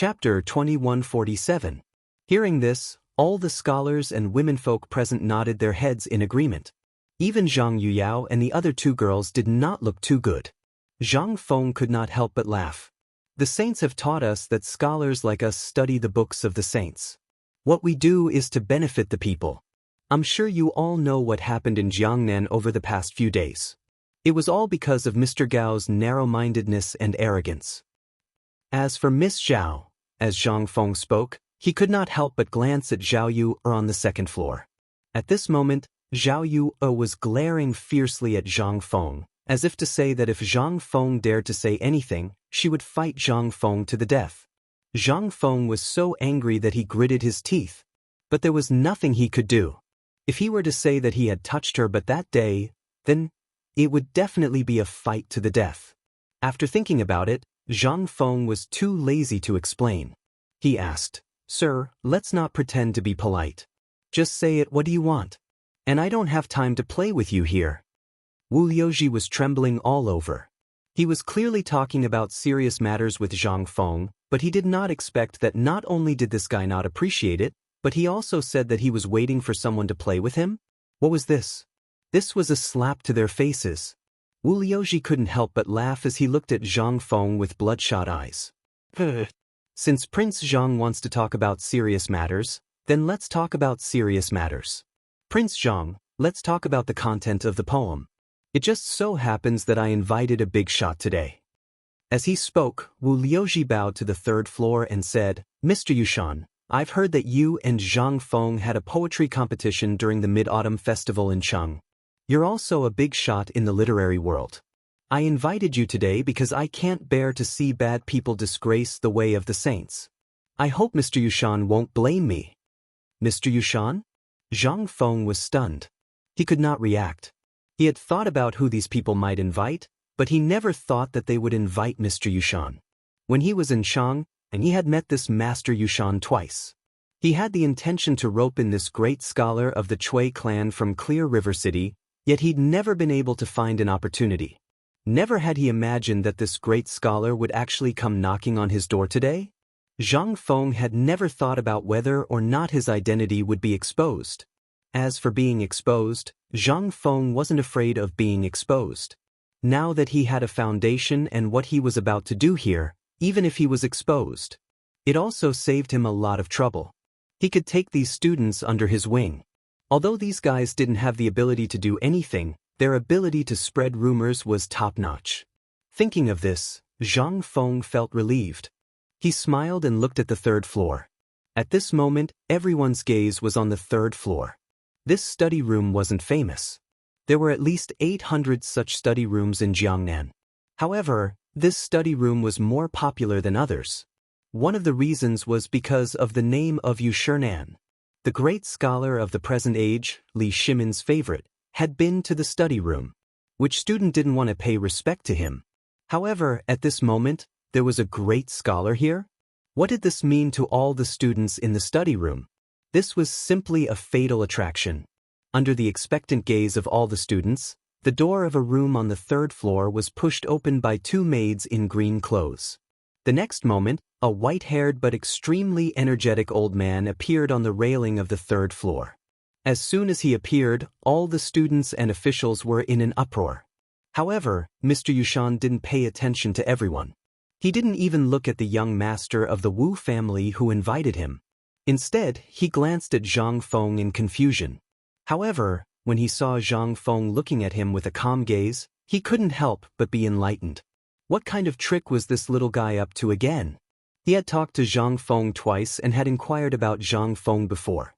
Chapter 2147. Hearing this, all the scholars and womenfolk present nodded their heads in agreement. Even Zhang Yuyao and the other two girls did not look too good. Zhang Feng could not help but laugh. The saints have taught us that scholars like us study the books of the saints. What we do is to benefit the people. I'm sure you all know what happened in Chang'an over the past few days. It was all because of Mr. Gao's narrow-mindedness and arrogance. As for Miss Zhao, as Zhang Feng spoke, he could not help but glance at Zhao Yu on the second floor. At this moment, Zhao Yu was glaring fiercely at Zhang Feng, as if to say that if Zhang Feng dared to say anything, she would fight Zhang Feng to the death. Zhang Feng was so angry that he gritted his teeth. But there was nothing he could do. If he were to say that he had touched her but that day, then it would definitely be a fight to the death. After thinking about it, Zhang Feng was too lazy to explain. He asked, "Sir, let's not pretend to be polite. Just say it, what do you want? And I don't have time to play with you here." Wu Liuji was trembling all over. He was clearly talking about serious matters with Zhang Feng, but he did not expect that not only did this guy not appreciate it, but he also said that he was waiting for someone to play with him? What was this? This was a slap to their faces. Wu Liuji couldn't help but laugh as he looked at Zhang Feng with bloodshot eyes. Since Prince Zhang wants to talk about serious matters, then let's talk about serious matters. Prince Zhang, let's talk about the content of the poem. It just so happens that I invited a big shot today. As he spoke, Wu Liuji bowed to the third floor and said, "Mr. Yushan, I've heard that you and Zhang Feng had a poetry competition during the Mid-Autumn Festival in Cheng. You're also a big shot in the literary world. I invited you today because I can't bear to see bad people disgrace the way of the saints. I hope Mr. Yushan won't blame me." Mr. Yushan? Zhang Feng was stunned. He could not react. He had thought about who these people might invite, but he never thought that they would invite Mr. Yushan. When he was in Chang, and he had met this Master Yushan twice. He had the intention to rope in this great scholar of the Chui clan from Clear River City, yet he'd never been able to find an opportunity. Never had he imagined that this great scholar would actually come knocking on his door today. Zhang Feng had never thought about whether or not his identity would be exposed. As for being exposed, Zhang Feng wasn't afraid of being exposed. Now that he had a foundation and what he was about to do here, even if he was exposed, it also saved him a lot of trouble. He could take these students under his wing. Although these guys didn't have the ability to do anything, their ability to spread rumors was top-notch. Thinking of this, Zhang Feng felt relieved. He smiled and looked at the third floor. At this moment, everyone's gaze was on the third floor. This study room wasn't famous. There were at least 800 such study rooms in Jiangnan. However, this study room was more popular than others. One of the reasons was because of the name of Yu Shinan. The great scholar of the present age, Li Shimin's favorite, had been to the study room. Which student didn't want to pay respect to him? However, at this moment, there was a great scholar here? What did this mean to all the students in the study room? This was simply a fatal attraction. Under the expectant gaze of all the students, the door of a room on the third floor was pushed open by two maids in green clothes. The next moment, a white-haired but extremely energetic old man appeared on the railing of the third floor. As soon as he appeared, all the students and officials were in an uproar. However, Mr. Yushan didn't pay attention to everyone. He didn't even look at the young master of the Wu family who invited him. Instead, he glanced at Zhang Feng in confusion. However, when he saw Zhang Feng looking at him with a calm gaze, he couldn't help but be enlightened. What kind of trick was this little guy up to again? He had talked to Zhang Feng twice and had inquired about Zhang Feng before.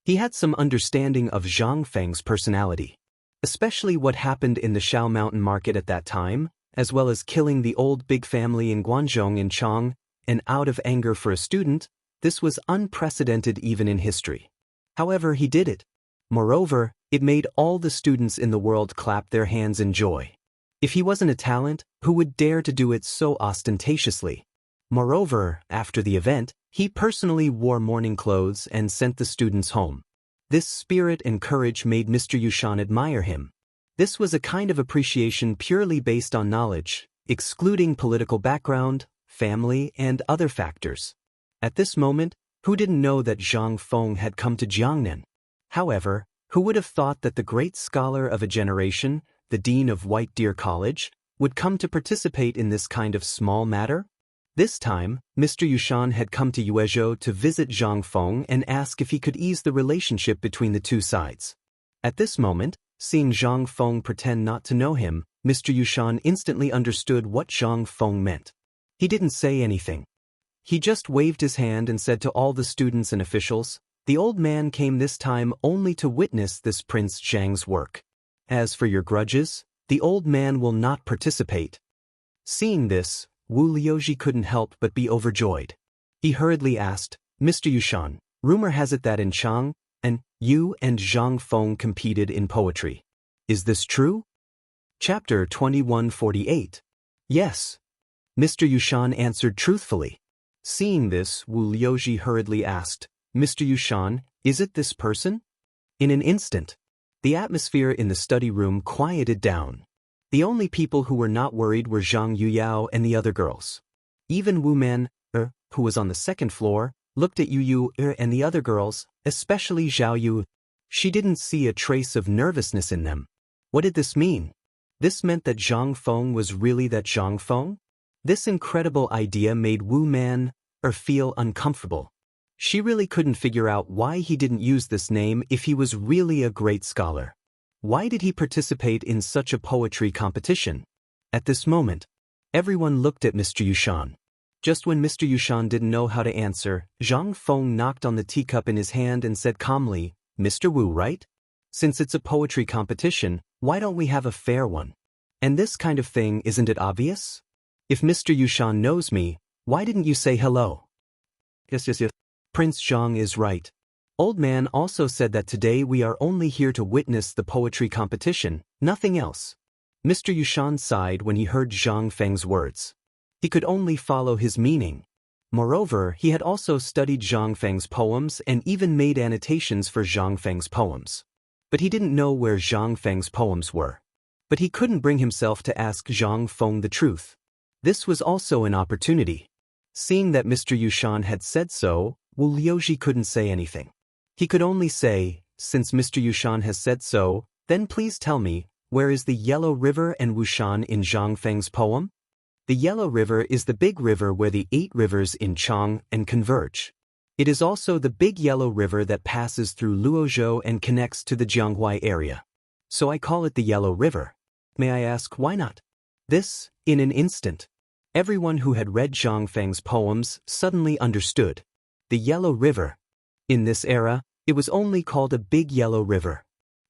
He had some understanding of Zhang Feng's personality, especially what happened in the Shao Mountain Market at that time, as well as killing the old big family in Guangzhou and Chang, and out of anger for a student. This was unprecedented even in history. However, he did it. Moreover, it made all the students in the world clap their hands in joy. If he wasn't a talent, who would dare to do it so ostentatiously? Moreover, after the event, he personally wore mourning clothes and sent the students home. This spirit and courage made Mr. Yushan admire him. This was a kind of appreciation purely based on knowledge, excluding political background, family, and other factors. At this moment, who didn't know that Zhang Feng had come to Jiangnan? However, who would have thought that the great scholar of a generation, the dean of White Deer College, would come to participate in this kind of small matter? This time, Mr. Yushan had come to Yuezhou to visit Zhang Feng and ask if he could ease the relationship between the two sides. At this moment, seeing Zhang Feng pretend not to know him, Mr. Yushan instantly understood what Zhang Feng meant. He didn't say anything. He just waved his hand and said to all the students and officials, "The old man came this time only to witness this Prince Zhang's work. As for your grudges, the old man will not participate." Seeing this, Wu Liuji couldn't help but be overjoyed. He hurriedly asked, "Mr. Yushan, rumor has it that in Chang'an, you and Zhang Feng competed in poetry. Is this true?" Chapter 2148. Yes. Mr. Yushan answered truthfully. Seeing this, Wu Liuji hurriedly asked, "Mr. Yushan, is it this person?" In an instant, the atmosphere in the study room quieted down. The only people who were not worried were Zhang Yuyao and the other girls. Even Wu Man, who was on the second floor, looked at Yu and the other girls, especially Zhao Yu. She didn't see a trace of nervousness in them. What did this mean? This meant that Zhang Feng was really that Zhang Feng? This incredible idea made Wu Man feel uncomfortable. She really couldn't figure out why he didn't use this name if he was really a great scholar. Why did he participate in such a poetry competition? At this moment, everyone looked at Mr. Yushan. Just when Mr. Yushan didn't know how to answer, Zhang Feng knocked on the teacup in his hand and said calmly, "Mr. Wu, right? Since it's a poetry competition, why don't we have a fair one? And this kind of thing, isn't it obvious? If Mr. Yushan knows me, why didn't you say hello?" Yes. Prince Zhang is right. Old man also said that today we are only here to witness the poetry competition, nothing else. Mr. Yushan sighed when he heard Zhang Feng's words. He could only follow his meaning. Moreover, he had also studied Zhang Feng's poems and even made annotations for Zhang Feng's poems. But he didn't know where Zhang Feng's poems were. But he couldn't bring himself to ask Zhang Feng the truth. This was also an opportunity. Seeing that Mr. Yushan had said so, Wu Liuji couldn't say anything. He could only say, "Since Mr. Yushan has said so, then please tell me, where is the Yellow River and Wushan in Zhang Feng's poem?" The Yellow River is the big river where the 8 rivers in Chang'an converge. It is also the big yellow river that passes through Luozhou and connects to the Jianghuai area. So I call it the Yellow River. May I ask why not? This, in an instant. Everyone who had read Zhang Feng's poems suddenly understood. The Yellow River. In this era, it was only called a Big Yellow River.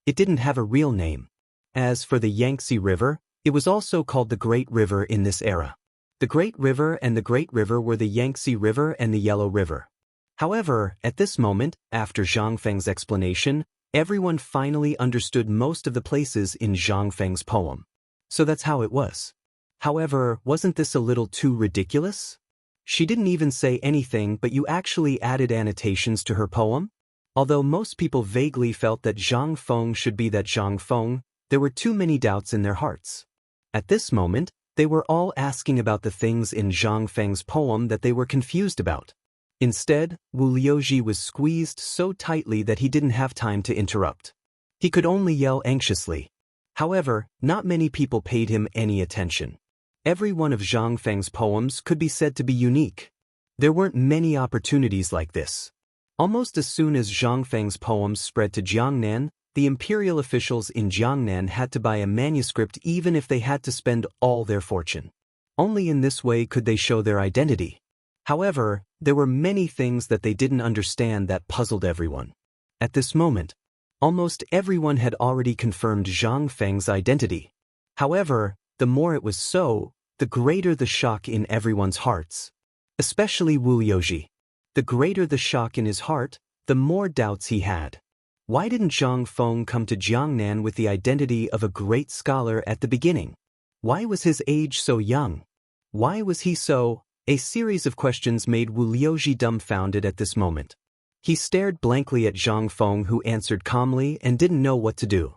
It didn't have a real name. As for the Yangtze River, it was also called the Great River in this era. The Great River and the Great River were the Yangtze River and the Yellow River. However, at this moment, after Zhang Feng's explanation, everyone finally understood most of the places in Zhang Feng's poem. So that's how it was. However, wasn't this a little too ridiculous? She didn't even say anything, but you actually added annotations to her poem? Although most people vaguely felt that Zhang Feng should be that Zhang Feng, there were too many doubts in their hearts. At this moment, they were all asking about the things in Zhang Feng's poem that they were confused about. Instead, Wu Liuji was squeezed so tightly that he didn't have time to interrupt. He could only yell anxiously. However, not many people paid him any attention. Every one of Zhang Feng's poems could be said to be unique. There weren't many opportunities like this. Almost as soon as Zhang Feng's poems spread to Jiangnan, the imperial officials in Jiangnan had to buy a manuscript even if they had to spend all their fortune. Only in this way could they show their identity. However, there were many things that they didn't understand that puzzled everyone. At this moment, almost everyone had already confirmed Zhang Feng's identity. However, the more it was so, the greater the shock in everyone's hearts. Especially Wu Liuji. The greater the shock in his heart, the more doubts he had. Why didn't Zhang Feng come to Jiangnan with the identity of a great scholar at the beginning? Why was his age so young? Why was he so? A series of questions made Wu Liuji dumbfounded at this moment. He stared blankly at Zhang Feng, who answered calmly and didn't know what to do.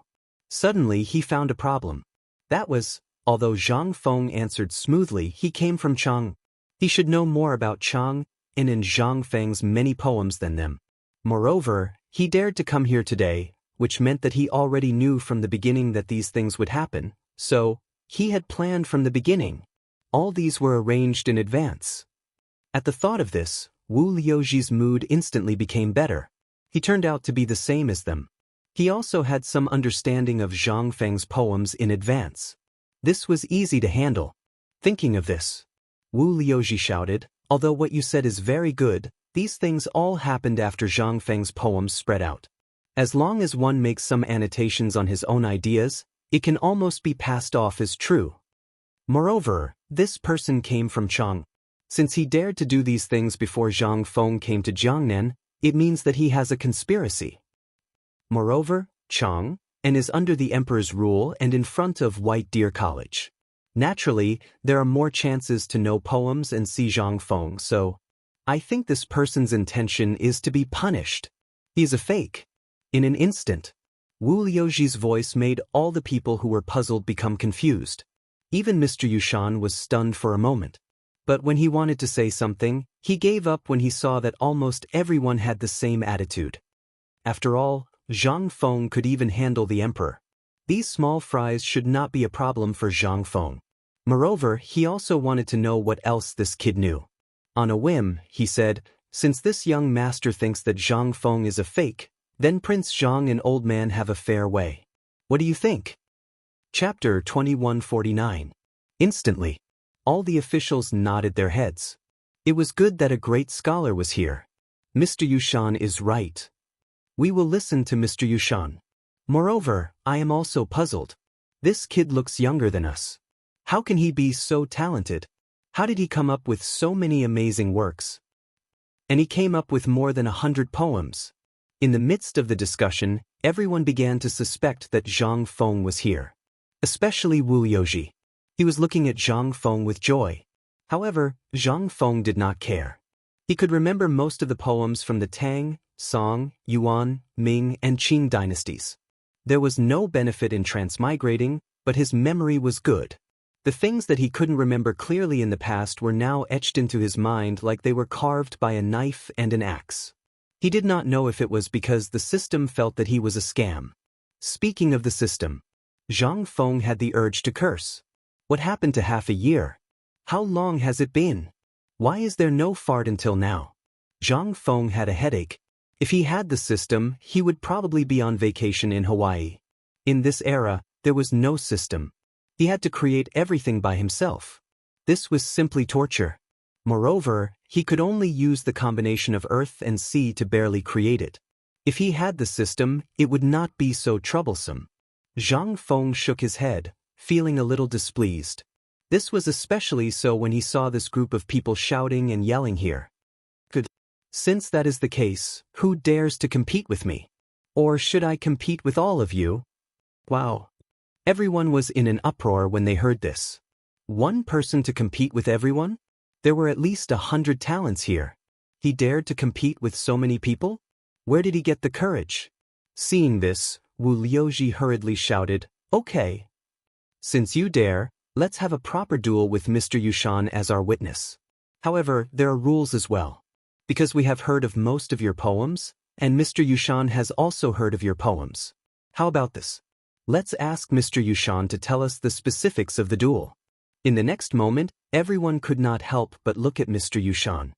Suddenly he found a problem. That was, although Zhang Feng answered smoothly, he came from Chang'an. He should know more about Chang'an and in Zhang Feng's many poems than them. Moreover, he dared to come here today, which meant that he already knew from the beginning that these things would happen, so he had planned from the beginning. All these were arranged in advance. At the thought of this, Wu Liuji's mood instantly became better. He turned out to be the same as them. He also had some understanding of Zhang Feng's poems in advance. This was easy to handle. Thinking of this, Wu Liuji shouted, "Although what you said is very good, these things all happened after Zhang Feng's poems spread out. As long as one makes some annotations on his own ideas, it can almost be passed off as true. Moreover, this person came from Chang'an. Since he dared to do these things before Zhang Feng came to Jiangnan, it means that he has a conspiracy. Moreover, Chang'an is under the emperor's rule and in front of White Deer College. Naturally, there are more chances to know poems and see Zhang Feng, so I think this person's intention is to be punished. He is a fake." In an instant, Wu Liuji's voice made all the people who were puzzled become confused. Even Mr. Yushan was stunned for a moment. But when he wanted to say something, he gave up when he saw that almost everyone had the same attitude. After all, Zhang Feng could even handle the emperor. These small fries should not be a problem for Zhang Feng. Moreover, he also wanted to know what else this kid knew. On a whim, he said, "Since this young master thinks that Zhang Feng is a fake, then Prince Zhang and Old Man have a fair way. What do you think?" Chapter 2149. Instantly, all the officials nodded their heads. It was good that a great scholar was here. Mr. Yushan is right. We will listen to Mr. Yushan. Moreover, I am also puzzled. This kid looks younger than us. How can he be so talented? How did he come up with so many amazing works? And he came up with more than 100 poems. In the midst of the discussion, everyone began to suspect that Zhang Feng was here. Especially Wu Liuji. He was looking at Zhang Feng with joy. However, Zhang Feng did not care. He could remember most of the poems from the Tang, Song, Yuan, Ming, and Qing dynasties. There was no benefit in transmigrating, but his memory was good. The things that he couldn't remember clearly in the past were now etched into his mind like they were carved by a knife and an axe. He did not know if it was because the system felt that he was a scam. Speaking of the system, Zhang Feng had the urge to curse. What happened to half a year? How long has it been? Why is there no fart until now? Zhang Feng had a headache. If he had the system, he would probably be on vacation in Hawaii. In this era, there was no system. He had to create everything by himself. This was simply torture. Moreover, he could only use the combination of earth and sea to barely create it. If he had the system, it would not be so troublesome. Zhang Feng shook his head, feeling a little displeased. This was especially so when he saw this group of people shouting and yelling here. Since that is the case, who dares to compete with me? Or should I compete with all of you? Wow. Everyone was in an uproar when they heard this. One person to compete with everyone? There were at least 100 talents here. He dared to compete with so many people? Where did he get the courage? Seeing this, Wu Liuji hurriedly shouted, "Okay. Since you dare, let's have a proper duel with Mr. Yushan as our witness. However, there are rules as well. Because we have heard of most of your poems, and Mr. Yushan has also heard of your poems. How about this? Let's ask Mr. Yushan to tell us the specifics of the duel." In the next moment, everyone could not help but look at Mr. Yushan.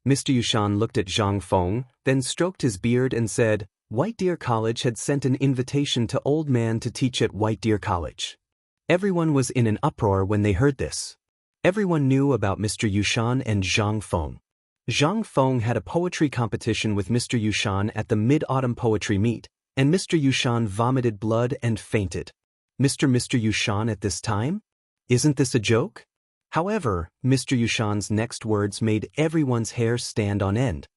Mr. Yushan looked at Zhang Feng, then stroked his beard and said, "White Deer College had sent an invitation to Old Man to teach at White Deer College." Everyone was in an uproar when they heard this. Everyone knew about Mr. Yushan and Zhang Feng. Zhang Feng had a poetry competition with Mr. Yushan at the Mid-Autumn Poetry Meet, and Mr. Yushan vomited blood and fainted. Mr. Yushan at this time? Isn't this a joke? However, Mr. Yushan's next words made everyone's hair stand on end.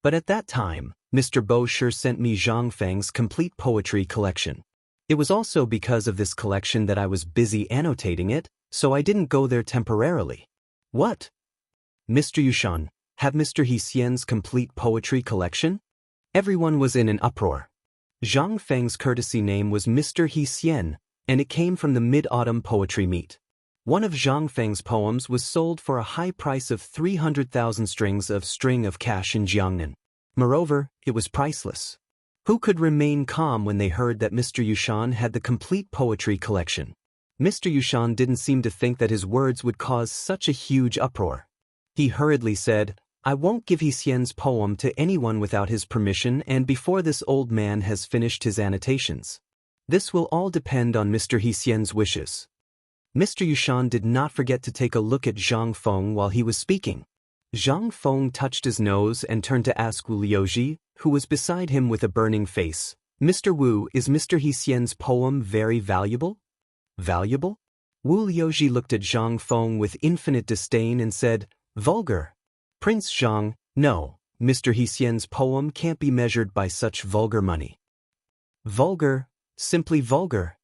But at that time, Mr. Bo sure sent me Zhang Feng's complete poetry collection. It was also because of this collection that I was busy annotating it, so I didn't go there temporarily. What? Mr. Yushan, have Mr. Xian's complete poetry collection? Everyone was in an uproar. Zhang Feng's courtesy name was Mr. Xian, and it came from the Mid-Autumn Poetry Meet. One of Zhang Feng's poems was sold for a high price of 300,000 strings of string of cash in Jiangnan. Moreover, it was priceless. Who could remain calm when they heard that Mr. Yushan had the complete poetry collection? Mr. Yushan didn't seem to think that his words would cause such a huge uproar. He hurriedly said, "I won't give He Xian's poem to anyone without his permission and before this old man has finished his annotations. This will all depend on Mr. He Xian's wishes." Mr. Yushan did not forget to take a look at Zhang Feng while he was speaking. Zhang Feng touched his nose and turned to ask Wu Liuji, who was beside him with a burning face, "Mr. Wu, is Mr. He Xian's poem very valuable?" "Valuable?" Wu Liuji looked at Zhang Feng with infinite disdain and said, "Vulgar." "Prince Zhang, no, Mr. He Xian's poem can't be measured by such vulgar money." "Vulgar, simply vulgar.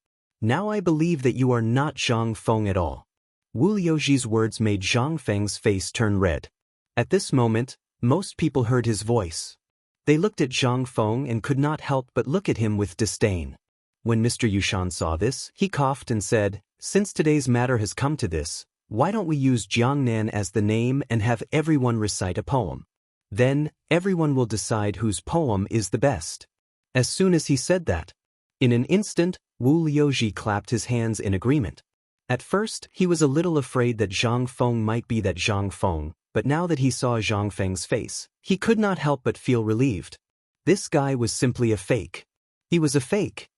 Now I believe that you are not Zhang Feng at all." Wu Liuji's words made Zhang Feng's face turn red. At this moment, most people heard his voice. They looked at Zhang Feng and could not help but look at him with disdain. When Mr. Yushan saw this, he coughed and said, "Since today's matter has come to this, why don't we use Jiangnan as the name and have everyone recite a poem? Then, everyone will decide whose poem is the best." As soon as he said that, in an instant, Wu Liuji clapped his hands in agreement. At first, he was a little afraid that Zhang Feng might be that Zhang Feng, but now that he saw Zhang Feng's face, he could not help but feel relieved. This guy was simply a fake. He was a fake.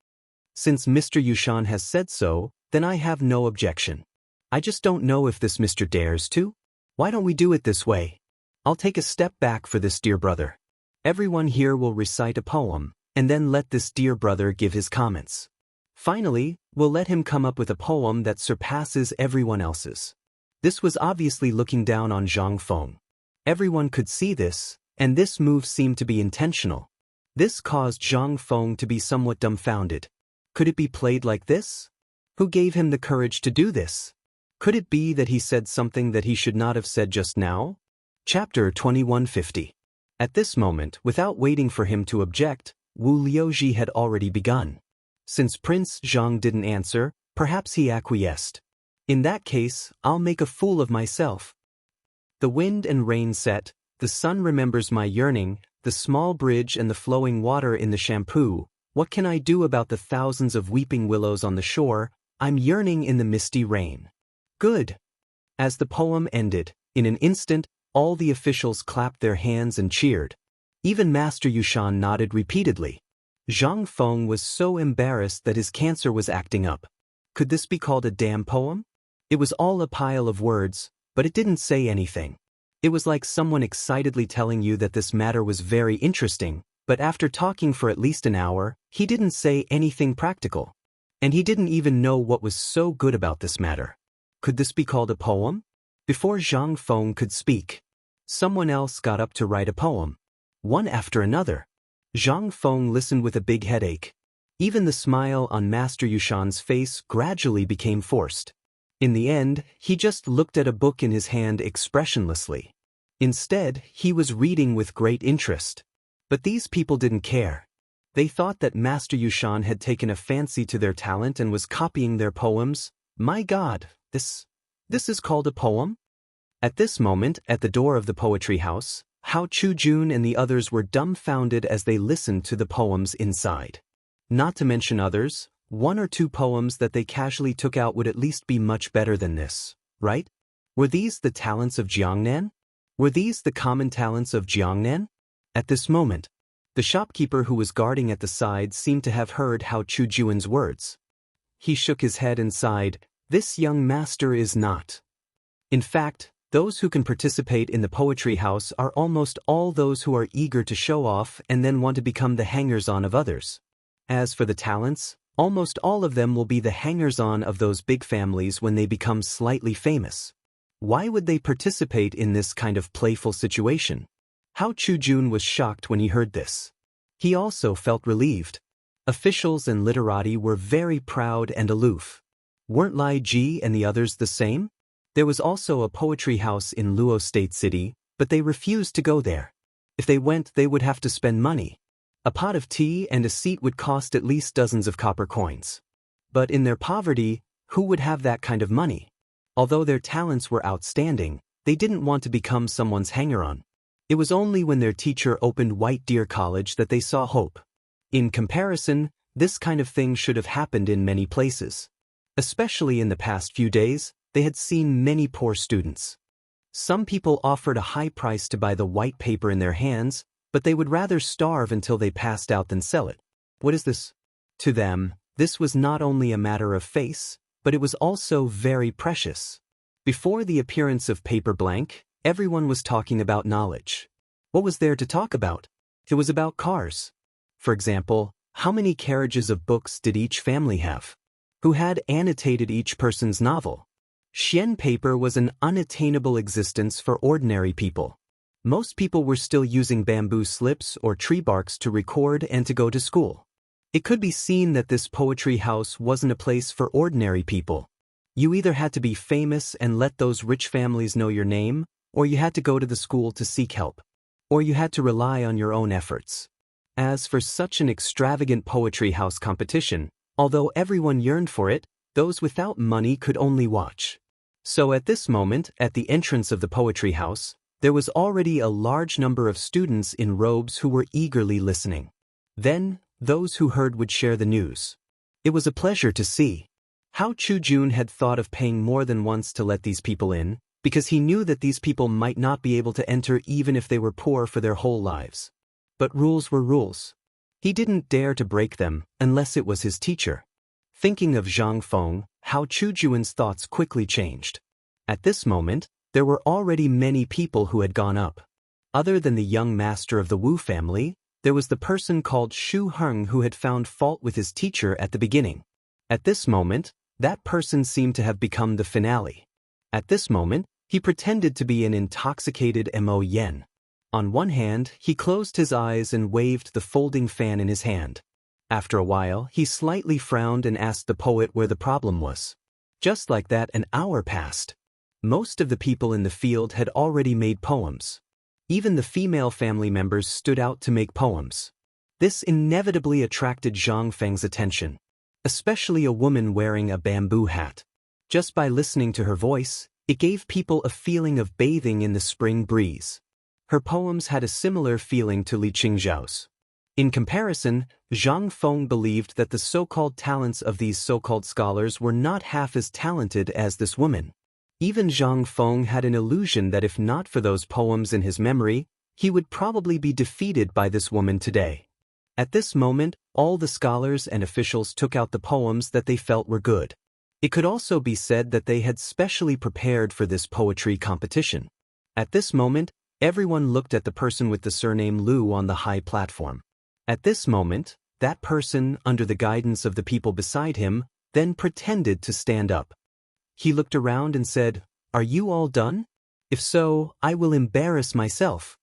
Since Mr. Yushan has said so, then I have no objection. I just don't know if this Mr. dares to. Why don't we do it this way? I'll take a step back for this dear brother. Everyone here will recite a poem, and then let this dear brother give his comments. Finally, we'll let him come up with a poem that surpasses everyone else's. This was obviously looking down on Zhang Feng. Everyone could see this, and this move seemed to be intentional. This caused Zhang Feng to be somewhat dumbfounded. Could it be played like this? Who gave him the courage to do this? Could it be that he said something that he should not have said just now? Chapter 2150. At this moment, without waiting for him to object, Wu Liuji had already begun. Since Prince Zhang didn't answer, perhaps he acquiesced. In that case, I'll make a fool of myself. The wind and rain set, the sun remembers my yearning, the small bridge and the flowing water in the shampoo. What can I do about the thousands of weeping willows on the shore? I'm yearning in the misty rain. Good. As the poem ended, in an instant, all the officials clapped their hands and cheered. Even Master Yushan nodded repeatedly. Zhang Feng was so embarrassed that his cancer was acting up. Could this be called a damn poem? It was all a pile of words, but it didn't say anything. It was like someone excitedly telling you that this matter was very interesting, but after talking for at least an hour, he didn't say anything practical. And he didn't even know what was so good about this matter. Could this be called a poem? Before Zhang Feng could speak, someone else got up to write a poem. One after another. Zhang Feng listened with a big headache. Even the smile on Master Yushan's face gradually became forced. In the end, he just looked at a book in his hand expressionlessly. Instead, he was reading with great interest. But these people didn't care. They thought that Master Yushan had taken a fancy to their talent and was copying their poems. My God, this is called a poem? At this moment, at the door of the poetry house, Hao Chujun and the others were dumbfounded as they listened to the poems inside. Not to mention others, one or two poems that they casually took out would at least be much better than this, right? Were these the talents of Jiangnan? Were these the common talents of Jiangnan? At this moment, the shopkeeper who was guarding at the side seemed to have heard Hao Chujun's words. He shook his head and sighed, "This young master is not." In fact, those who can participate in the poetry house are almost all those who are eager to show off and then want to become the hangers-on of others. As for the talents, almost all of them will be the hangers-on of those big families when they become slightly famous. Why would they participate in this kind of playful situation? Hao Chujun was shocked when he heard this. He also felt relieved. Officials and literati were very proud and aloof. Weren't Lai Ji and the others the same? There was also a poetry house in Luo State City, but they refused to go there. If they went, they would have to spend money. A pot of tea and a seat would cost at least dozens of copper coins. But in their poverty, who would have that kind of money? Although their talents were outstanding, they didn't want to become someone's hanger-on. It was only when their teacher opened White Deer College that they saw hope. In comparison, this kind of thing should have happened in many places. Especially in the past few days, they had seen many poor students. Some people offered a high price to buy the white paper in their hands, but they would rather starve until they passed out than sell it. What is this? To them, this was not only a matter of face, but it was also very precious. Before the appearance of paper blank, everyone was talking about knowledge. What was there to talk about? It was about cars. For example, how many carriages of books did each family have? Who had annotated each person's novel? Xian paper was an unattainable existence for ordinary people. Most people were still using bamboo slips or tree barks to record and to go to school. It could be seen that this poetry house wasn't a place for ordinary people. You either had to be famous and let those rich families know your name, or you had to go to the school to seek help. Or you had to rely on your own efforts. As for such an extravagant poetry house competition, although everyone yearned for it, those without money could only watch. So at this moment, at the entrance of the poetry house, there was already a large number of students in robes who were eagerly listening. Then, those who heard would share the news. It was a pleasure to see how Chu Jun had thought of paying more than once to let these people in, because he knew that these people might not be able to enter even if they were poor for their whole lives. But rules were rules. He didn't dare to break them unless it was his teacher. Thinking of Zhang Feng, how Chu Jun's thoughts quickly changed. At this moment, there were already many people who had gone up. Other than the young master of the Wu family, there was the person called Xu Heng who had found fault with his teacher at the beginning. At this moment, that person seemed to have become the finale. At this moment, he pretended to be an intoxicated Mo Yen. On one hand, he closed his eyes and waved the folding fan in his hand. After a while, he slightly frowned and asked the poet where the problem was. Just like that, an hour passed. Most of the people in the field had already made poems. Even the female family members stood out to make poems. This inevitably attracted Zhang Feng's attention, especially a woman wearing a bamboo hat. Just by listening to her voice, it gave people a feeling of bathing in the spring breeze. Her poems had a similar feeling to Li Qingzhao's. In comparison, Zhang Feng believed that the so-called talents of these so-called scholars were not half as talented as this woman. Even Zhang Feng had an illusion that if not for those poems in his memory, he would probably be defeated by this woman today. At this moment, all the scholars and officials took out the poems that they felt were good. It could also be said that they had specially prepared for this poetry competition. At this moment, everyone looked at the person with the surname Lu on the high platform. At this moment, that person, under the guidance of the people beside him, then pretended to stand up. He looked around and said, "Are you all done? If so, I will embarrass myself."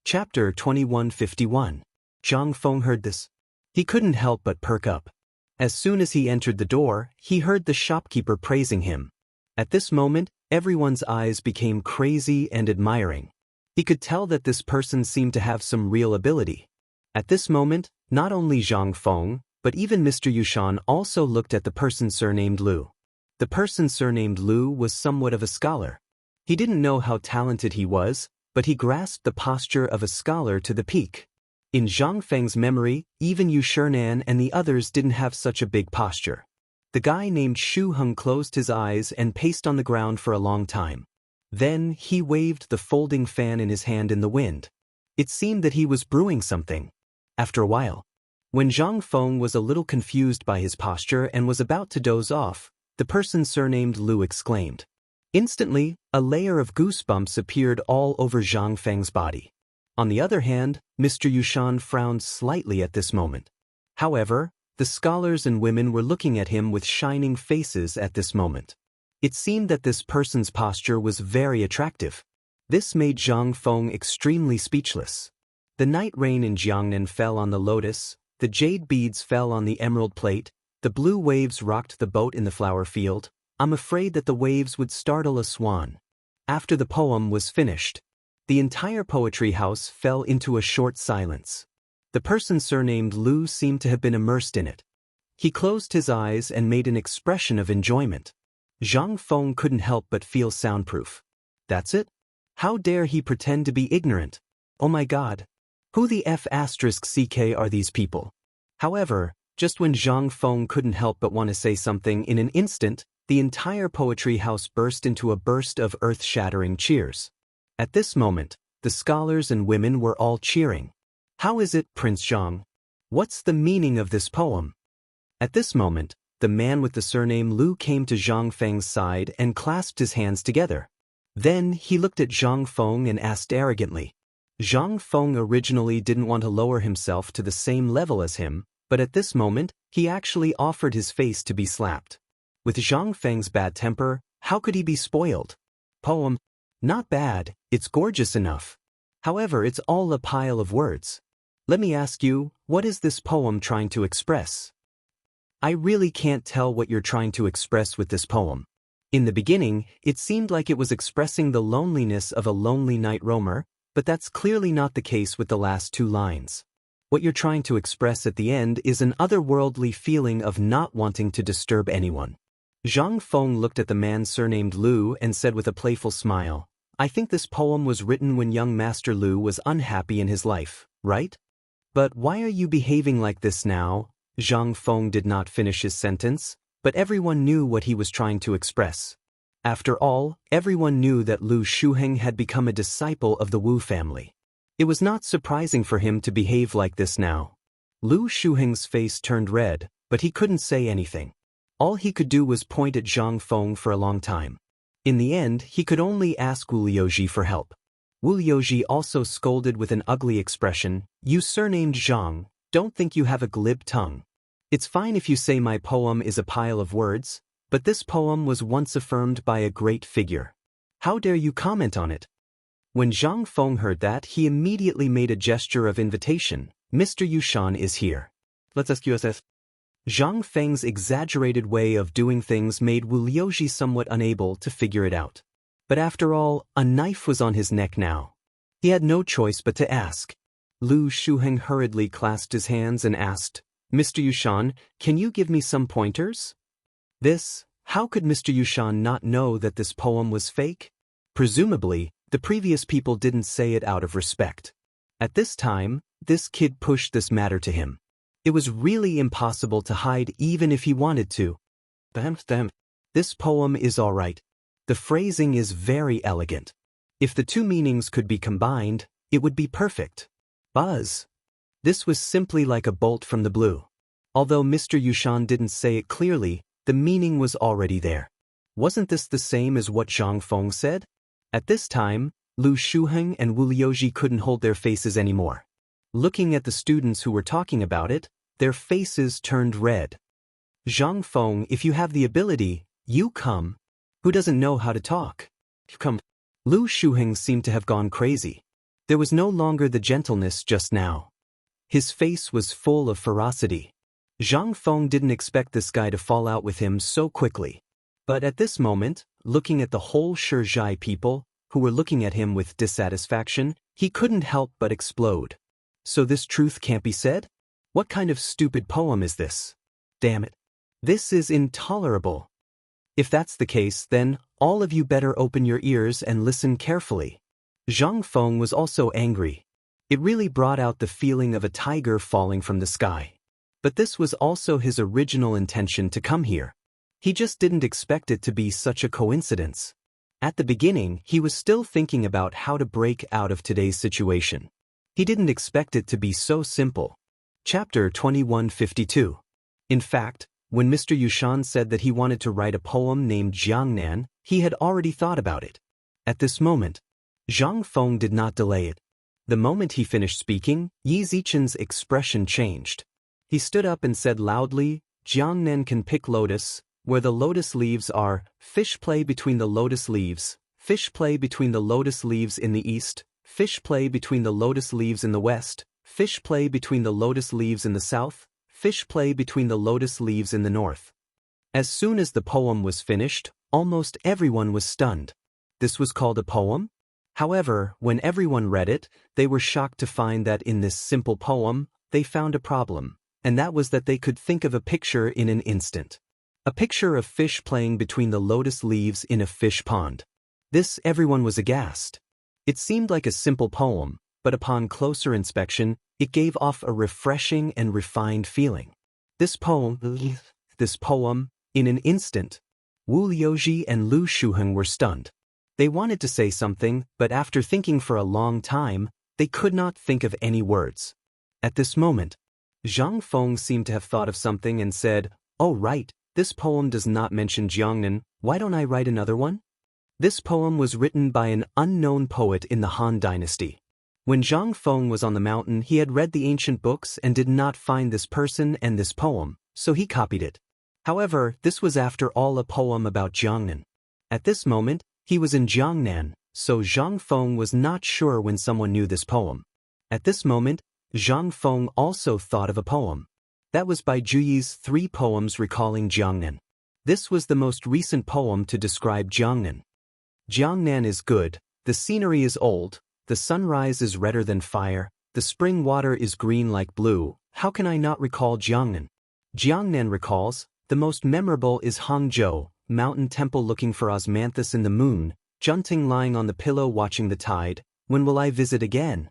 Chapter 2151. Zhang Feng heard this. He couldn't help but perk up. As soon as he entered the door, he heard the shopkeeper praising him. At this moment, everyone's eyes became crazy and admiring. He could tell that this person seemed to have some real ability. At this moment, not only Zhang Feng, but even Mr. Yushan also looked at the person surnamed Lu. The person surnamed Lu was somewhat of a scholar. He didn't know how talented he was, but he grasped the posture of a scholar to the peak. In Zhang Feng's memory, even Yu Shernan and the others didn't have such a big posture. The guy named Xu Heng closed his eyes and paced on the ground for a long time. Then he waved the folding fan in his hand in the wind. It seemed that he was brewing something. After a while, when Zhang Feng was a little confused by his posture and was about to doze off, the person surnamed Lu exclaimed. Instantly, a layer of goosebumps appeared all over Zhang Feng's body. On the other hand, Mr. Yushan frowned slightly at this moment. However, the scholars and women were looking at him with shining faces at this moment. It seemed that this person's posture was very attractive. This made Zhang Feng extremely speechless. The night rain in Jiangnan fell on the lotus, the jade beads fell on the emerald plate, the blue waves rocked the boat in the flower field. I'm afraid that the waves would startle a swan. After the poem was finished, the entire poetry house fell into a short silence. The person surnamed Lu seemed to have been immersed in it. He closed his eyes and made an expression of enjoyment. Zhang Feng couldn't help but feel soundproof. That's it? How dare he pretend to be ignorant? Oh my god. Who the F***ck are these people? However, just when Zhang Feng couldn't help but want to say something in an instant, the entire poetry house burst into a burst of earth-shattering cheers. At this moment, the scholars and women were all cheering. How is it, Prince Zhang? What's the meaning of this poem? At this moment, the man with the surname Lu came to Zhang Feng's side and clasped his hands together. Then he looked at Zhang Feng and asked arrogantly. Zhang Feng originally didn't want to lower himself to the same level as him, but at this moment, he actually offered his face to be slapped. With Zhang Feng's bad temper, how could he be spoiled? Poem? Not bad, it's gorgeous enough. However, it's all a pile of words. Let me ask you, what is this poem trying to express? I really can't tell what you're trying to express with this poem. In the beginning, it seemed like it was expressing the loneliness of a lonely night roamer, but that's clearly not the case with the last two lines. What you're trying to express at the end is an otherworldly feeling of not wanting to disturb anyone. Zhang Feng looked at the man surnamed Lu and said with a playful smile, I think this poem was written when young Master Lu was unhappy in his life, right? But why are you behaving like this now? Zhang Feng did not finish his sentence, but everyone knew what he was trying to express. After all, everyone knew that Lu Shuheng had become a disciple of the Wu family. It was not surprising for him to behave like this now. Lu Shuheng's face turned red, but he couldn't say anything. All he could do was point at Zhang Feng for a long time. In the end, he could only ask Wu Liuji for help. Wu Liuji also scolded with an ugly expression, You surnamed Zhang, don't think you have a glib tongue. It's fine if you say my poem is a pile of words, but this poem was once affirmed by a great figure. How dare you comment on it? When Zhang Feng heard that, he immediately made a gesture of invitation. Mr. Yushan is here. Let's ask USS. Zhang Feng's exaggerated way of doing things made Wu Liuji somewhat unable to figure it out. But after all, a knife was on his neck now. He had no choice but to ask. Lu Shuheng hurriedly clasped his hands and asked, Mr. Yushan, can you give me some pointers? How could Mr. Yushan not know that this poem was fake? Presumably, the previous people didn't say it out of respect. At this time, this kid pushed this matter to him. It was really impossible to hide even if he wanted to. This poem is all right. The phrasing is very elegant. If the two meanings could be combined, it would be perfect. Buzz. This was simply like a bolt from the blue. Although Mr. Yushan didn't say it clearly, the meaning was already there. Wasn't this the same as what Zhang Feng said? At this time, Lu Shuheng and Wu Liuji couldn't hold their faces anymore. Looking at the students who were talking about it, their faces turned red. Zhang Feng, if you have the ability, you come. Who doesn't know how to talk? Come. Lu Shuheng seemed to have gone crazy. There was no longer the gentleness just now. His face was full of ferocity. Zhang Feng didn't expect this guy to fall out with him so quickly. But at this moment, looking at the whole Shizhai people, who were looking at him with dissatisfaction, he couldn't help but explode. So this truth can't be said? What kind of stupid poem is this? Damn it. This is intolerable. If that's the case, then all of you better open your ears and listen carefully. Zhang Feng was also angry. It really brought out the feeling of a tiger falling from the sky. But this was also his original intention to come here. He just didn't expect it to be such a coincidence. At the beginning, he was still thinking about how to break out of today's situation. He didn't expect it to be so simple. Chapter 2152. In fact, when Mr. Yushan said that he wanted to write a poem named Jiangnan, he had already thought about it. At this moment, Zhang Feng did not delay it. The moment he finished speaking, Yi Zichen's expression changed. He stood up and said loudly, Jiangnan can pick lotus, where the lotus leaves are, fish play between the lotus leaves, fish play between the lotus leaves in the east, fish play between the lotus leaves in the west, fish play between the lotus leaves in the south, fish play between the lotus leaves in the north. As soon as the poem was finished, almost everyone was stunned. This was called a poem? However, when everyone read it, they were shocked to find that in this simple poem, they found a problem, and that was that they could think of a picture in an instant. A picture of fish playing between the lotus leaves in a fish pond. This everyone was aghast. It seemed like a simple poem, but upon closer inspection, it gave off a refreshing and refined feeling. This poem, in an instant, Wu Liuji and Lu Shuheng were stunned. They wanted to say something, but after thinking for a long time, they could not think of any words. At this moment, Zhang Feng seemed to have thought of something and said, "Oh right, this poem does not mention Jiangnan, why don't I write another one?" This poem was written by an unknown poet in the Han Dynasty. When Zhang Feng was on the mountain, he had read the ancient books and did not find this person and this poem, so he copied it. However, this was after all a poem about Jiangnan. At this moment, he was in Jiangnan, so Zhang Feng was not sure when someone knew this poem. At this moment, Zhang Feng also thought of a poem. That was by Juyi's 3 poems recalling Jiangnan. This was the most recent poem to describe Jiangnan. Jiangnan is good, the scenery is old, the sunrise is redder than fire, the spring water is green like blue, how can I not recall Jiangnan? Jiangnan recalls, the most memorable is Hangzhou, mountain temple looking for osmanthus in the moon, Junting lying on the pillow watching the tide, when will I visit again?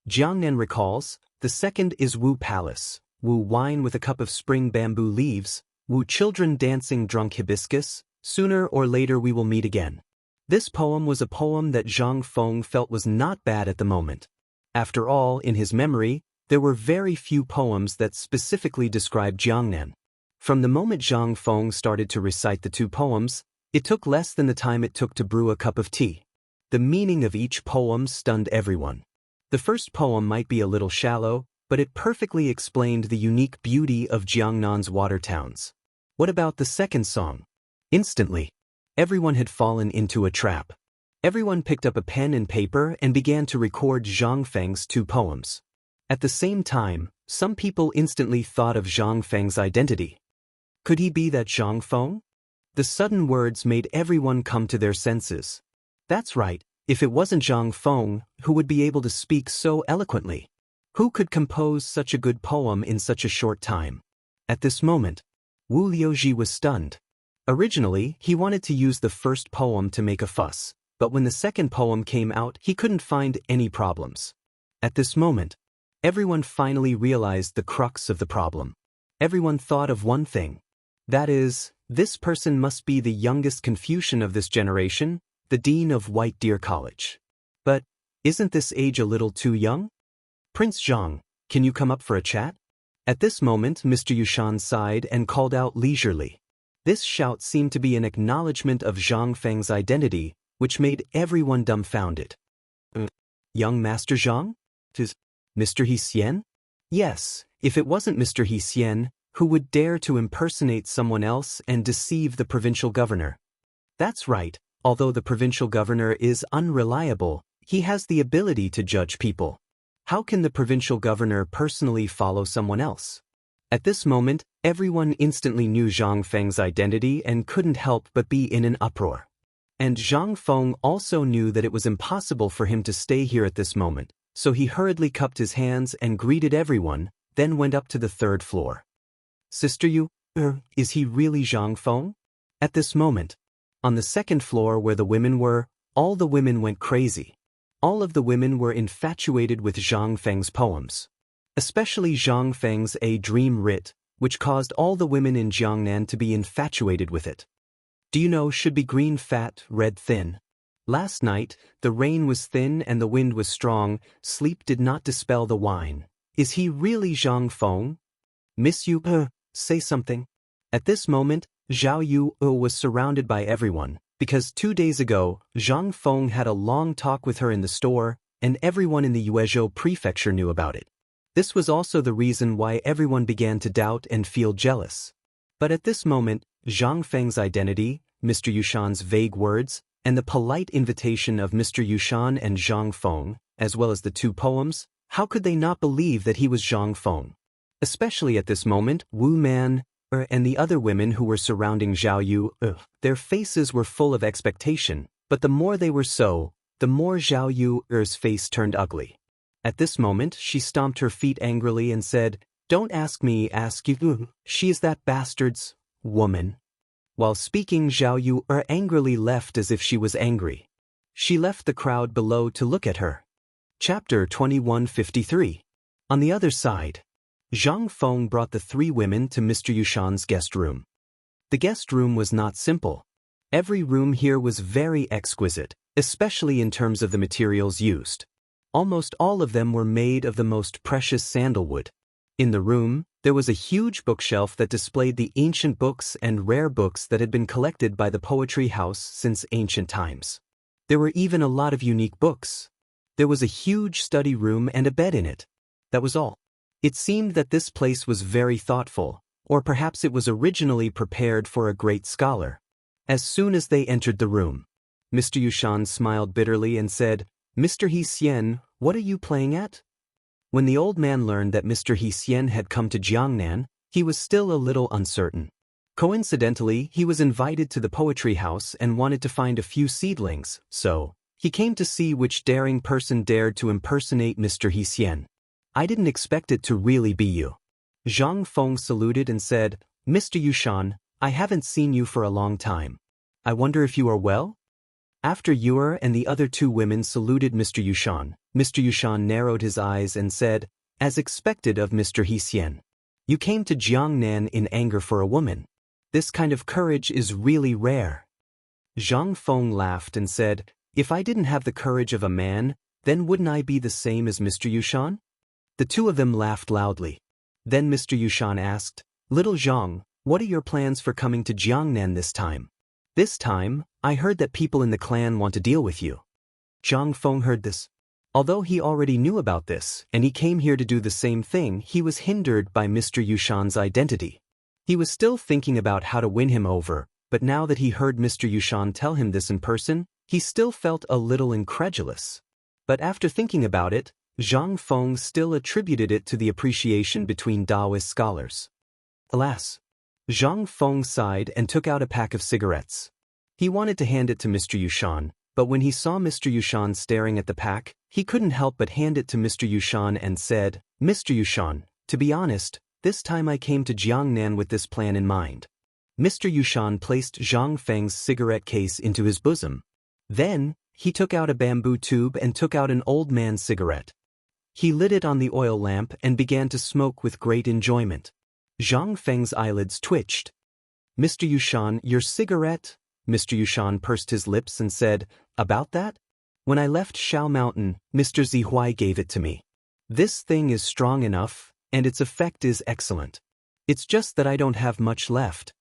Jiangnan recalls, the second is Wu Palace, Wu wine with a cup of spring bamboo leaves, Wu children dancing drunk hibiscus, sooner or later we will meet again. This poem was a poem that Zhang Feng felt was not bad at the moment. After all, in his memory, there were very few poems that specifically described Jiangnan. From the moment Zhang Feng started to recite the 2 poems, it took less than the time it took to brew a cup of tea. The meaning of each poem stunned everyone. The first poem might be a little shallow, but it perfectly explained the unique beauty of Jiangnan's water towns. What about the second song? Instantly, everyone had fallen into a trap. Everyone picked up a pen and paper and began to record Zhang Feng's 2 poems. At the same time, some people instantly thought of Zhang Feng's identity. Could he be that Zhang Feng? The sudden words made everyone come to their senses. That's right, if it wasn't Zhang Feng, who would be able to speak so eloquently? Who could compose such a good poem in such a short time? At this moment, Wu Liuji was stunned. Originally, he wanted to use the first poem to make a fuss, but when the second poem came out, he couldn't find any problems. At this moment, everyone finally realized the crux of the problem. Everyone thought of one thing. That is, this person must be the youngest Confucian of this generation, the dean of White Deer College. But, isn't this age a little too young? Prince Zhang, can you come up for a chat? At this moment, Mr. Yushan sighed and called out leisurely. This shout seemed to be an acknowledgement of Zhang Feng's identity, which made everyone dumbfounded. Young Master Zhang? Mr. He Xian? Yes, if it wasn't Mr. He Xian, who would dare to impersonate someone else and deceive the provincial governor? That's right, although the provincial governor is unreliable, he has the ability to judge people. How can the provincial governor personally follow someone else? At this moment, everyone instantly knew Zhang Feng's identity and couldn't help but be in an uproar. And Zhang Feng also knew that it was impossible for him to stay here at this moment, so he hurriedly cupped his hands and greeted everyone, then went up to the 3rd floor. Sister Yu, is he really Zhang Feng? At this moment, on the 2nd floor where the women were, all the women went crazy. All of the women were infatuated with Zhang Feng's poems. Especially Zhang Feng's A Dream Writ, which caused all the women in Jiangnan to be infatuated with it. Do you know should be green fat, red thin? Last night, the rain was thin and the wind was strong, sleep did not dispel the wine. Is he really Zhang Feng? Miss Yu, say something. At this moment, Zhao Yu was surrounded by everyone, because 2 days ago, Zhang Feng had a long talk with her in the store, and everyone in the Yuezhou prefecture knew about it. This was also the reason why everyone began to doubt and feel jealous. But at this moment, Zhang Feng's identity, Mr. Yushan's vague words, and the polite invitation of Mr. Yushan and Zhang Feng, as well as the 2 poems, how could they not believe that he was Zhang Feng? Especially at this moment, Wu Man, and the other women who were surrounding Zhao Yu, their faces were full of expectation, but the more they were so, the more Zhao Yu's face turned ugly. At this moment, she stomped her feet angrily and said, "Don't ask me, ask you. She is that bastard's woman. While speaking, Zhao Yu angrily left as if she was angry. She left the crowd below to look at her. Chapter 2153. On the other side, Zhang Feng brought the three women to Mr. Yushan's guest room. The guest room was not simple. Every room here was very exquisite, especially in terms of the materials used. Almost all of them were made of the most precious sandalwood. In the room, there was a huge bookshelf that displayed the ancient books and rare books that had been collected by the poetry house since ancient times. There were even a lot of unique books. There was a huge study room and a bed in it. That was all. It seemed that this place was very thoughtful, or perhaps it was originally prepared for a great scholar. As soon as they entered the room, Mr. Yushan smiled bitterly and said, "Mr. He Xian, what are you playing at?" When the old man learned that Mr. He Xian had come to Jiangnan, he was still a little uncertain. Coincidentally, he was invited to the poetry house and wanted to find a few seedlings, so he came to see which daring person dared to impersonate Mr. He Xian. "I didn't expect it to really be you." Zhang Feng saluted and said, "Mr. Yushan, I haven't seen you for a long time. I wonder if you are well?" After Yuer and the other two women saluted Mr. Yushan narrowed his eyes and said, "As expected of Mr. He Xian. You came to Jiangnan in anger for a woman. This kind of courage is really rare." Zhang Feng laughed and said, "If I didn't have the courage of a man, then wouldn't I be the same as Mr. Yushan?" The two of them laughed loudly. Then Mr. Yushan asked, "Little Zhang, what are your plans for coming to Jiangnan this time?" "This time, I heard that people in the clan want to deal with you." Zhang Feng heard this. Although he already knew about this, and he came here to do the same thing, he was hindered by Mr. Yushan's identity. He was still thinking about how to win him over, but now that he heard Mr. Yushan tell him this in person, he still felt a little incredulous. But after thinking about it, Zhang Feng still attributed it to the appreciation between Daoist scholars. Alas! Zhang Feng sighed and took out a pack of cigarettes. He wanted to hand it to Mr. Yushan, but when he saw Mr. Yushan staring at the pack, he couldn't help but hand it to Mr. Yushan and said, "Mr. Yushan, to be honest, this time I came to Jiangnan with this plan in mind." Mr. Yushan placed Zhang Feng's cigarette case into his bosom. Then, he took out a bamboo tube and took out an old man's cigarette. He lit it on the oil lamp and began to smoke with great enjoyment. Zhang Feng's eyelids twitched. "Mr. Yushan, your cigarette?" Mr. Yushan pursed his lips and said, "About that? When I left Shao Mountain, Mr. Zihuai gave it to me. This thing is strong enough, and its effect is excellent. It's just that I don't have much left."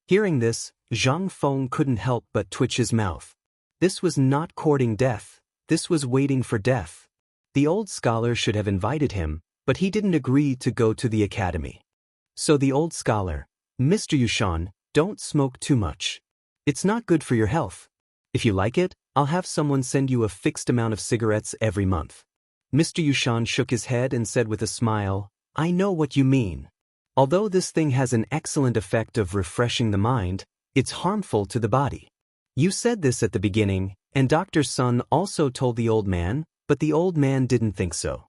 Hearing this, Zhang Feng couldn't help but twitch his mouth. This was not courting death, this was waiting for death. The old scholar should have invited him, but he didn't agree to go to the academy. So the old scholar, "Mr. Yushan, don't smoke too much. It's not good for your health. If you like it, I'll have someone send you a fixed amount of cigarettes every month." Mr. Yushan shook his head and said with a smile, "I know what you mean. Although this thing has an excellent effect of refreshing the mind, it's harmful to the body. You said this at the beginning, and Dr. Sun also told the old man, but the old man didn't think so.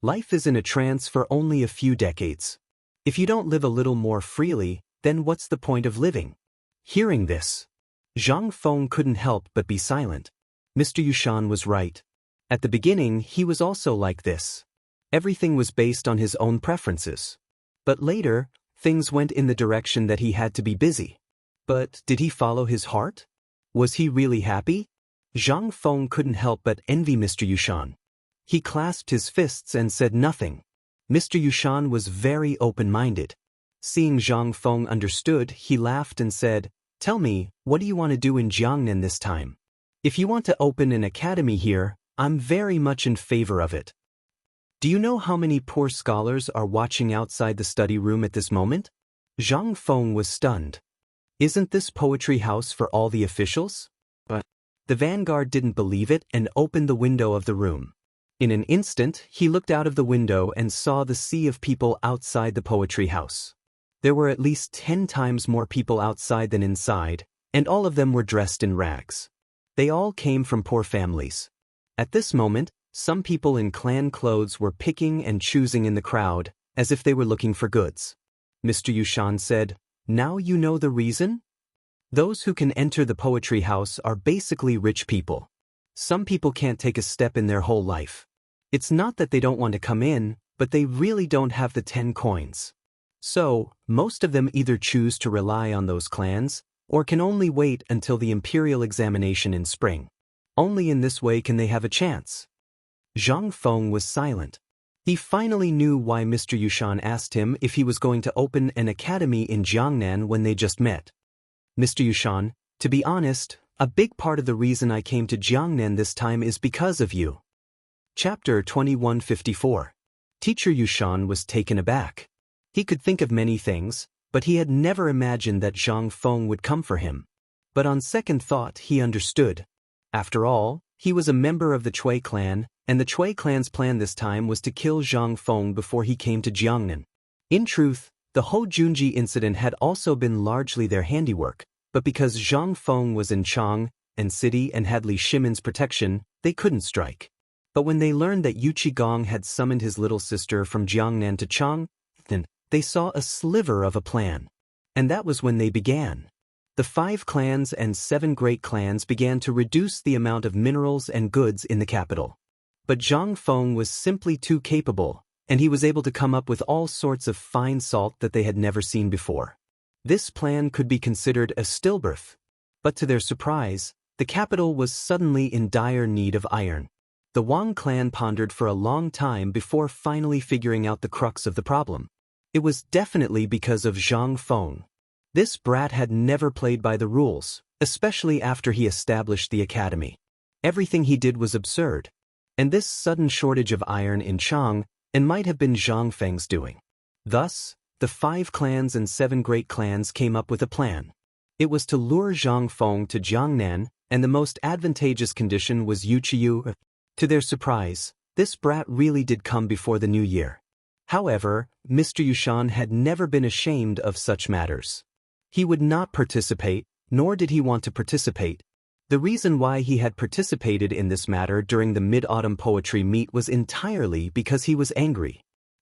Life is in a trance for only a few decades. If you don't live a little more freely, then what's the point of living?" Hearing this, Zhang Feng couldn't help but be silent. Mr. Yushan was right. At the beginning, he was also like this. Everything was based on his own preferences. But later, things went in the direction that he had to be busy. But did he follow his heart? Was he really happy? Zhang Feng couldn't help but envy Mr. Yushan. He clasped his fists and said nothing. Mr. Yushan was very open-minded. Seeing Zhang Feng understood, he laughed and said, "Tell me, what do you want to do in Jiangnan this time? If you want to open an academy here, I'm very much in favor of it. Do you know how many poor scholars are watching outside the study room at this moment?" Zhang Feng was stunned. Isn't this poetry house for all the officials? But the vanguard didn't believe it and opened the window of the room. In an instant, he looked out of the window and saw the sea of people outside the poetry house. There were at least 10 times more people outside than inside, and all of them were dressed in rags. They all came from poor families. At this moment, some people in clan clothes were picking and choosing in the crowd, as if they were looking for goods. Mr. Yushan said, "Now you know the reason?" Those who can enter the poetry house are basically rich people. Some people can't take a step in their whole life. It's not that they don't want to come in, but they really don't have the 10 coins. So, most of them either choose to rely on those clans, or can only wait until the imperial examination in spring. Only in this way can they have a chance. Zhang Feng was silent. He finally knew why Mr. Yushan asked him if he was going to open an academy in Jiangnan when they just met. Mr. Yushan, to be honest, a big part of the reason I came to Jiangnan this time is because of you. Chapter 2154. Teacher Yushan was taken aback. He could think of many things, but he had never imagined that Zhang Feng would come for him. But on second thought he understood. After all, he was a member of the Chui clan, and the Chui clan's plan this time was to kill Zhang Feng before he came to Jiangnan. In truth, the Ho Junji incident had also been largely their handiwork, but because Zhang Feng was in Chang'an city and had Li Shimin's protection, they couldn't strike. But when they learned that Yu Qigong had summoned his little sister from Jiangnan to Chang'an, they saw a sliver of a plan. And that was when they began. The 5 clans and 7 great clans began to reduce the amount of minerals and goods in the capital. But Zhang Feng was simply too capable, and he was able to come up with all sorts of fine salt that they had never seen before. This plan could be considered a stillbirth. But to their surprise, the capital was suddenly in dire need of iron. The Wang clan pondered for a long time before finally figuring out the crux of the problem. It was definitely because of Zhang Feng. This brat had never played by the rules, especially after he established the academy. Everything he did was absurd. And this sudden shortage of iron in Chang'an might have been Zhang Feng's doing. Thus, the 5 clans and 7 great clans came up with a plan. It was to lure Zhang Feng to Jiangnan, and the most advantageous condition was Yu Qiyu. To their surprise, this brat really did come before the new year. However, Mr. Yushan had never been ashamed of such matters. He would not participate, nor did he want to participate. The reason why he had participated in this matter during the Mid-Autumn Poetry Meet was entirely because he was angry.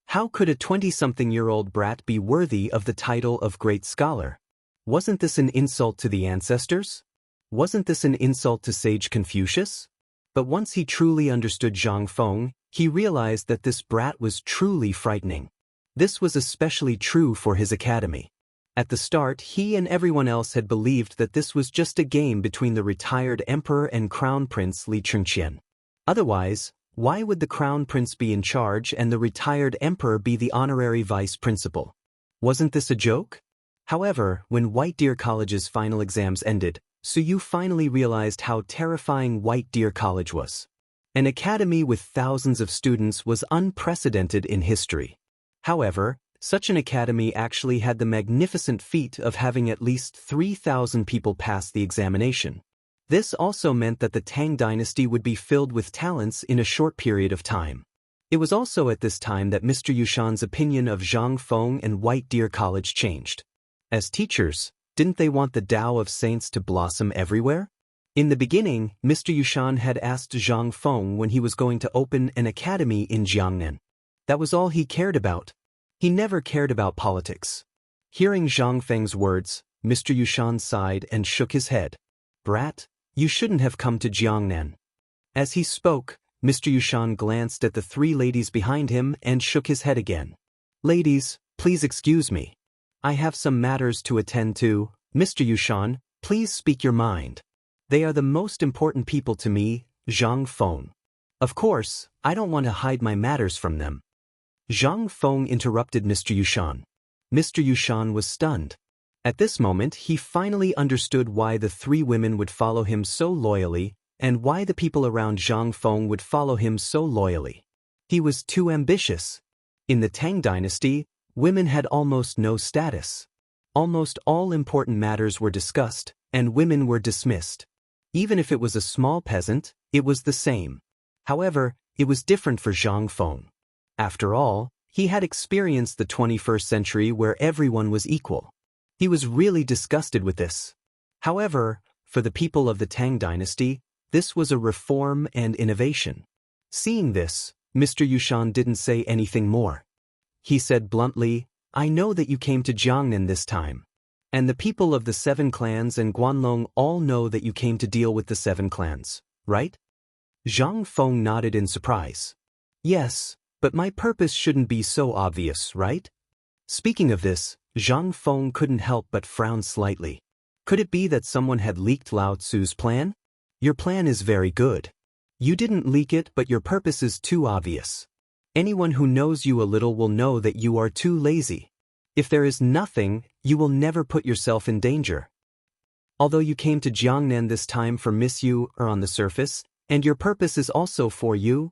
How could a 20-something-year-old brat be worthy of the title of great scholar? Wasn't this an insult to the ancestors? Wasn't this an insult to sage Confucius? But once he truly understood Zhang Feng, he realized that this brat was truly frightening. This was especially true for his academy. At the start, he and everyone else had believed that this was just a game between the retired emperor and crown prince Li Chengqian. Otherwise, why would the crown prince be in charge and the retired emperor be the honorary vice principal? Wasn't this a joke? However, when White Deer College's final exams ended, Suyu finally realized how terrifying White Deer College was. An academy with thousands of students was unprecedented in history. However, such an academy actually had the magnificent feat of having at least 3,000 people pass the examination. This also meant that the Tang dynasty would be filled with talents in a short period of time. It was also at this time that Mr. Yushan's opinion of Zhang Feng and White Deer College changed. As teachers, didn't they want the Tao of saints to blossom everywhere? In the beginning, Mr. Yushan had asked Zhang Feng when he was going to open an academy in Jiangnan. That was all he cared about. He never cared about politics. Hearing Zhang Feng's words, Mr. Yushan sighed and shook his head. Brat, you shouldn't have come to Jiangnan. As he spoke, Mr. Yushan glanced at the 3 ladies behind him and shook his head again. Ladies, please excuse me. I have some matters to attend to. Mr. Yushan, please speak your mind. They are the most important people to me, Zhang Feng. Of course, I don't want to hide my matters from them. Zhang Feng interrupted Mr. Yushan. Mr. Yushan was stunned. At this moment, he finally understood why the 3 women would follow him so loyally, and why the people around Zhang Feng would follow him so loyally. He was too ambitious. In the Tang dynasty, women had almost no status. Almost all important matters were discussed, and women were dismissed. Even if it was a small peasant, it was the same. However, it was different for Zhang Feng. After all, he had experienced the 21st century where everyone was equal. He was really disgusted with this. However, for the people of the Tang dynasty, this was a reform and innovation. Seeing this, Mr. Yushan didn't say anything more. He said bluntly, I know that you came to Jiangnan this time. And the people of the 7 clans and Guanlong all know that you came to deal with the 7 clans, right? Zhang Feng nodded in surprise. Yes, but my purpose shouldn't be so obvious, right? Speaking of this, Zhang Feng couldn't help but frown slightly. Could it be that someone had leaked Lao Tzu's plan? Your plan is very good. You didn't leak it, but your purpose is too obvious. Anyone who knows you a little will know that you are too lazy. If there is nothing, you will never put yourself in danger. Although you came to Jiangnan this time for Miss Yu on the surface, and your purpose is also for you,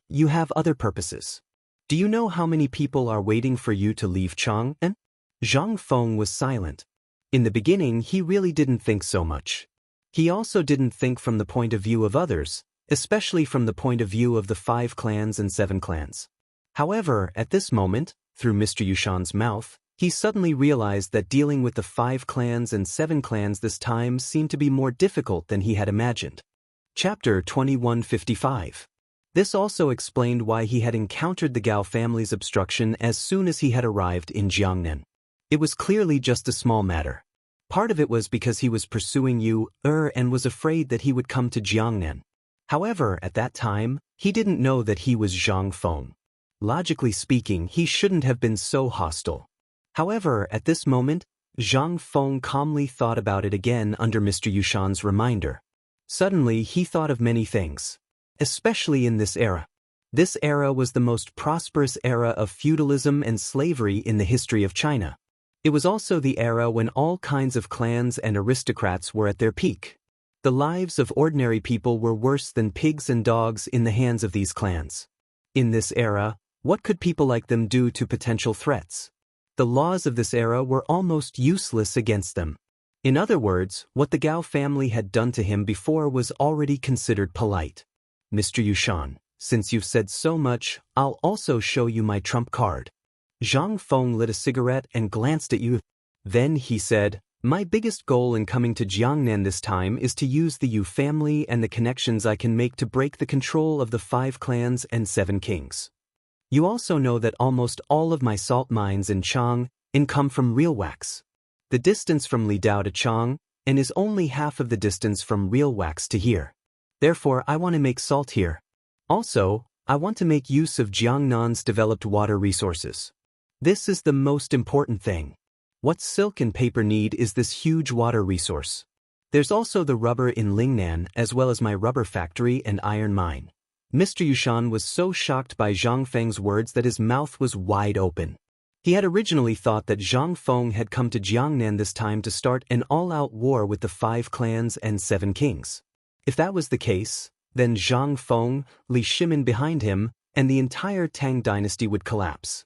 you have other purposes. Do you know how many people are waiting for you to leave Chang'an? Zhang Feng was silent. In the beginning, he really didn't think so much. He also didn't think from the point of view of others, especially from the point of view of the 5 clans and 7 clans. However, at this moment, through Mr. Yushan's mouth, he suddenly realized that dealing with the 5 clans and 7 clans this time seemed to be more difficult than he had imagined. Chapter 2155. This also explained why he had encountered the Gao family's obstruction as soon as he had arrived in Jiangnan. It was clearly just a small matter. Part of it was because he was pursuing you, and was afraid that he would come to Jiangnan. However, at that time, he didn't know that he was Zhang Feng. Logically speaking, he shouldn't have been so hostile. However, at this moment, Zhang Feng calmly thought about it again under Mr. Yushan's reminder. Suddenly, he thought of many things, especially in this era. This era was the most prosperous era of feudalism and slavery in the history of China. It was also the era when all kinds of clans and aristocrats were at their peak. The lives of ordinary people were worse than pigs and dogs in the hands of these clans. In this era, what could people like them do to potential threats? The laws of this era were almost useless against them. In other words, what the Gao family had done to him before was already considered polite. Mr. Yushan, since you've said so much, I'll also show you my trump card. Zhang Feng lit a cigarette and glanced at you. Then he said, my biggest goal in coming to Jiangnan this time is to use the Yu family and the connections I can make to break the control of the 5 clans and 7 kings. You also know that almost all of my salt mines in Chang'an come from real wax. The distance from Lidao to Chang'an is only half of the distance from real wax to here. Therefore, I want to make salt here. Also, I want to make use of Jiangnan's developed water resources. This is the most important thing. What silk and paper need is this huge water resource. There's also the rubber in Lingnan as well as my rubber factory and iron mine. Mr. Yushan was so shocked by Zhang Feng's words that his mouth was wide open. He had originally thought that Zhang Feng had come to Jiangnan this time to start an all-out war with the 5 clans and 7 kings. If that was the case, then Zhang Feng, Li Shimin behind him, and the entire Tang dynasty would collapse.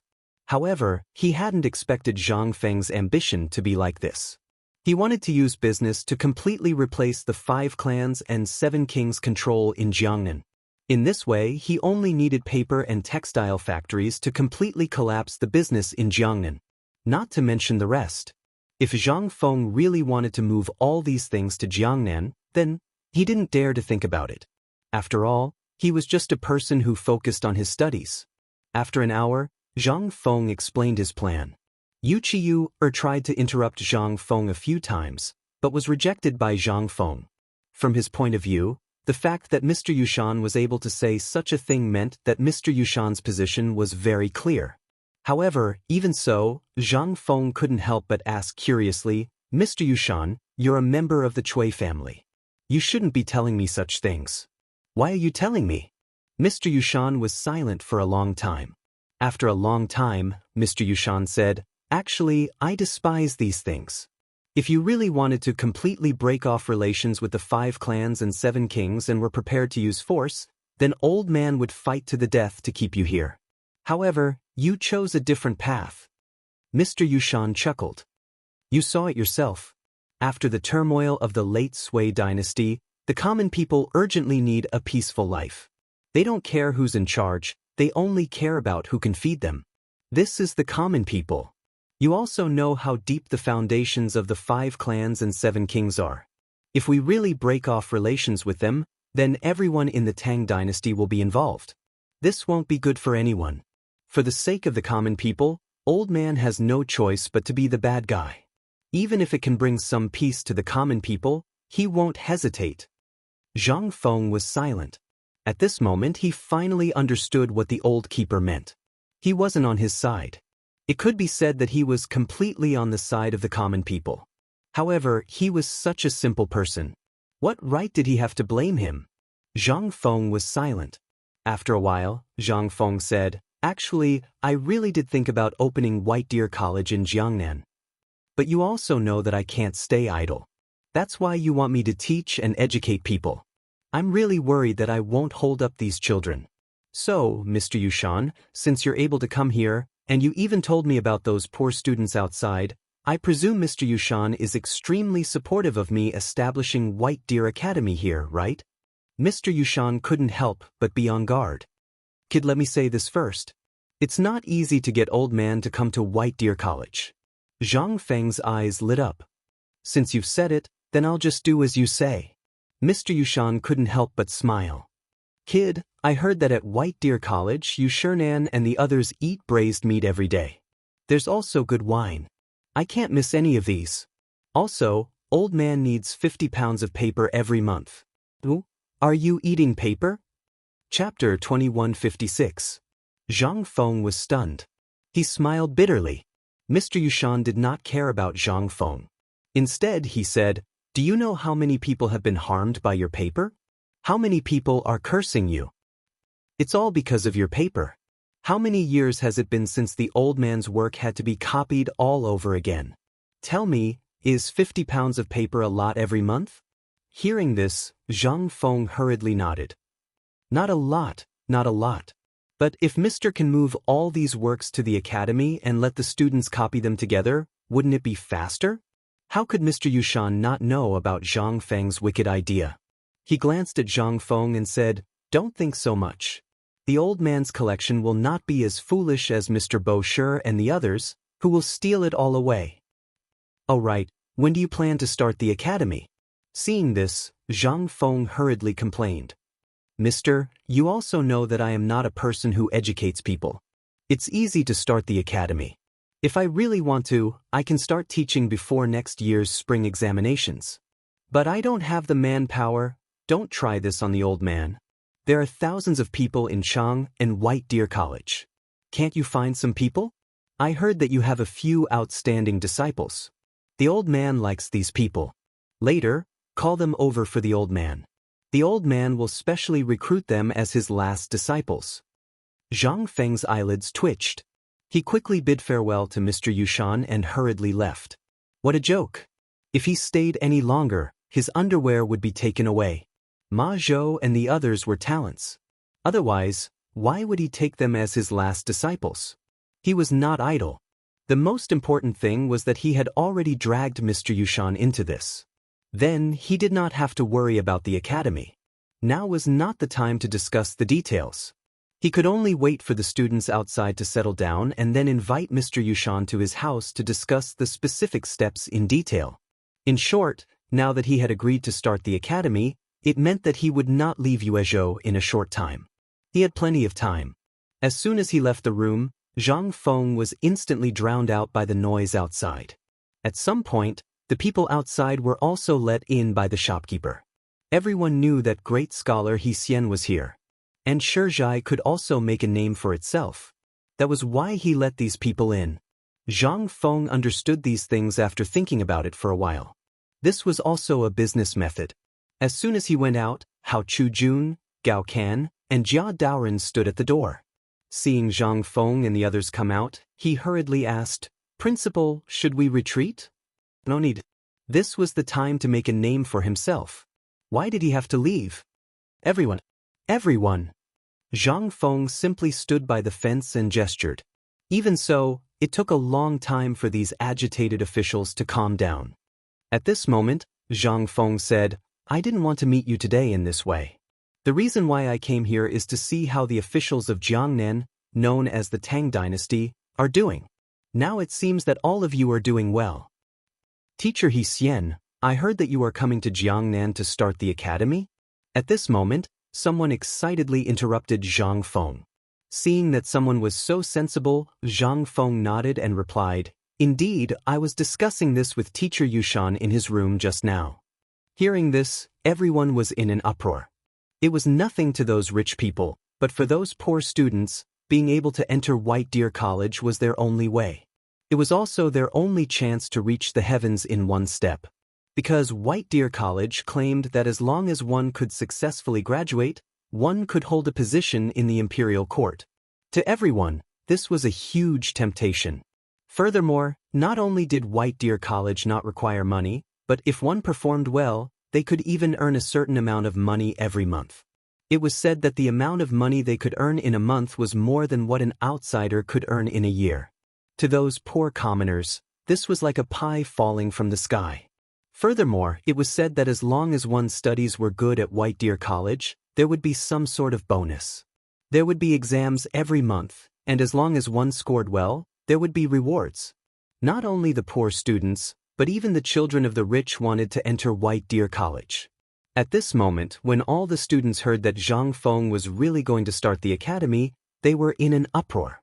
However, he hadn't expected Zhang Feng's ambition to be like this. He wanted to use business to completely replace the 5 clans and 7 kings' control in Jiangnan. In this way, he only needed paper and textile factories to completely collapse the business in Jiangnan. Not to mention the rest. If Zhang Feng really wanted to move all these things to Jiangnan, then he didn't dare to think about it. After all, he was just a person who focused on his studies. After an hour, Zhang Feng explained his plan. Yu Qiyu tried to interrupt Zhang Feng a few times, but was rejected by Zhang Feng. From his point of view, the fact that Mr. Yushan was able to say such a thing meant that Mr. Yushan's position was very clear. However, even so, Zhang Feng couldn't help but ask curiously, Mr. Yushan, you're a member of the Cui family. You shouldn't be telling me such things. Why are you telling me? Mr. Yushan was silent for a long time. After a long time, Mr. Yushan said, actually, I despise these things. If you really wanted to completely break off relations with the 5 clans and 7 kings and were prepared to use force, then old man would fight to the death to keep you here. However, you chose a different path. Mr. Yushan chuckled. You saw it yourself. After the turmoil of the late Sui dynasty, the common people urgently need a peaceful life. They don't care who's in charge, they only care about who can feed them. This is the common people. You also know how deep the foundations of the 5 clans and 7 kings are. If we really break off relations with them, then everyone in the Tang dynasty will be involved. This won't be good for anyone. For the sake of the common people, old man has no choice but to be the bad guy. Even if it can bring some peace to the common people, he won't hesitate. Zhang Feng was silent. At this moment he finally understood what the old keeper meant. He wasn't on his side. It could be said that he was completely on the side of the common people. However, he was such a simple person. What right did he have to blame him? Zhang Feng was silent. After a while, Zhang Feng said, "Actually, I really did think about opening White Deer College in Jiangnan. But you also know that I can't stay idle. That's why you want me to teach and educate people. I'm really worried that I won't hold up these children. So, Mr. Yushan, since you're able to come here, and you even told me about those poor students outside, I presume Mr. Yushan is extremely supportive of me establishing White Deer Academy here, right?" Mr. Yushan couldn't help but be on guard. "Kid, let me say this first. It's not easy to get old man to come to White Deer College." Zhang Feng's eyes lit up. "Since you've said it, then I'll just do as you say." Mr. Yushan couldn't help but smile. "Kid, I heard that at White Deer College, Yushernan and the others eat braised meat every day. There's also good wine. I can't miss any of these. Also, old man needs 50 pounds of paper every month." "Ooh, are you eating paper?" Chapter 2156. Zhang Feng was stunned. He smiled bitterly. Mr. Yushan did not care about Zhang Feng. Instead, he said, "Do you know how many people have been harmed by your paper? How many people are cursing you? It's all because of your paper. How many years has it been since the old man's work had to be copied all over again? Tell me, is 50 pounds of paper a lot every month?" Hearing this, Zhang Feng hurriedly nodded. "Not a lot, not a lot. But if Mr. can move all these works to the academy and let the students copy them together, wouldn't it be faster?" How could Mr. Yushan not know about Zhang Feng's wicked idea? He glanced at Zhang Feng and said, "Don't think so much. The old man's collection will not be as foolish as Mr. Bo Shi and the others, who will steal it all away." "All right, when do you plan to start the academy?" Seeing this, Zhang Feng hurriedly complained. "Mister, you also know that I am not a person who educates people. It's easy to start the academy. If I really want to, I can start teaching before next year's spring examinations. But I don't have the manpower. Don't try this on the old man. There are thousands of people in Chang'an and White Deer College. Can't you find some people? I heard that you have a few outstanding disciples. The old man likes these people. Later, call them over for the old man. The old man will specially recruit them as his last disciples." Zhang Feng's eyelids twitched. He quickly bid farewell to Mr. Yushan and hurriedly left. What a joke! If he stayed any longer, his underwear would be taken away. Ma Zhou and the others were talents. Otherwise, why would he take them as his last disciples? He was not idle. The most important thing was that he had already dragged Mr. Yushan into this. Then he did not have to worry about the academy. Now was not the time to discuss the details. He could only wait for the students outside to settle down and then invite Mr. Yushan to his house to discuss the specific steps in detail. In short, now that he had agreed to start the academy, it meant that he would not leave Yuezhou in a short time. He had plenty of time. As soon as he left the room, Zhang Feng was instantly drowned out by the noise outside. At some point, the people outside were also let in by the shopkeeper. Everyone knew that great scholar He Xian was here. And Shizhai could also make a name for itself. That was why he let these people in. Zhang Feng understood these things after thinking about it for a while. This was also a business method. As soon as he went out, Hao Chujun, Gao Kan, and Jia Daoren stood at the door. Seeing Zhang Feng and the others come out, he hurriedly asked, "Principal, should we retreat?" "No need. This was the time to make a name for himself. Why did he have to leave?" Everyone. Zhang Feng simply stood by the fence and gestured. Even so, it took a long time for these agitated officials to calm down. At this moment, Zhang Feng said, "I didn't want to meet you today in this way. The reason why I came here is to see how the officials of Jiangnan, known as the Tang Dynasty, are doing. Now it seems that all of you are doing well. Teacher He Xian, I heard that you are coming to Jiangnan to start the academy?" At this moment, someone excitedly interrupted Zhang Feng. Seeing that someone was so sensible, Zhang Feng nodded and replied, Indeed, I was discussing this with teacher Yushan in his room just now. Hearing this, everyone was in an uproar. It was nothing to those rich people, but for those poor students, being able to enter White Deer College was their only way. It was also their only chance to reach the heavens in one step. Because White Deer College claimed that as long as one could successfully graduate, one could hold a position in the imperial court. To everyone, this was a huge temptation. Furthermore, not only did White Deer College not require money, but if one performed well, they could even earn a certain amount of money every month. It was said that the amount of money they could earn in a month was more than what an outsider could earn in a year. To those poor commoners, this was like a pie falling from the sky. Furthermore, it was said that as long as one's studies were good at White Deer College, there would be some sort of bonus. There would be exams every month, and as long as one scored well, there would be rewards. Not only the poor students, but even the children of the rich wanted to enter White Deer College. At this moment, when all the students heard that Zhang Feng was really going to start the academy, they were in an uproar.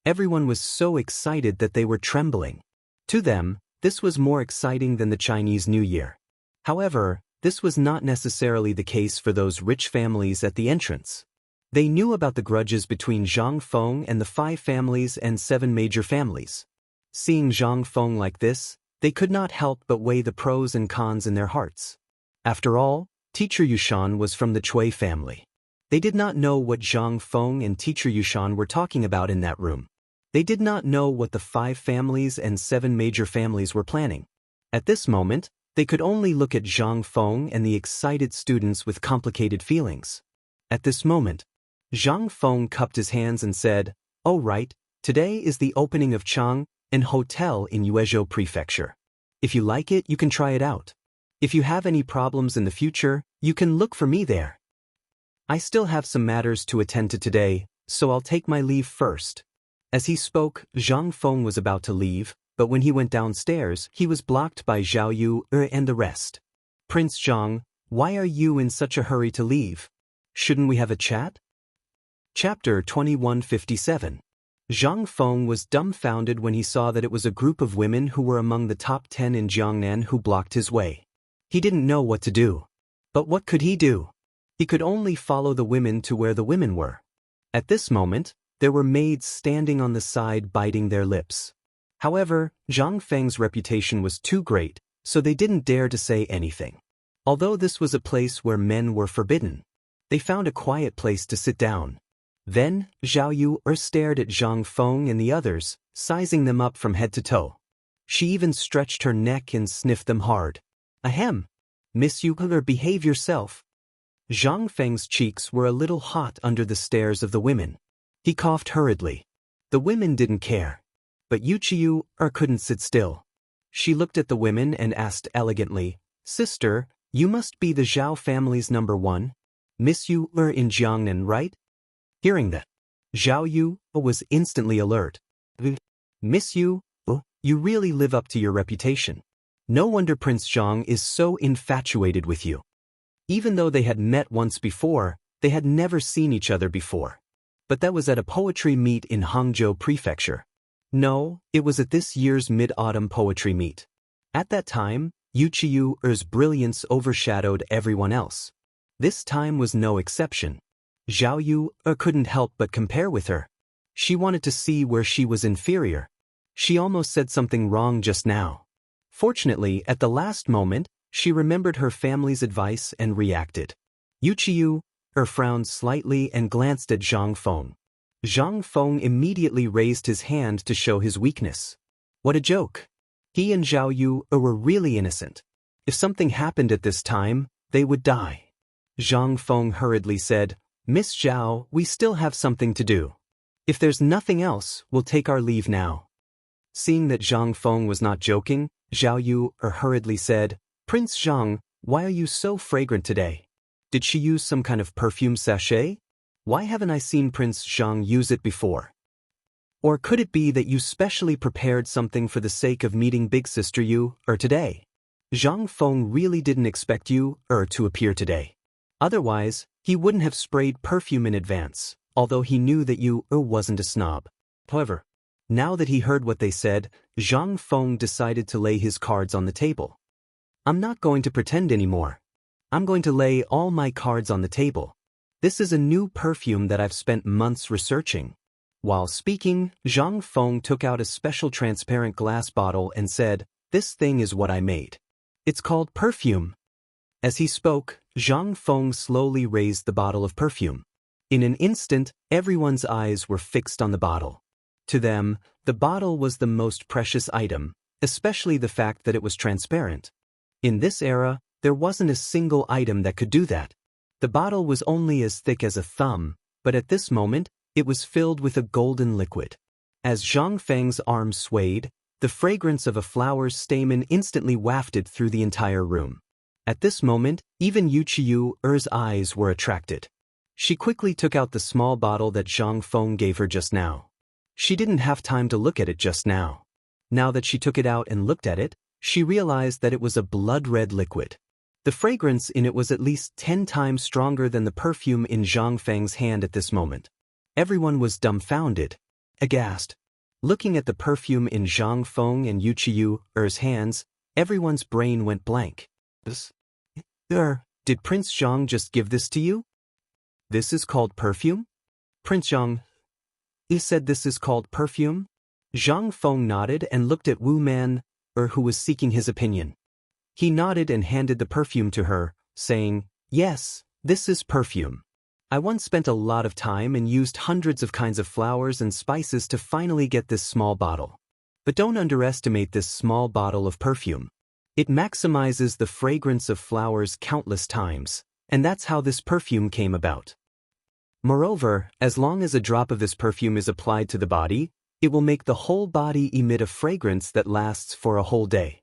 Everyone was so excited that they were trembling. To them, this was more exciting than the Chinese New Year. However, this was not necessarily the case for those rich families at the entrance. They knew about the grudges between Zhang Feng and the 5 families and 7 major families. Seeing Zhang Feng like this, they could not help but weigh the pros and cons in their hearts. After all, Teacher Yushan was from the Cui family. They did not know what Zhang Feng and Teacher Yushan were talking about in that room. They did not know what the 5 families and 7 major families were planning. At this moment, they could only look at Zhang Feng and the excited students with complicated feelings. At this moment, Zhang Feng cupped his hands and said, "Oh right, today is the opening of Chang'an Hotel in Yuezhou Prefecture. If you like it, you can try it out. If you have any problems in the future, you can look for me there. I still have some matters to attend to today, so I'll take my leave first." As he spoke, Zhang Feng was about to leave, but when he went downstairs, he was blocked by Zhao Yu and the rest. "Prince Zhang, why are you in such a hurry to leave? Shouldn't we have a chat?" Chapter 2157. Zhang Feng was dumbfounded when he saw that it was a group of women who were among the top 10 in Jiangnan who blocked his way. He didn't know what to do. But what could he do? He could only follow the women to where the women were. At this moment, there were maids standing on the side biting their lips. However, Zhang Feng's reputation was too great, so they didn't dare to say anything. Although this was a place where men were forbidden, they found a quiet place to sit down. Then, Zhao Yu stared at Zhang Feng and the others, sizing them up from head to toe. She even stretched her neck and sniffed them hard. "Ahem. Miss Yu, behave yourself." Zhang Feng's cheeks were a little hot under the stares of the women. He coughed hurriedly. The women didn't care. But Yuqiu couldn't sit still. She looked at the women and asked elegantly, "Sister, you must be the Zhao family's number 1. Miss Yu in Jiangnan, right?" Hearing that, Zhao Yu was instantly alert. "Miss Yu, you really live up to your reputation. No wonder Prince Zhang is so infatuated with you." Even though they had met once before, they had never seen each other before. But that was at a poetry meet in Hangzhou Prefecture. No, it was at this year's Mid-Autumn Poetry Meet. At that time, Yu Qiu's brilliance overshadowed everyone else. This time was no exception. Zhao Yu couldn't help but compare with her. She wanted to see where she was inferior. She almost said something wrong just now. Fortunately, at the last moment, she remembered her family's advice and reacted. Yu Qiu frowned slightly and glanced at Zhang Feng. Zhang Feng immediately raised his hand to show his weakness. What a joke! He and Zhao Yu were really innocent. If something happened at this time, they would die. Zhang Feng hurriedly said, "Miss Zhao, we still have something to do. If there's nothing else, we'll take our leave now." Seeing that Zhang Feng was not joking, Zhao Yu hurriedly said, "Prince Zhang, why are you so fragrant today? Did she use some kind of perfume sachet? Why haven't I seen Prince Zhang use it before? Or could it be that you specially prepared something for the sake of meeting Big Sister Yu today? Zhang Feng really didn't expect you to appear today. Otherwise, he wouldn't have sprayed perfume in advance, although he knew that you wasn't a snob. However, Now that he heard what they said, Zhang Feng decided to lay his cards on the table. I'm not going to pretend anymore. I'm going to lay all my cards on the table. This is a new perfume that I've spent months researching. While speaking, Zhang Feng took out a special transparent glass bottle and said, "This thing is what I made. It's called perfume." As he spoke, Zhang Feng slowly raised the bottle of perfume. In an instant, everyone's eyes were fixed on the bottle. To them, the bottle was the most precious item, especially the fact that it was transparent. In this era, there wasn't a single item that could do that. The bottle was only as thick as a thumb, but at this moment, it was filled with a golden liquid. As Zhang Feng's arm swayed, the fragrance of a flower's stamen instantly wafted through the entire room. At this moment, even Wuxia's eyes were attracted. She quickly took out the small bottle that Zhang Feng gave her just now. She didn't have time to look at it just now. Now that she took it out and looked at it, she realized that it was a blood-red liquid. The fragrance in it was at least 10 times stronger than the perfume in Zhang Feng's hand at this moment. Everyone was dumbfounded, aghast. Looking at the perfume in Zhang Feng and Wuxia's hands, everyone's brain went blank. Did Prince Zhang just give this to you? This is called perfume? Prince Zhang, he said this is called perfume? Zhang Feng nodded and looked at Wu Man, who was seeking his opinion. He nodded and handed the perfume to her, saying, "Yes, this is perfume. I once spent a lot of time and used hundreds of kinds of flowers and spices to finally get this small bottle. But don't underestimate this small bottle of perfume. It maximizes the fragrance of flowers countless times, and that's how this perfume came about. Moreover, as long as a drop of this perfume is applied to the body, it will make the whole body emit a fragrance that lasts for a whole day.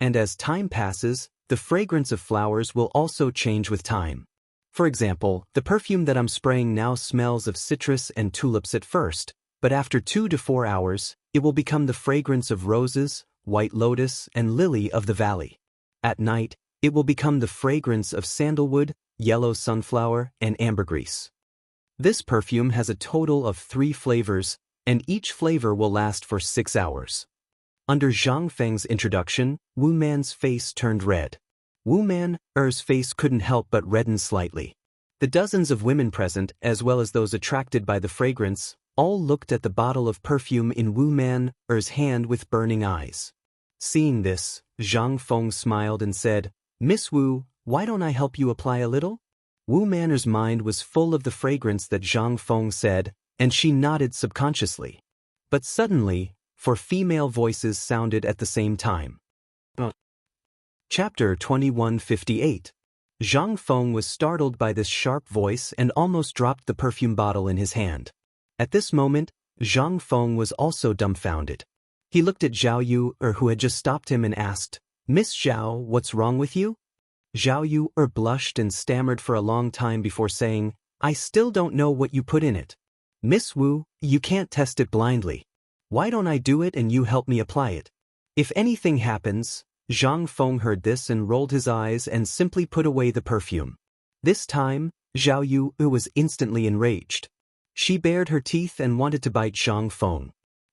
And as time passes, the fragrance of flowers will also change with time. For example, the perfume that I'm spraying now smells of citrus and tulips at first, but after 2 to 4 hours, it will become the fragrance of roses, white lotus, and lily of the valley. At night, it will become the fragrance of sandalwood, yellow sunflower, and ambergris. This perfume has a total of 3 flavors, and each flavor will last for 6 hours. Under Zhang Feng's introduction, Wu Man's face turned red. Wu Man's face couldn't help but redden slightly. The dozens of women present, as well as those attracted by the fragrance, all looked at the bottle of perfume in Wu Man's hand with burning eyes. Seeing this, Zhang Feng smiled and said, "Miss Wu, why don't I help you apply a little?" Wu Man's mind was full of the fragrance that Zhang Feng said, and she nodded subconsciously. But suddenly, 4 female voices sounded at the same time. Chapter 2158. Zhang Feng was startled by this sharp voice and almost dropped the perfume bottle in his hand. At this moment, Zhang Feng was also dumbfounded. He looked at Zhao Yu, who had just stopped him, and asked, "Miss Zhao, what's wrong with you?" Zhao Yu blushed and stammered for a long time before saying, "I still don't know what you put in it. Miss Wu, you can't test it blindly. Why don't I do it and you help me apply it? If anything happens..." Zhang Feng heard this and rolled his eyes and simply put away the perfume. This time, Zhao Yu was instantly enraged. She bared her teeth and wanted to bite Zhang Feng.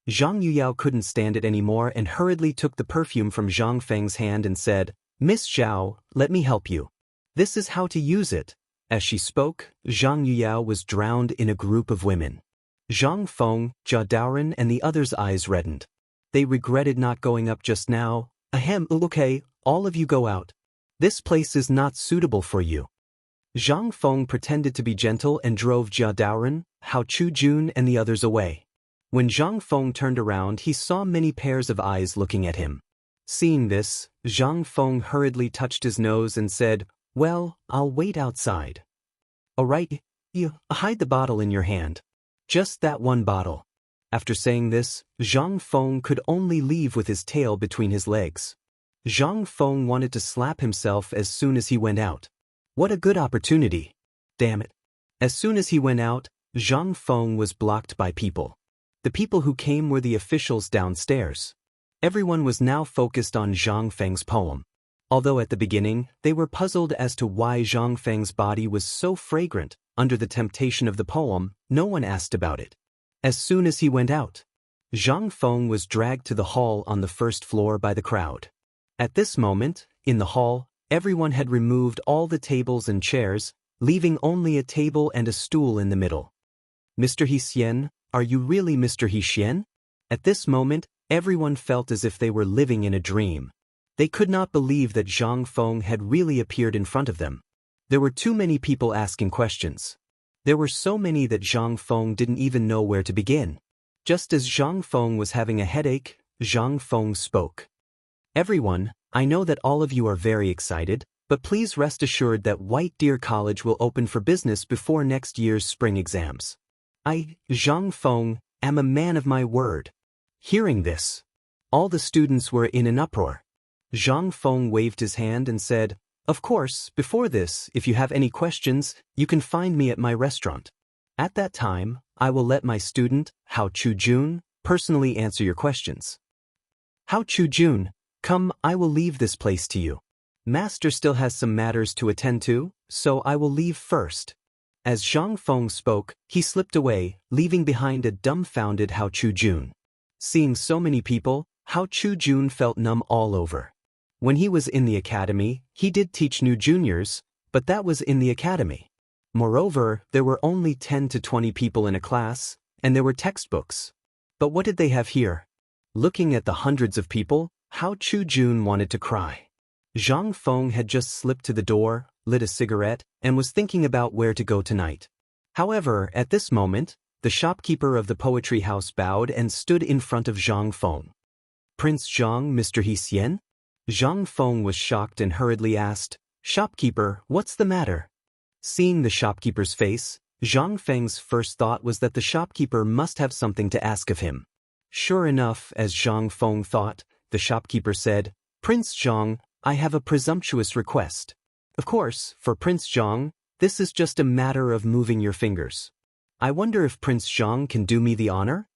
Zhang Yuyao couldn't stand it anymore and hurriedly took the perfume from Zhang Feng's hand and said, "Miss Zhao, let me help you. This is how to use it." As she spoke, Zhang Yuyao was drowned in a group of women. Zhang Feng, Jia Daoren, and the others' eyes reddened. They regretted not going up just now. "Ahem, okay, all of you go out. This place is not suitable for you." Zhang Feng pretended to be gentle and drove Jia Daoren, Hao Chujun, and the others away. When Zhang Feng turned around, he saw many pairs of eyes looking at him. Seeing this, Zhang Feng hurriedly touched his nose and said, "Well, I'll wait outside." "All right, you hide the bottle in your hand. Just that one bottle." After saying this, Zhang Feng could only leave with his tail between his legs. Zhang Feng wanted to slap himself as soon as he went out. What a good opportunity. Damn it. As soon as he went out, Zhang Feng was blocked by people. The people who came were the officials downstairs. Everyone was now focused on Zhang Feng's poem. Although at the beginning, they were puzzled as to why Zhang Feng's body was so fragrant, under the temptation of the poem, no one asked about it. As soon as he went out, Zhang Feng was dragged to the hall on the first floor by the crowd. At this moment, in the hall, everyone had removed all the tables and chairs, leaving only a table and a stool in the middle. Mr. Xian, are you really Mr. Xian? At this moment, everyone felt as if they were living in a dream. They could not believe that Zhang Feng had really appeared in front of them. There were too many people asking questions. There were so many that Zhang Feng didn't even know where to begin. Just as Zhang Feng was having a headache, Zhang Feng spoke. Everyone, I know that all of you are very excited, but please rest assured that White Deer College will open for business before next year's spring exams. I, Zhang Feng, am a man of my word. Hearing this, all the students were in an uproar. Zhang Feng waved his hand and said, Of course, before this, if you have any questions, you can find me at my restaurant. At that time, I will let my student, Hao Chujun, personally answer your questions. Hao Chujun, come, I will leave this place to you. Master still has some matters to attend to, so I will leave first. As Zhang Feng spoke, he slipped away, leaving behind a dumbfounded Hao Chujun. Seeing so many people, Hao Chujun felt numb all over. When he was in the academy, he did teach new juniors, but that was in the academy. Moreover, there were only 10 to 20 people in a class, and there were textbooks. But what did they have here? Looking at the hundreds of people, Hao Chujun wanted to cry. Zhang Feng had just slipped to the door, lit a cigarette, and was thinking about where to go tonight. However, at this moment, the shopkeeper of the poetry house bowed and stood in front of Zhang Feng. Prince Zhang, Mr. Xian? Zhang Feng was shocked and hurriedly asked, Shopkeeper, what's the matter? Seeing the shopkeeper's face, Zhang Feng's first thought was that the shopkeeper must have something to ask of him. Sure enough, as Zhang Feng thought, the shopkeeper said, Prince Zhang, I have a presumptuous request. Of course, for Prince Zhang, this is just a matter of moving your fingers. I wonder if Prince Zhang can do me the honor?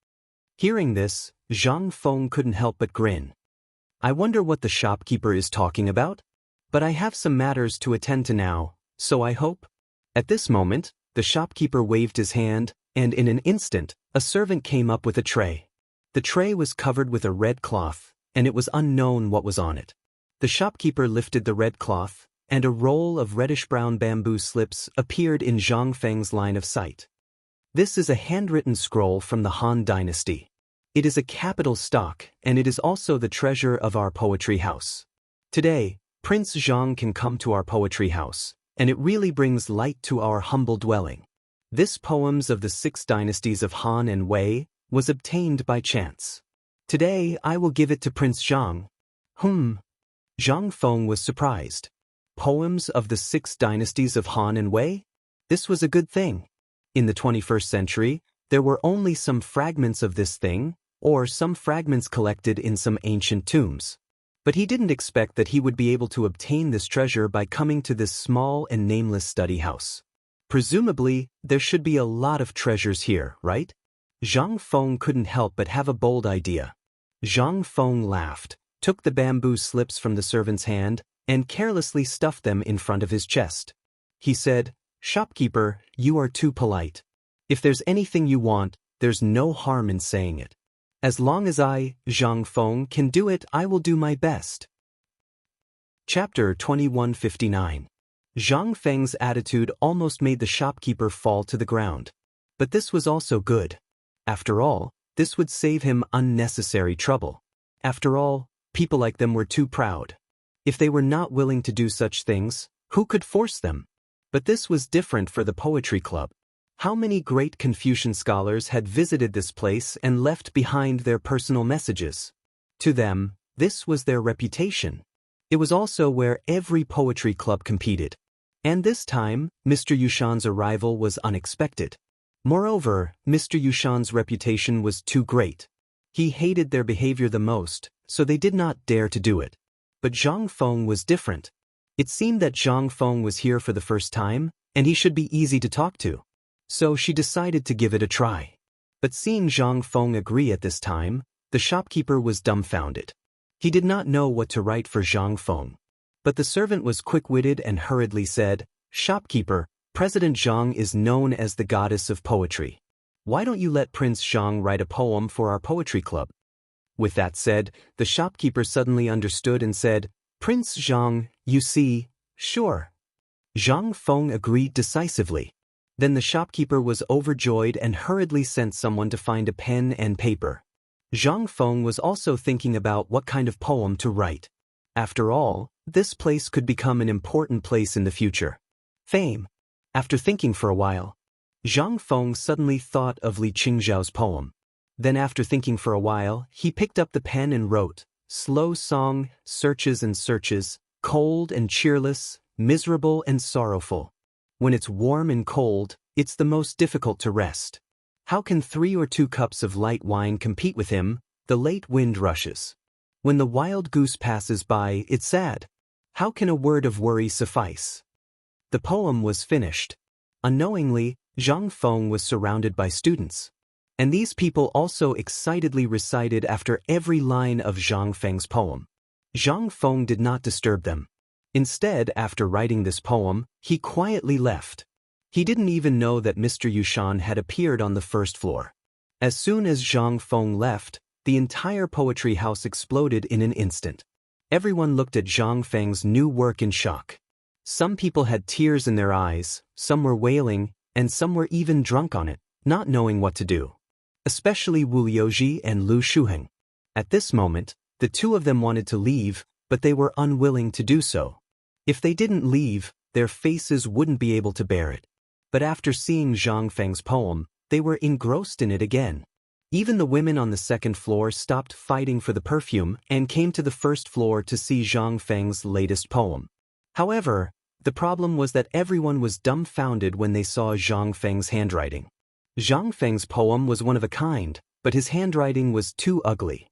Hearing this, Zhang Feng couldn't help but grin. I wonder what the shopkeeper is talking about? But I have some matters to attend to now, so I hope. At this moment, the shopkeeper waved his hand, and in an instant, a servant came up with a tray. The tray was covered with a red cloth, and it was unknown what was on it. The shopkeeper lifted the red cloth, and a roll of reddish-brown bamboo slips appeared in Zhang Feng's line of sight. This is a handwritten scroll from the Han Dynasty. It is a capital stock, and it is also the treasure of our poetry house. Today, Prince Zhang can come to our poetry house, and it really brings light to our humble dwelling. This poems of the 6 dynasties of Han and Wei was obtained by chance. Today, I will give it to Prince Zhang. Zhang Feng was surprised. Poems of the 6 dynasties of Han and Wei? This was a good thing. In the 21st century, there were only some fragments of this thing, or some fragments collected in some ancient tombs. But he didn't expect that he would be able to obtain this treasure by coming to this small and nameless study house. Presumably, there should be a lot of treasures here, right? Zhang Feng couldn't help but have a bold idea. Zhang Feng laughed, took the bamboo slips from the servant's hand, and carelessly stuffed them in front of his chest. He said, Shopkeeper, you are too polite. If there's anything you want, there's no harm in saying it. As long as I, Zhang Feng, can do it, I will do my best. Chapter 2159. Zhang Feng's attitude almost made the shopkeeper fall to the ground. But this was also good. After all, this would save him unnecessary trouble. After all, people like them were too proud. If they were not willing to do such things, who could force them? But this was different for the poetry club. How many great Confucian scholars had visited this place and left behind their personal messages? To them, this was their reputation. It was also where every poetry club competed. And this time, Mr. Yushan's arrival was unexpected. Moreover, Mr. Yushan's reputation was too great. He hated their behavior the most, so they did not dare to do it. But Zhang Feng was different. It seemed that Zhang Feng was here for the first time, and he should be easy to talk to. So she decided to give it a try. But seeing Zhang Feng agree at this time, the shopkeeper was dumbfounded. He did not know what to write for Zhang Feng. But the servant was quick-witted and hurriedly said, Shopkeeper, President Zhang is known as the goddess of poetry. Why don't you let Prince Zhang write a poem for our poetry club? With that said, the shopkeeper suddenly understood and said, Prince Zhang, you see, sure. Zhang Feng agreed decisively. Then the shopkeeper was overjoyed and hurriedly sent someone to find a pen and paper. Zhang Feng was also thinking about what kind of poem to write. After all, this place could become an important place in the future. Fame. After thinking for a while, Zhang Feng suddenly thought of Li Qingzhao's poem. Then after thinking for a while, he picked up the pen and wrote, Slow song, searches and searches, cold and cheerless, miserable and sorrowful. When it's warm and cold, it's the most difficult to rest. How can 3 or 2 cups of light wine compete with him? The late wind rushes. When the wild goose passes by, it's sad. How can a word of worry suffice? The poem was finished. Unknowingly, Zhang Feng was surrounded by students. And these people also excitedly recited after every line of Zhang Feng's poem. Zhang Feng did not disturb them. Instead, after writing this poem, he quietly left. He didn't even know that Mr. Yushan had appeared on the first floor. As soon as Zhang Feng left, the entire poetry house exploded in an instant. Everyone looked at Zhang Feng's new work in shock. Some people had tears in their eyes, some were wailing, and some were even drunk on it, not knowing what to do. Especially Wu Liuji and Lu Shuheng. At this moment, the 2 of them wanted to leave, but they were unwilling to do so. If they didn't leave, their faces wouldn't be able to bear it. But after seeing Zhang Feng's poem, they were engrossed in it again. Even the women on the second floor stopped fighting for the perfume and came to the first floor to see Zhang Feng's latest poem. However, the problem was that everyone was dumbfounded when they saw Zhang Feng's handwriting. Zhang Feng's poem was one of a kind, but his handwriting was too ugly.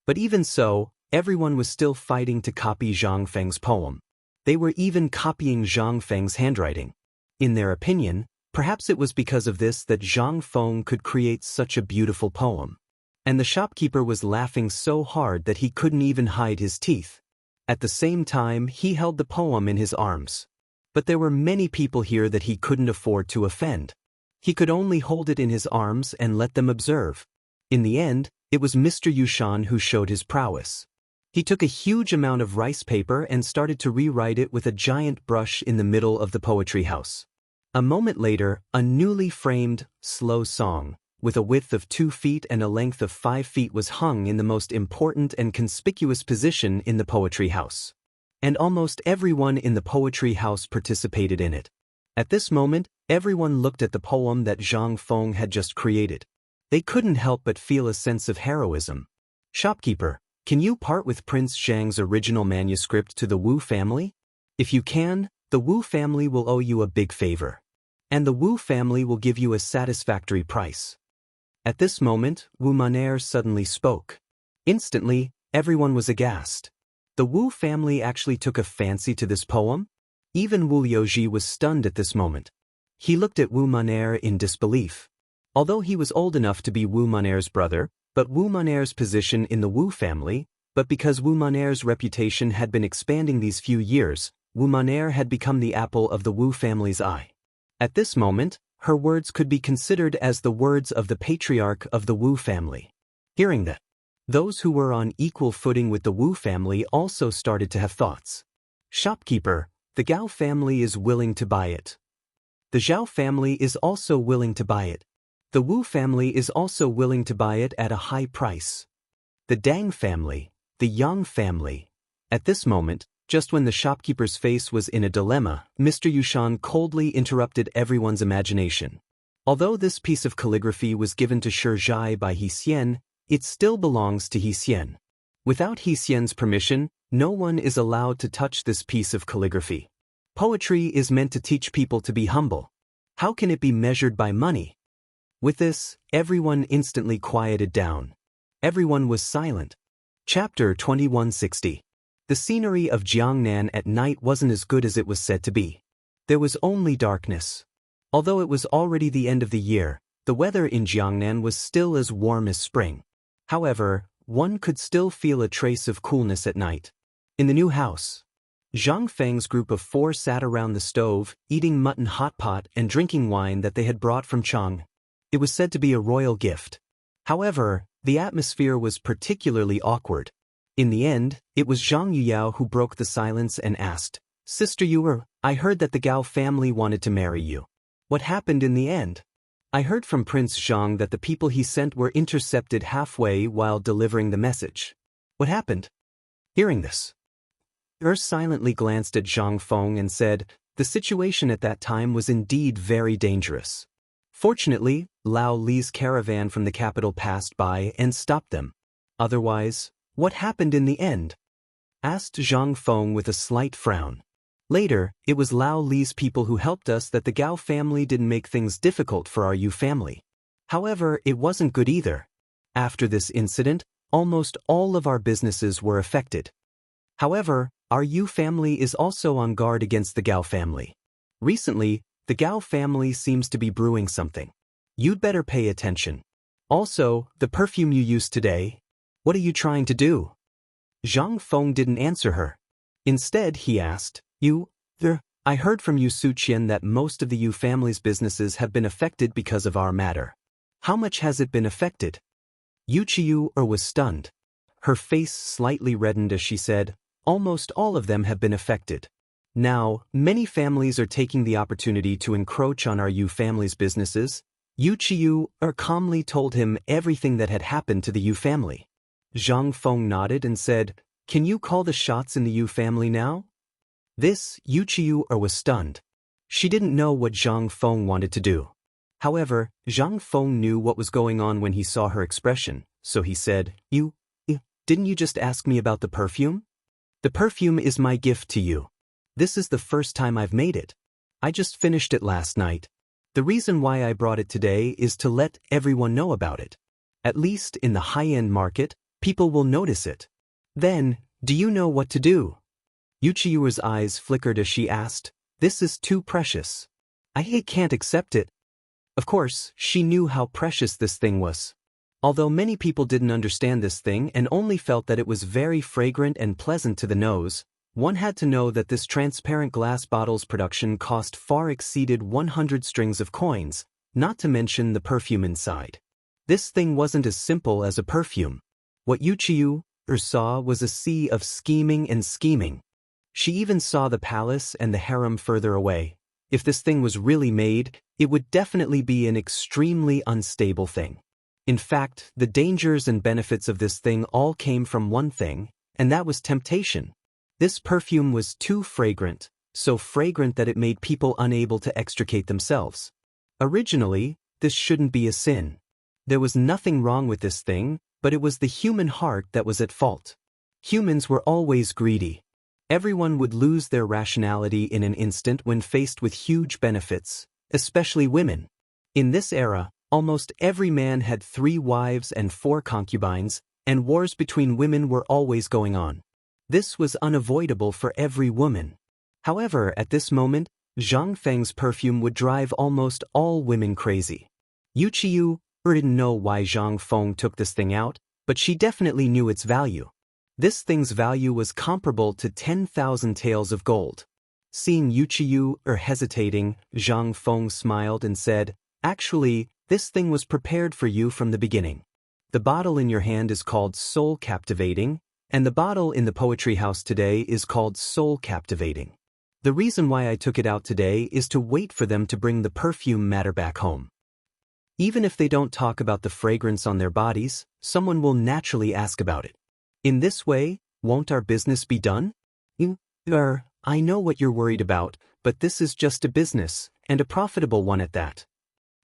But even so, everyone was still fighting to copy Zhang Feng's poem. They were even copying Zhang Feng's handwriting. In their opinion, perhaps it was because of this that Zhang Feng could create such a beautiful poem. And the shopkeeper was laughing so hard that he couldn't even hide his teeth. At the same time, he held the poem in his arms. But there were many people here that he couldn't afford to offend. He could only hold it in his arms and let them observe. In the end, it was Mr. Yushan who showed his prowess. He took a huge amount of rice paper and started to rewrite it with a giant brush in the middle of the poetry house. A moment later, a newly framed, slow song, with a width of 2 feet and a length of 5 feet was hung in the most important and conspicuous position in the poetry house. And almost everyone in the poetry house participated in it. At this moment, everyone looked at the poem that Zhang Feng had just created. They couldn't help but feel a sense of heroism. Shopkeeper, can you part with Prince Zhang's original manuscript to the Wu family? If you can, the Wu family will owe you a big favor. And the Wu family will give you a satisfactory price. At this moment, Wu Maner suddenly spoke. Instantly, everyone was aghast. The Wu family actually took a fancy to this poem? Even Wu Liuji was stunned at this moment. He looked at Wu Maner in disbelief. Although he was old enough to be Wu Maner's brother, but Wu Maner's position in the Wu family, but because Wu Maner's reputation had been expanding these few years, Wu Maner had become the apple of the Wu family's eye. At this moment, her words could be considered as the words of the patriarch of the Wu family. Hearing that, those who were on equal footing with the Wu family also started to have thoughts. Shopkeeper, the Gao family is willing to buy it. The Zhao family is also willing to buy it. The Wu family is also willing to buy it at a high price. The Dang family, the Yang family. At this moment, just when the shopkeeper's face was in a dilemma, Mr. Yushan coldly interrupted everyone's imagination. Although this piece of calligraphy was given to Shizhai by He Xian, it still belongs to He Xian. Without He Xian's permission, no one is allowed to touch this piece of calligraphy. Poetry is meant to teach people to be humble. How can it be measured by money? With this, everyone instantly quieted down. Everyone was silent. Chapter 2160. The scenery of Jiangnan at night wasn't as good as it was said to be. There was only darkness. Although it was already the end of the year, the weather in Jiangnan was still as warm as spring. However, one could still feel a trace of coolness at night. In the new house, Zhang Feng's group of 4 sat around the stove, eating mutton hot pot and drinking wine that they had brought from Chang'an. It was said to be a royal gift. However, the atmosphere was particularly awkward. In the end, it was Zhang Yuyao who broke the silence and asked, "Sister Yu, I heard that the Gao family wanted to marry you. What happened in the end?" "I heard from Prince Zhang that the people he sent were intercepted halfway while delivering the message." "What happened?" Hearing this, silently glanced at Zhang Feng and said, "The situation at that time was indeed very dangerous. Fortunately, Lao Li's caravan from the capital passed by and stopped them. Otherwise, what happened in the end?" asked Zhang Feng with a slight frown. "Later, it was Lao Li's people who helped us that the Gao family didn't make things difficult for our Yu family. However, it wasn't good either. After this incident, almost all of our businesses were affected. However, our Yu family is also on guard against the Gao family. Recently, the Gao family seems to be brewing something. You'd better pay attention. Also, the perfume you used today, what are you trying to do?" Zhang Feng didn't answer her. Instead, he asked, I heard from Yu Suqian that most of the Yu family's businesses have been affected because of our matter. How much has it been affected?" Yu Qiyu was stunned. Her face slightly reddened as she said, "Almost all of them have been affected. Now, many families are taking the opportunity to encroach on our Yu family's businesses." Yu Qiyu calmly told him everything that had happened to the Yu family. Zhang Feng nodded and said, "Can you call the shots in the Yu family now?" This, Yu Qiyu was stunned. She didn't know what Zhang Feng wanted to do. However, Zhang Feng knew what was going on when he saw her expression, so he said, Didn't you just ask me about the perfume? The perfume is my gift to you. This is the first time I've made it. I just finished it last night. The reason why I brought it today is to let everyone know about it. At least in the high-end market, people will notice it. Then, do you know what to do?" Yu Qiyu's eyes flickered as she asked, "This is too precious. I can't accept it." Of course, she knew how precious this thing was. Although many people didn't understand this thing and only felt that it was very fragrant and pleasant to the nose, one had to know that this transparent glass bottle's production cost far exceeded 100 strings of coins, not to mention the perfume inside. This thing wasn't as simple as a perfume. What Yu Qiyu saw was a sea of scheming and scheming. She even saw the palace and the harem further away. If this thing was really made, it would definitely be an extremely unstable thing. In fact, the dangers and benefits of this thing all came from one thing, and that was temptation. This perfume was too fragrant, so fragrant that it made people unable to extricate themselves. Originally, this shouldn't be a sin. There was nothing wrong with this thing, but it was the human heart that was at fault. Humans were always greedy. Everyone would lose their rationality in an instant when faced with huge benefits, especially women. In this era, almost every man had 3 wives and 4 concubines, and wars between women were always going on. This was unavoidable for every woman. However, at this moment, Zhang Feng's perfume would drive almost all women crazy. Yu Qiyu didn't know why Zhang Feng took this thing out, but she definitely knew its value. This thing's value was comparable to 10,000 taels of gold. Seeing Yu Qiyu hesitating, Zhang Feng smiled and said, "Actually, this thing was prepared for you from the beginning. The bottle in your hand is called Soul Captivating, and the bottle in the poetry house today is called Soul Captivating. The reason why I took it out today is to wait for them to bring the perfume matter back home. Even if they don't talk about the fragrance on their bodies, someone will naturally ask about it. In this way, won't our business be done?" I know what you're worried about, but this is just a business, and a profitable one at that.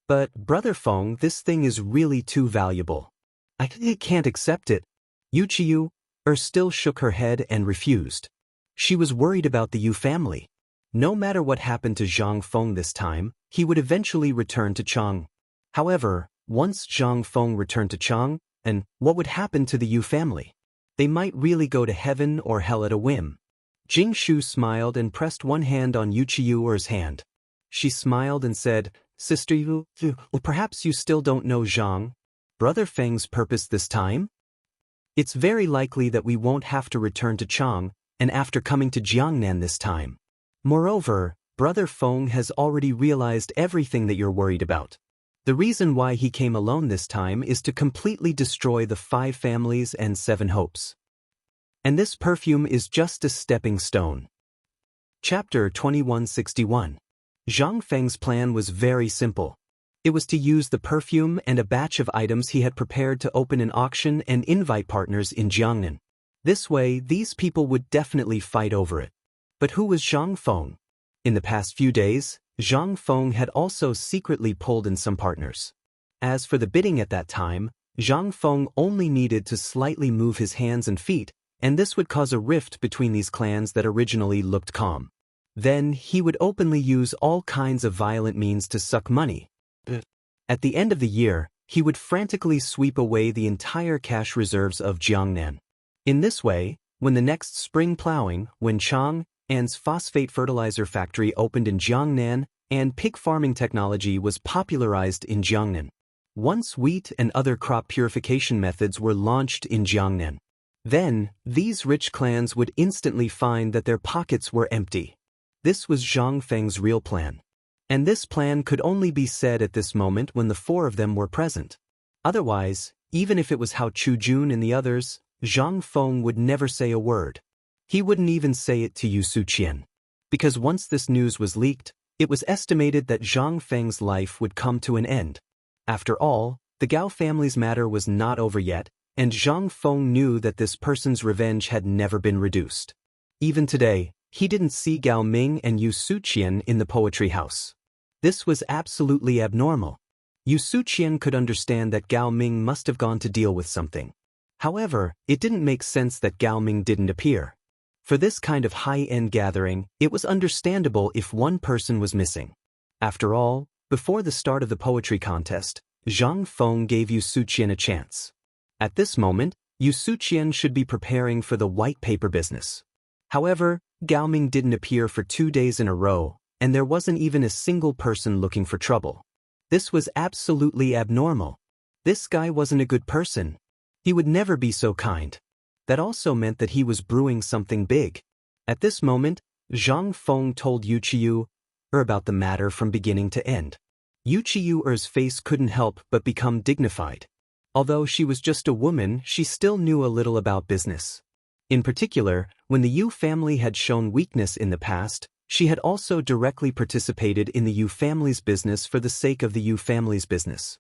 But, Brother Feng, this thing is really too valuable. I can't accept it." Yu Qiyu still shook her head and refused. She was worried about the Yu family. No matter what happened to Zhang Feng this time, he would eventually return to Chang. However, once Zhang Feng returned to Chang, and what would happen to the Yu family? They might really go to heaven or hell at a whim. Jing Shu smiled and pressed one hand on Yu Qiyu's hand. She smiled and said, "Sister Yu, perhaps you still don't know Zhang, Brother Feng's purpose this time? It's very likely that we won't have to return to Chang, and after coming to Jiangnan this time. Moreover, Brother Feng has already realized everything that you're worried about. The reason why he came alone this time is to completely destroy the 5 families and 7 hopes. And this perfume is just a stepping stone. Chapter 2161. Zhang Feng's plan was very simple. It was to use the perfume and a batch of items he had prepared to open an auction and invite partners in Chang'an. This way, these people would definitely fight over it. But who was Zhang Feng? In the past few days, Zhang Feng had also secretly pulled in some partners. As for the bidding at that time, Zhang Feng only needed to slightly move his hands and feet, and this would cause a rift between these clans that originally looked calm. Then he would openly use all kinds of violent means to suck money. At the end of the year, he would frantically sweep away the entire cash reserves of Jiangnan. In this way, when the next spring plowing, when Chang'an's phosphate fertilizer factory opened in Jiangnan, and pig farming technology was popularized in Jiangnan. Once wheat and other crop purification methods were launched in Jiangnan, then these rich clans would instantly find that their pockets were empty. This was Zhang Feng's real plan. And this plan could only be said at this moment when the 4 of them were present. Otherwise, even if it was Hao Chujun and the others, Zhang Feng would never say a word. He wouldn't even say it to Yu Suqian. Because once this news was leaked, it was estimated that Zhang Feng's life would come to an end. After all, the Gao family's matter was not over yet, and Zhang Feng knew that this person's revenge had never been reduced. Even today, he didn't see Gao Ming and Yu Suqian in the poetry house. This was absolutely abnormal. Yu Suqian could understand that Gao Ming must have gone to deal with something. However, it didn't make sense that Gao Ming didn't appear. For this kind of high-end gathering, it was understandable if one person was missing. After all, before the start of the poetry contest, Zhang Feng gave Yu Suqian a chance. At this moment, Yu Suqian should be preparing for the white paper business. However, Gao Ming didn't appear for 2 days in a row, and there wasn't even a single person looking for trouble. This was absolutely abnormal. This guy wasn't a good person. He would never be so kind. That also meant that he was brewing something big. At this moment, Zhang Feng told Yu Qiyu about the matter from beginning to end. Yu Qiyu's face couldn't help but become dignified. Although she was just a woman, she still knew a little about business. In particular, when the Yu family had shown weakness in the past, she had also directly participated in the Yu family's business for the sake of the Yu family's business.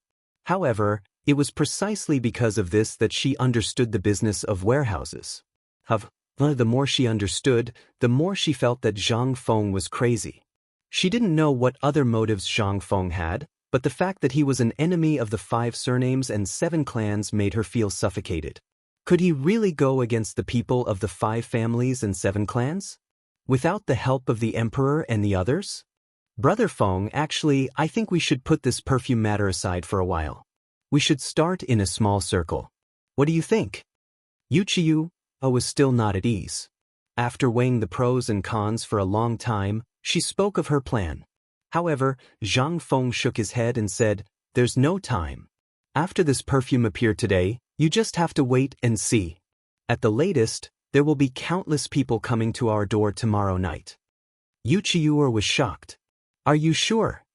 However, it was precisely because of this that she understood the business of warehouses. The more she understood, the more she felt that Zhang Feng was crazy. She didn't know what other motives Zhang Feng had, but the fact that he was an enemy of the 5 surnames and 7 clans made her feel suffocated. Could he really go against the people of the 5 families and 7 clans? Without the help of the emperor and the others? Brother Feng, actually, I think we should put this perfume matter aside for a while. We should start in a small circle. What do you think? Yu Qiyu was still not at ease. After weighing the pros and cons for a long time, she spoke of her plan. However, Zhang Feng shook his head and said, "There's no time. After this perfume appeared today, you just have to wait and see. At the latest, there will be countless people coming to our door tomorrow night." Yu Qiyu was shocked. "Are you sure?"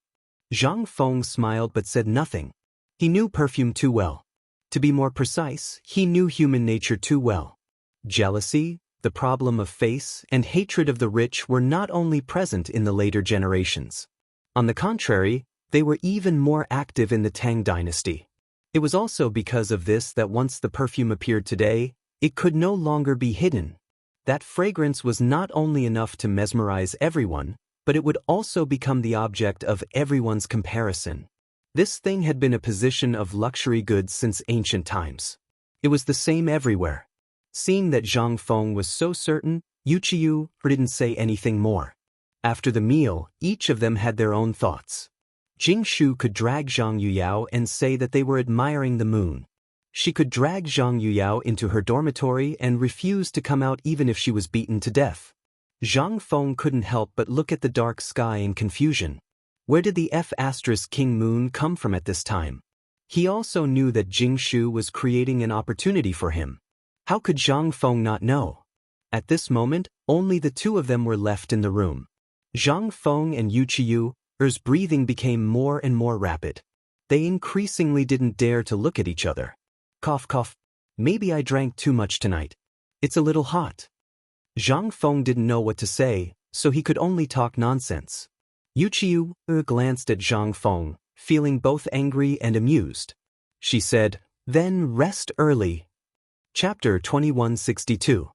Zhang Feng smiled but said nothing. He knew perfume too well. To be more precise, he knew human nature too well. Jealousy, the problem of face, and hatred of the rich were not only present in the later generations. On the contrary, they were even more active in the Tang dynasty. It was also because of this that once the perfume appeared today, it could no longer be hidden. That fragrance was not only enough to mesmerize everyone, but it would also become the object of everyone's comparison. This thing had been a position of luxury goods since ancient times. It was the same everywhere. Seeing that Zhang Feng was so certain, Yu Qiyu didn't say anything more. After the meal, each of them had their own thoughts. Jing Shu could drag Zhang Yuyao and say that they were admiring the moon. She could drag Zhang Yuyao into her dormitory and refuse to come out even if she was beaten to death. Zhang Feng couldn't help but look at the dark sky in confusion. Where did the F*King moon come from at this time? He also knew that Jing Shu was creating an opportunity for him. How could Zhang Feng not know? At this moment, only the 2 of them were left in the room. Zhang Feng and Yu Qiyu's breathing became more and more rapid. They increasingly didn't dare to look at each other. Cough cough. Maybe I drank too much tonight. It's a little hot. Zhang Feng didn't know what to say, so he could only talk nonsense. Yuqiu glanced at Zhang Feng, feeling both angry and amused. She said, "Then rest early." Chapter 2162.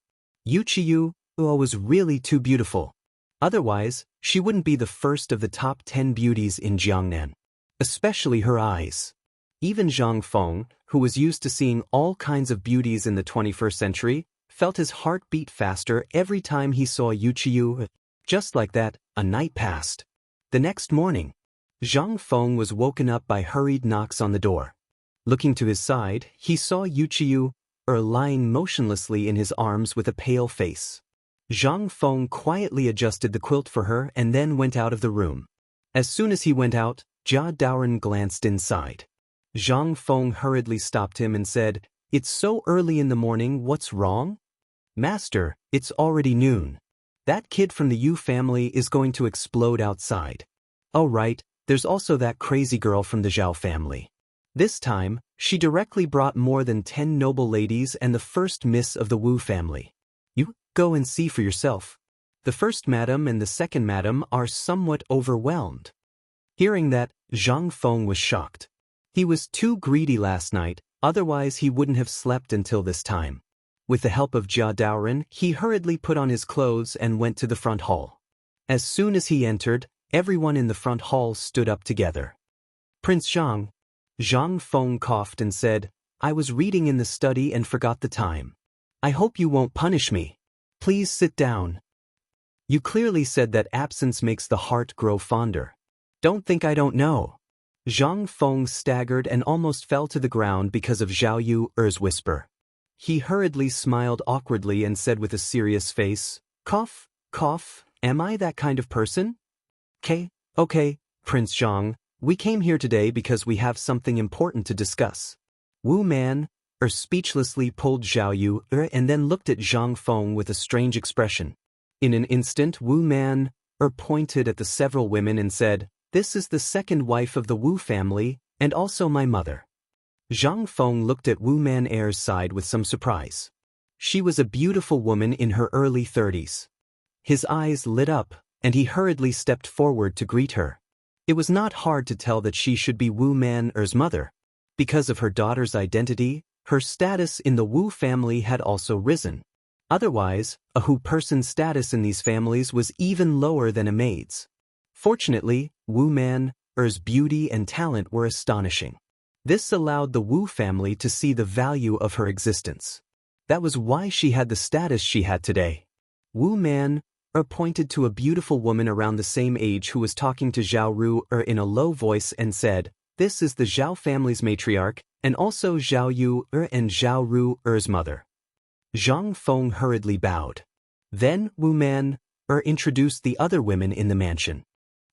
Yuqiu was really too beautiful. Otherwise, she wouldn't be the first of the top 10 beauties in Jiangnan. Especially her eyes. Even Zhang Feng, who was used to seeing all kinds of beauties in the 21st century, felt his heart beat faster every time he saw Yuqiu. Just like that, a night passed. The next morning, Zhang Feng was woken up by hurried knocks on the door. Looking to his side, he saw Yuqiu lying motionlessly in his arms with a pale face. Zhang Feng quietly adjusted the quilt for her and then went out of the room. As soon as he went out, Jia Daoren glanced inside. Zhang Feng hurriedly stopped him and said, "It's so early in the morning, what's wrong?" "Master, it's already noon. That kid from the Yu family is going to explode outside. Oh right, there's also that crazy girl from the Zhao family. This time, she directly brought more than 10 noble ladies and the first miss of the Wu family. You go and see for yourself. The first madam and the second madam are somewhat overwhelmed." Hearing that, Zhang Feng was shocked. He was too greedy last night, otherwise he wouldn't have slept until this time. With the help of Jia Daoren, he hurriedly put on his clothes and went to the front hall. As soon as he entered, everyone in the front hall stood up together. "Prince Zhang." Zhang Feng coughed and said, "I was reading in the study and forgot the time. I hope you won't punish me. Please sit down. You clearly said that absence makes the heart grow fonder. Don't think I don't know." Zhang Feng staggered and almost fell to the ground because of Zhao Yu's whisper. He hurriedly smiled awkwardly and said with a serious face, "Cough, cough, am I that kind of person?" Okay, Prince Zhang, we came here today because we have something important to discuss." Wu Man speechlessly pulled Zhao Yu and then looked at Zhang Feng with a strange expression. In an instant, Wu Man pointed at the several women and said, "This is the second wife of the Wu family, and also my mother." Zhang Feng looked at Wu Man-er's side with some surprise. She was a beautiful woman in her early 30s. His eyes lit up, and he hurriedly stepped forward to greet her. It was not hard to tell that she should be Wu Man-er's mother. Because of her daughter's identity, her status in the Wu family had also risen. Otherwise, a Hu person's status in these families was even lower than a maid's. Fortunately, Wu Man-er's beauty and talent were astonishing. This allowed the Wu family to see the value of her existence. That was why she had the status she had today. Wu Man pointed to a beautiful woman around the same age who was talking to Zhao Ru in a low voice and said, "This is the Zhao family's matriarch, and also Zhao Yu and Zhao Ru's mother." Zhang Feng hurriedly bowed. Then Wu Man introduced the other women in the mansion.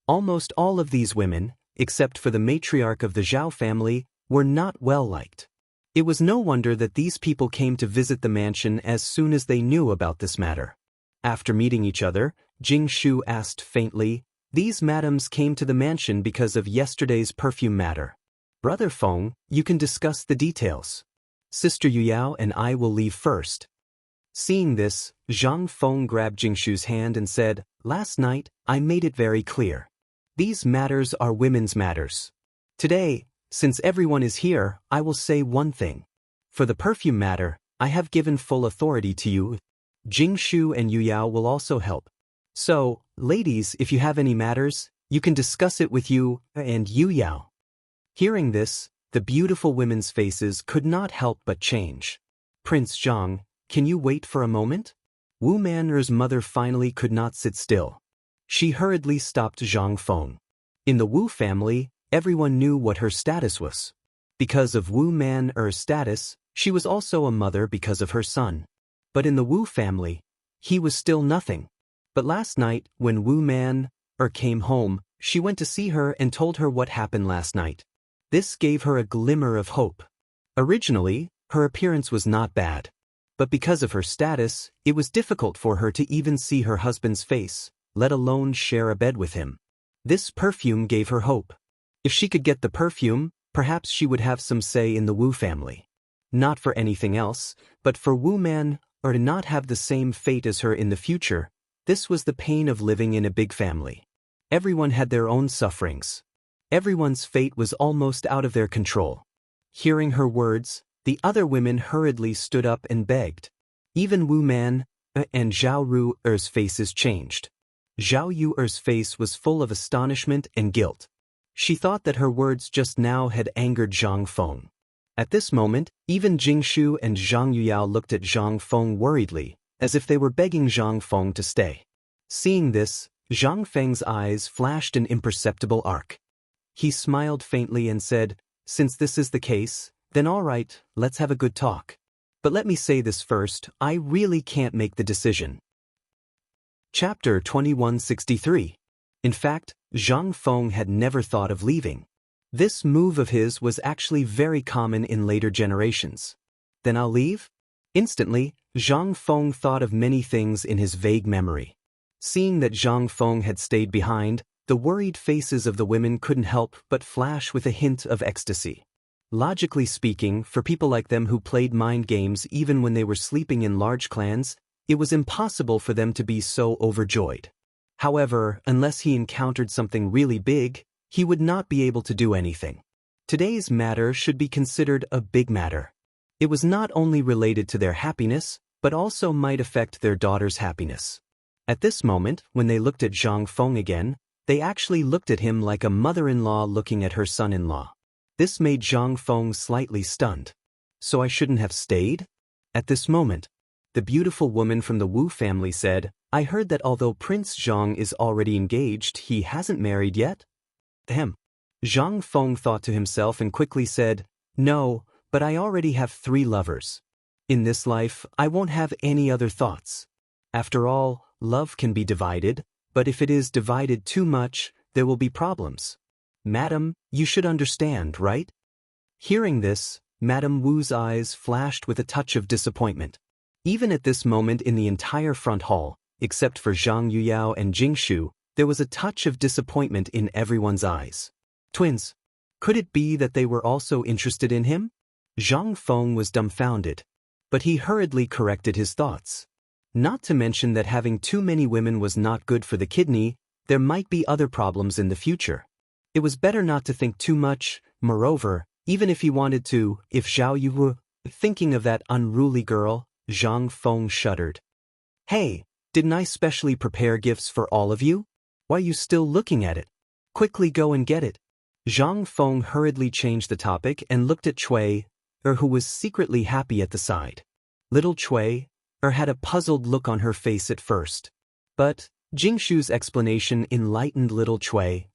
Almost all of these women, except for the matriarch of the Zhao family, were not well liked. It was no wonder that these people came to visit the mansion as soon as they knew about this matter. After meeting each other, Jing Shu asked faintly, "These madams came to the mansion because of yesterday's perfume matter. Brother Feng, you can discuss the details. Sister Yuyao and I will leave first." Seeing this, Zhang Feng grabbed Jing Shu's hand and said, "Last night, I made it very clear. These matters are women's matters. Today, since everyone is here, I will say one thing. For the perfume matter, I have given full authority to you. Jing Shu and Yu Yao will also help. So, ladies, if you have any matters, you can discuss it with you and Yu Yao." Hearing this, the beautiful women's faces could not help but change. "Prince Zhang, can you wait for a moment?" Wu Man'er's mother finally could not sit still. She hurriedly stopped Zhang Feng. In the Wu family, everyone knew what her status was. Because of Wu Man-er's status, she was also a mother because of her son. But in the Wu family, he was still nothing. But last night, when Wu Man-er came home, she went to see her and told her what happened last night. This gave her a glimmer of hope. Originally, her appearance was not bad. But because of her status, it was difficult for her to even see her husband's face, let alone share a bed with him. This perfume gave her hope. If she could get the perfume, Perhaps she would have some say in the Wu family. Not for anything else, but for Wu Man, or to not have the same fate as her in the future. This was the pain of living in a big family. Everyone had their own sufferings. Everyone's fate was almost out of their control. Hearing her words, the other women hurriedly stood up and begged. Even Wu Man and Zhao Ru'er's faces changed. Zhao Yu'er's face was full of astonishment and guilt. She thought that her words just now had angered Zhang Feng. At this moment, even Jingshu and Zhang Yuyao looked at Zhang Feng worriedly, as if they were begging Zhang Feng to stay. Seeing this, Zhang Feng's eyes flashed an imperceptible arc. He smiled faintly and said, "Since this is the case, then all right, let's have a good talk. But let me say this first, I really can't make the decision." Chapter 2163. In fact, Zhang Feng had never thought of leaving. This move of his was actually very common in later generations. Then I'll leave? Instantly, Zhang Feng thought of many things in his vague memory. Seeing that Zhang Feng had stayed behind, the worried faces of the women couldn't help but flash with a hint of ecstasy. Logically speaking, for people like them who played mind games even when they were sleeping in large clans, it was impossible for them to be so overjoyed. However, unless he encountered something really big, he would not be able to do anything. Today's matter should be considered a big matter. It was not only related to their happiness, but also might affect their daughter's happiness. At this moment, when they looked at Zhang Feng again, they actually looked at him like a mother-in-law looking at her son-in-law. This made Zhang Feng slightly stunned. So I shouldn't have stayed? At this moment, the beautiful woman from the Wu family said, "I heard that although Prince Zhang is already engaged, he hasn't married yet?" Ahem. Zhang Feng thought to himself and quickly said, "No, but I already have 3 lovers. In this life, I won't have any other thoughts. After all, love can be divided, but if it is divided too much, there will be problems. Madam, you should understand, right?" Hearing this, Madame Wu's eyes flashed with a touch of disappointment. Even at this moment in the entire front hall, except for Zhang Yuyao and Jingshu, there was a touch of disappointment in everyone's eyes. Twins. Could it be that they were also interested in him? Zhang Feng was dumbfounded. But he hurriedly corrected his thoughts. Not to mention that having too many women was not good for the kidney, there might be other problems in the future. It was better not to think too much. Moreover, even if he wanted to, if Zhao Yu were thinking of that unruly girl, Zhang Feng shuddered. "Hey, didn't I specially prepare gifts for all of you? Why are you still looking at it? Quickly go and get it." Zhang Feng hurriedly changed the topic and looked at Cui, who was secretly happy at the side. Little Cui had a puzzled look on her face at first. But Jingshu's explanation enlightened little Cui.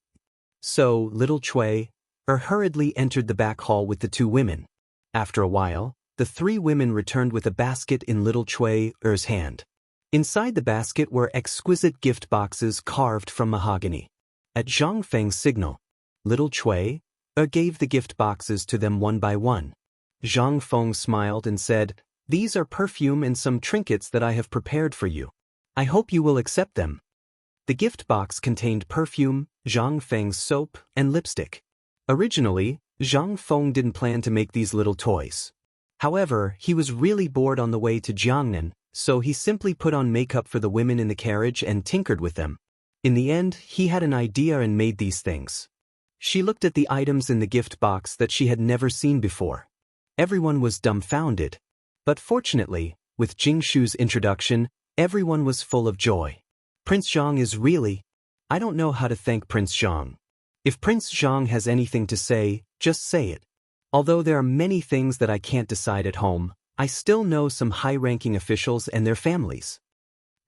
So little Cui hurriedly entered the back hall with the 2 women. After a while, the 3 women returned with a basket in little Cui's hand. Inside the basket were exquisite gift boxes carved from mahogany. At Zhang Feng's signal, little Cui gave the gift boxes to them one by one. Zhang Feng smiled and said, "These are perfume and some trinkets that I have prepared for you. I hope you will accept them." The gift box contained perfume, Zhang Feng's soap, and lipstick. Originally, Zhang Feng didn't plan to make these little toys. However, he was really bored on the way to Chang'an, so he simply put on makeup for the women in the carriage and tinkered with them. In the end, he had an idea and made these things. She looked at the items in the gift box that she had never seen before. Everyone was dumbfounded. But fortunately, with Jingshu's introduction, everyone was full of joy. Prince Zhang is really... I don't know how to thank Prince Zhang. If Prince Zhang has anything to say, just say it. Although there are many things that I can't decide at home, I still know some high-ranking officials and their families.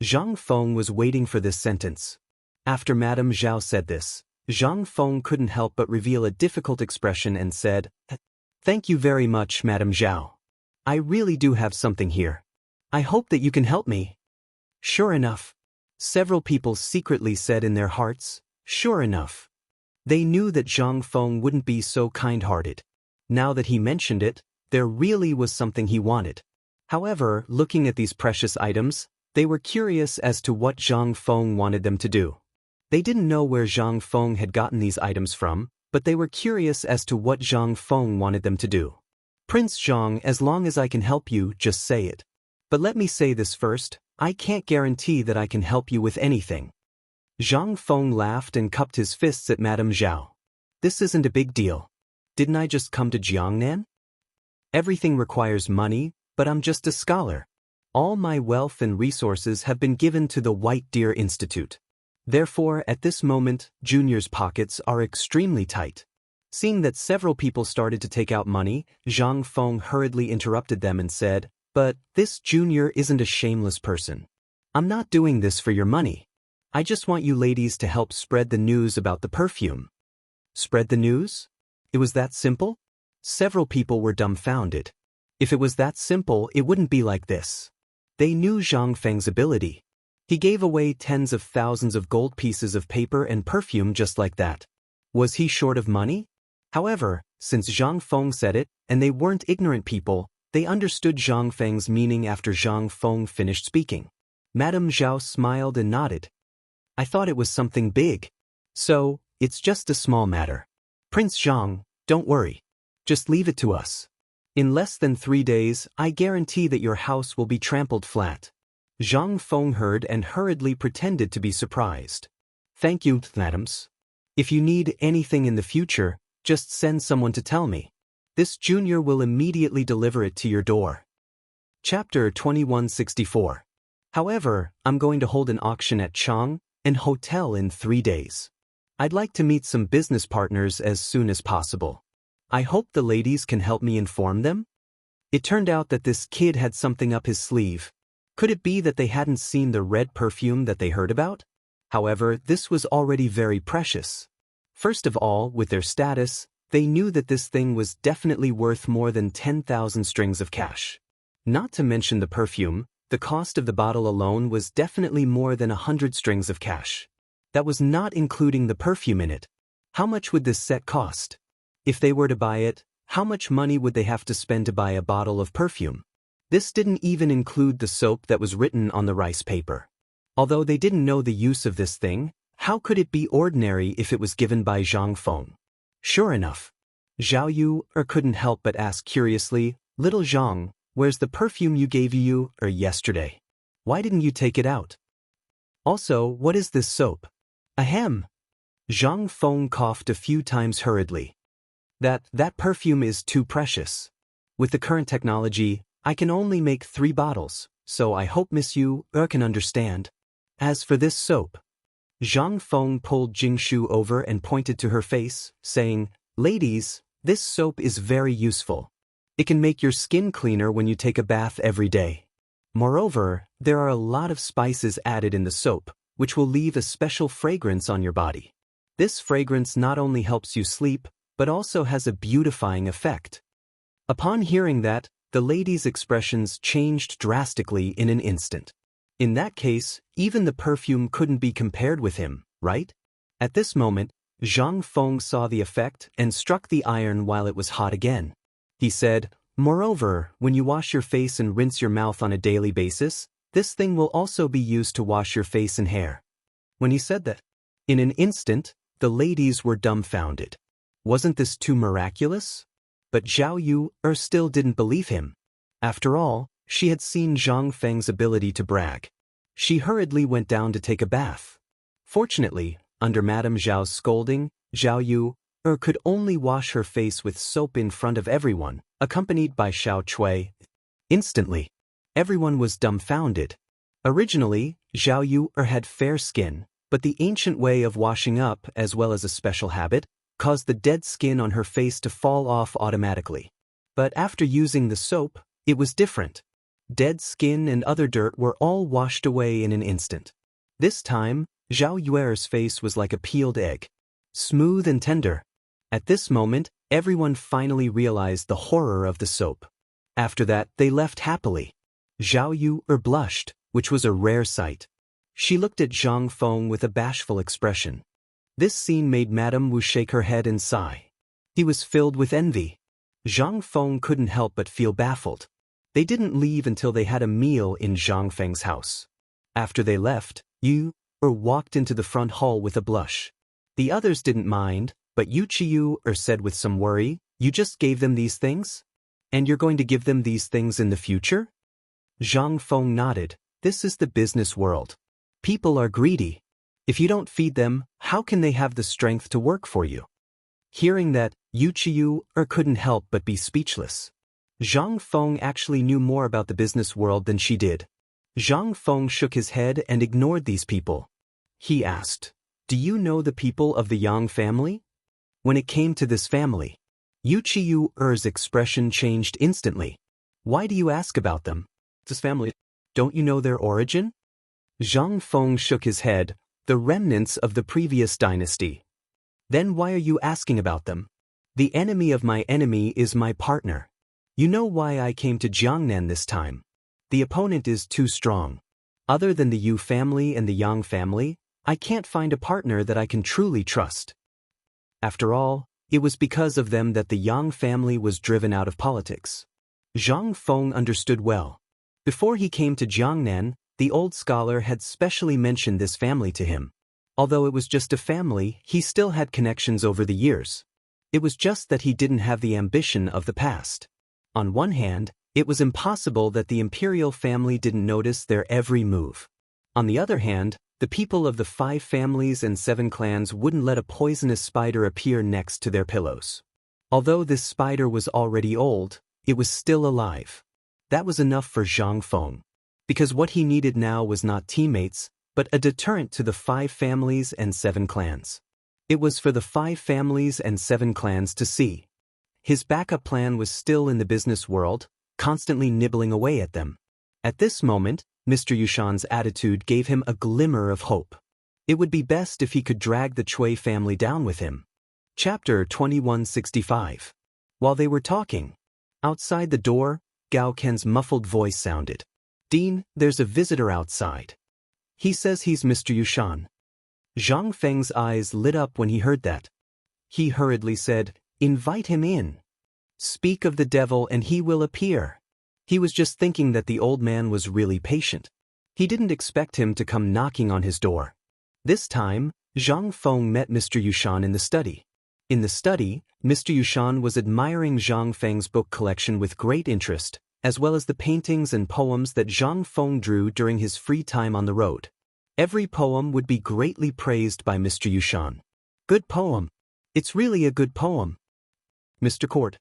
Zhang Feng was waiting for this sentence. After Madame Zhao said this, Zhang Feng couldn't help but reveal a difficult expression and said, "Thank you very much, Madame Zhao. I really do have something here. I hope that you can help me." Sure enough. Several people secretly said in their hearts, "Sure enough." They knew that Zhang Feng wouldn't be so kind-hearted. Now that he mentioned it, there really was something he wanted. However, looking at these precious items, they were curious as to what Zhang Feng wanted them to do. They didn't know where Zhang Feng had gotten these items from, but they were curious as to what Zhang Feng wanted them to do. Prince Zhang, as long as I can help you, just say it. But let me say this first, I can't guarantee that I can help you with anything. Zhang Feng laughed and cupped his fists at Madame Zhao. This isn't a big deal. Didn't I just come to Jiangnan? Everything requires money, but I'm just a scholar. All my wealth and resources have been given to the White Deer Institute. Therefore, at this moment, Junior's pockets are extremely tight. Seeing that several people started to take out money, Zhang Feng hurriedly interrupted them and said, "But this Junior isn't a shameless person. I'm not doing this for your money. I just want you ladies to help spread the news about the perfume." Spread the news? It was that simple? Several people were dumbfounded. If it was that simple, it wouldn't be like this. They knew Zhang Feng's ability. He gave away tens of thousands of gold pieces of paper and perfume just like that. Was he short of money? However, since Zhang Feng said it, and they weren't ignorant people, they understood Zhang Feng's meaning after Zhang Feng finished speaking. Madame Zhao smiled and nodded. I thought it was something big. So, it's just a small matter. Prince Zhang, don't worry. Just leave it to us. In less than 3 days, I guarantee that your house will be trampled flat. Zhang Feng heard and hurriedly pretended to be surprised. Thank you, madams. If you need anything in the future, just send someone to tell me. This Junior will immediately deliver it to your door. Chapter 2164. However, I'm going to hold an auction at Chang'an Hotel in 3 days. I'd like to meet some business partners as soon as possible. I hope the ladies can help me inform them. It turned out that this kid had something up his sleeve. Could it be that they hadn't seen the red perfume that they heard about? However, this was already very precious. First of all, with their status, they knew that this thing was definitely worth more than 10,000 strings of cash. Not to mention the perfume, the cost of the bottle alone was definitely more than 100 strings of cash. That was not including the perfume in it. How much would this set cost? If they were to buy it, how much money would they have to spend to buy a bottle of perfume? This didn't even include the soap that was written on the rice paper. Although they didn't know the use of this thing, how could it be ordinary if it was given by Zhang Feng? Sure enough. Zhao Yu couldn't help but ask curiously, "Little Zhang, where's the perfume you gave yesterday? Why didn't you take it out? Also, what is this soap?" Ahem. Zhang Feng coughed a few times hurriedly. That perfume is too precious. With the current technology, I can only make 3 bottles, so I hope Miss Yu can understand. As for this soap, Zhang Feng pulled Jingshu over and pointed to her face, saying, "Ladies, this soap is very useful. It can make your skin cleaner when you take a bath every day. Moreover, there are a lot of spices added in the soap, which will leave a special fragrance on your body. This fragrance not only helps you sleep, but also has a beautifying effect." Upon hearing that, the ladies' expressions changed drastically in an instant. In that case, even the perfume couldn't be compared with him, right? At this moment, Zhang Feng saw the effect and struck the iron while it was hot again. He said, "Moreover, when you wash your face and rinse your mouth on a daily basis, this thing will also be used to wash your face and hair." When he said that, in an instant, the ladies were dumbfounded. Wasn't this too miraculous? But Zhao Yu still didn't believe him. After all, she had seen Zhang Feng's ability to brag. She hurriedly went down to take a bath. Fortunately, under Madame Zhao's scolding, Zhao Yu could only wash her face with soap in front of everyone, accompanied by Xiao Chui. Instantly, everyone was dumbfounded. Originally, Zhao Yu had fair skin, but the ancient way of washing up, as well as a special habit, caused the dead skin on her face to fall off automatically. But after using the soap, it was different. Dead skin and other dirt were all washed away in an instant. This time, Zhao Yuer's face was like a peeled egg, smooth and tender. At this moment, everyone finally realized the horror of the soap. After that, they left happily. Zhao Yu blushed, which was a rare sight. She looked at Zhang Feng with a bashful expression. This scene made Madame Wu shake her head and sigh. He was filled with envy. Zhang Feng couldn't help but feel baffled. They didn't leave until they had a meal in Zhang Feng's house. After they left, Yu walked into the front hall with a blush. The others didn't mind, but But Yu Qiu said with some worry, "You just gave them these things? And you're going to give them these things in the future?" Zhang Feng nodded. "This is the business world. People are greedy. If you don't feed them, how can they have the strength to work for you?" Hearing that, Yu Qiu couldn't help but be speechless. Zhang Feng actually knew more about the business world than she did. Zhang Feng shook his head and ignored these people. He asked, "Do you know the people of the Yang family?" When it came to this family, Yu Qiu's expression changed instantly. "Why do you ask about them? This family, don't you know their origin?" Zhang Feng shook his head. "The remnants of the previous dynasty." "Then why are you asking about them?" "The enemy of my enemy is my partner. You know why I came to Jiangnan this time. The opponent is too strong. Other than the Yu family and the Yang family, I can't find a partner that I can truly trust." After all, it was because of them that the Yang family was driven out of politics. Zhang Feng understood well. Before he came to Jiangnan, the old scholar had specially mentioned this family to him. Although it was just a family, he still had connections over the years. It was just that he didn't have the ambition of the past. On one hand, it was impossible that the imperial family didn't notice their every move. On the other hand, the people of the 5 families and 7 clans wouldn't let a poisonous spider appear next to their pillows. Although this spider was already old, it was still alive. That was enough for Zhang Feng. Because what he needed now was not teammates, but a deterrent to the 5 families and 7 clans. It was for the 5 families and 7 clans to see. His backup plan was still in the business world, constantly nibbling away at them. At this moment, Mr. Yushan's attitude gave him a glimmer of hope. It would be best if he could drag the Cui family down with him. Chapter 2165. While they were talking, outside the door, Gao Ken's muffled voice sounded. "Dean, there's a visitor outside. He says he's Mr. Yushan." Zhang Feng's eyes lit up when he heard that. He hurriedly said, "Invite him in. Speak of the devil and he will appear." He was just thinking that the old man was really patient. He didn't expect him to come knocking on his door. This time, Zhang Feng met Mr. Yushan in the study. In the study, Mr. Yushan was admiring Zhang Feng's book collection with great interest, as well as the paintings and poems that Zhang Feng drew during his free time on the road. Every poem would be greatly praised by Mr. Yushan. "Good poem. It's really a good poem." "Mr. Court,"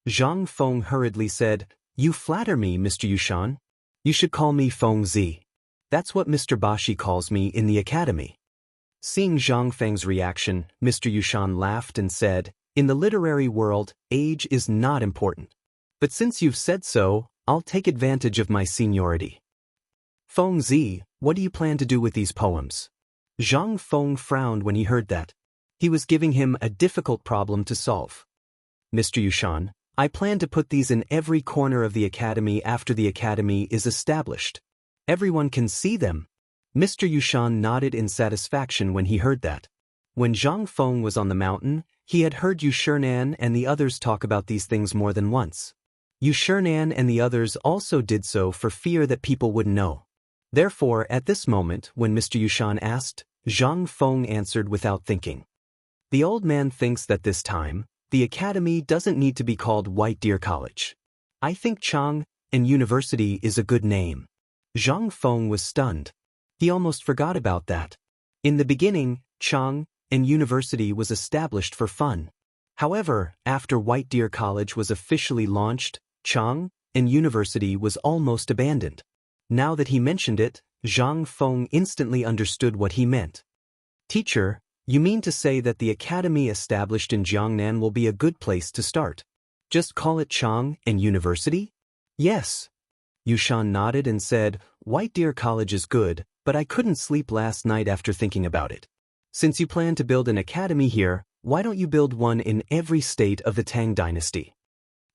Zhang Feng hurriedly said, "You flatter me, Mr. Yushan. You should call me Feng Zi. That's what Mr. Bashi calls me in the academy." Seeing Zhang Feng's reaction, Mr. Yushan laughed and said, "In the literary world, age is not important. But since you've said so, I'll take advantage of my seniority." "Feng Zi, what do you plan to do with these poems?" Zhang Feng frowned when he heard that. He was giving him a difficult problem to solve. "Mr. Yushan, I plan to put these in every corner of the academy after the academy is established. Everyone can see them." Mr. Yushan nodded in satisfaction when he heard that. When Zhang Feng was on the mountain, he had heard Yushernan and the others talk about these things more than once. Yushernan and the others also did so for fear that people wouldn't know. Therefore, at this moment, when Mr. Yushan asked, Zhang Feng answered without thinking. "The old man thinks that this time, the academy doesn't need to be called White Deer College. I think Chang'an University is a good name." Zhang Feng was stunned. He almost forgot about that. In the beginning, Chang'an University was established for fun. However, after White Deer College was officially launched, Chang'an University was almost abandoned. Now that he mentioned it, Zhang Feng instantly understood what he meant. "Teacher, you mean to say that the academy established in Jiangnan will be a good place to start? Just call it Chang'an University?" "Yes." Yushan nodded and said, "White Deer College is good, but I couldn't sleep last night after thinking about it. Since you plan to build an academy here, why don't you build one in every state of the Tang dynasty?"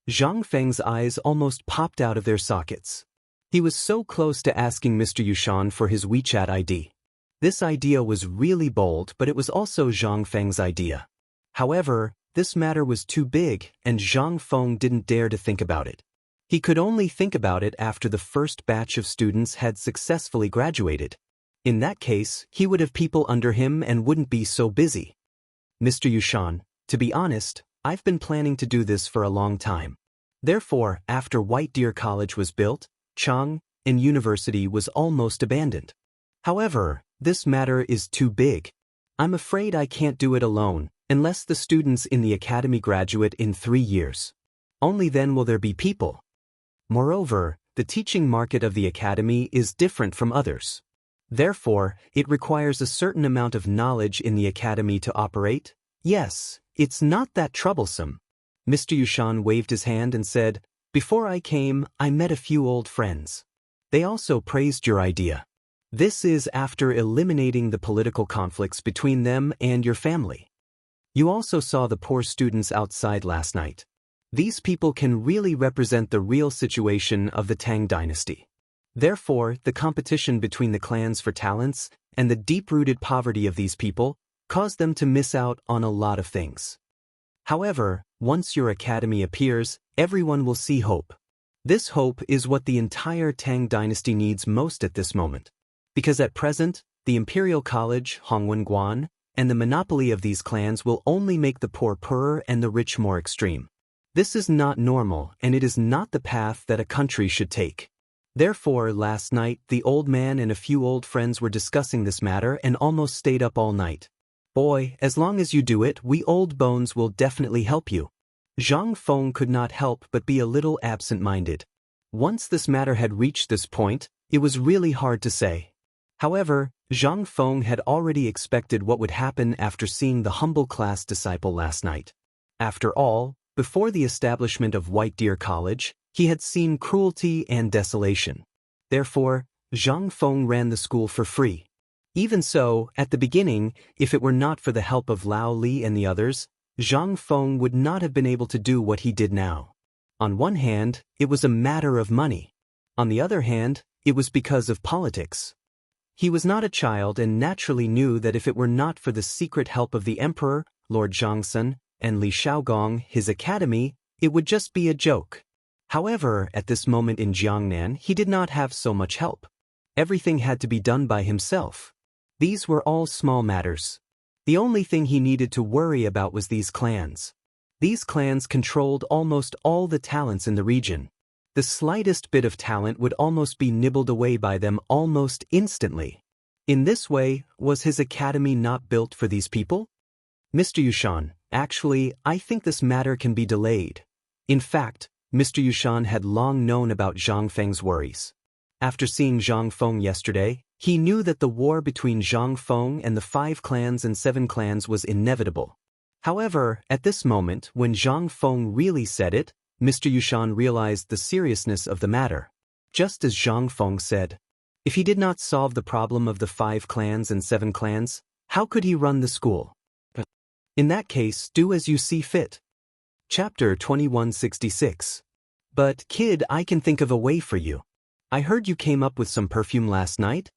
Zhang Feng's eyes almost popped out of their sockets. He was so close to asking Mr. Yushan for his WeChat ID. This idea was really bold, but it was also Zhang Feng's idea. However, this matter was too big, and Zhang Feng didn't dare to think about it. He could only think about it after the first batch of students had successfully graduated. In that case, he would have people under him and wouldn't be so busy. "Mr. Yushan, To be honest, I've been planning to do this for a long time. Therefore, after White Deer College was built, Chang'an University was almost abandoned. However, this matter is too big. I'm afraid I can't do it alone, unless the students in the academy graduate in 3 years. Only then will there be people. Moreover, the teaching market of the academy is different from others. Therefore, it requires a certain amount of knowledge in the academy to operate. Yes, it's not that troublesome. Mr. Yushan waved his hand and said, "Before I came, I met a few old friends. They also praised your idea. This is after eliminating the political conflicts between them and your family. You also saw the poor students outside last night. These people can really represent the real situation of the Tang dynasty. Therefore, the competition between the clans for talents and the deep-rooted poverty of these people caused them to miss out on a lot of things. However, once your academy appears, everyone will see hope. This hope is what the entire Tang dynasty needs most at this moment. Because at present, the Imperial College, Hongwen-Guan, and the monopoly of these clans will only make the poor poorer and the rich more extreme. This is not normal, and it is not the path that a country should take. Therefore, last night, the old man and a few old friends were discussing this matter and almost stayed up all night. Boy, as long as you do it, we old bones will definitely help you." Zhang Feng could not help but be a little absent-minded. Once this matter had reached this point, it was really hard to say. However, Zhang Feng had already expected what would happen after seeing the humble class disciple last night. After all, before the establishment of White Deer College, he had seen cruelty and desolation. Therefore, Zhang Feng ran the school for free. Even so, at the beginning, if it were not for the help of Lao Li and the others, Zhang Feng would not have been able to do what he did now. On one hand, it was a matter of money. On the other hand, it was because of politics. He was not a child and naturally knew that if it were not for the secret help of the emperor, Lord Zhongsun, and Li Shaogong, his academy, it would just be a joke. However, at this moment in Jiangnan, he did not have so much help. Everything had to be done by himself. These were all small matters. The only thing he needed to worry about was these clans. These clans controlled almost all the talents in the region. The slightest bit of talent would almost be nibbled away by them almost instantly. In this way, was his academy not built for these people? Mr. Yushan, actually, I think this matter can be delayed. In fact, Mr. Yushan had long known about Zhang Feng's worries. After seeing Zhang Feng yesterday, he knew that the war between Zhang Feng and the 5 clans and 7 clans was inevitable. However, at this moment, when Zhang Feng really said it, Mr. Yushan realized the seriousness of the matter. Just as Zhang Feng said, if he did not solve the problem of the 5 clans and 7 clans, how could he run the school? In that case, do as you see fit. Chapter 2166. But, kid, I can think of a way for you. I heard you came up with some perfume last night?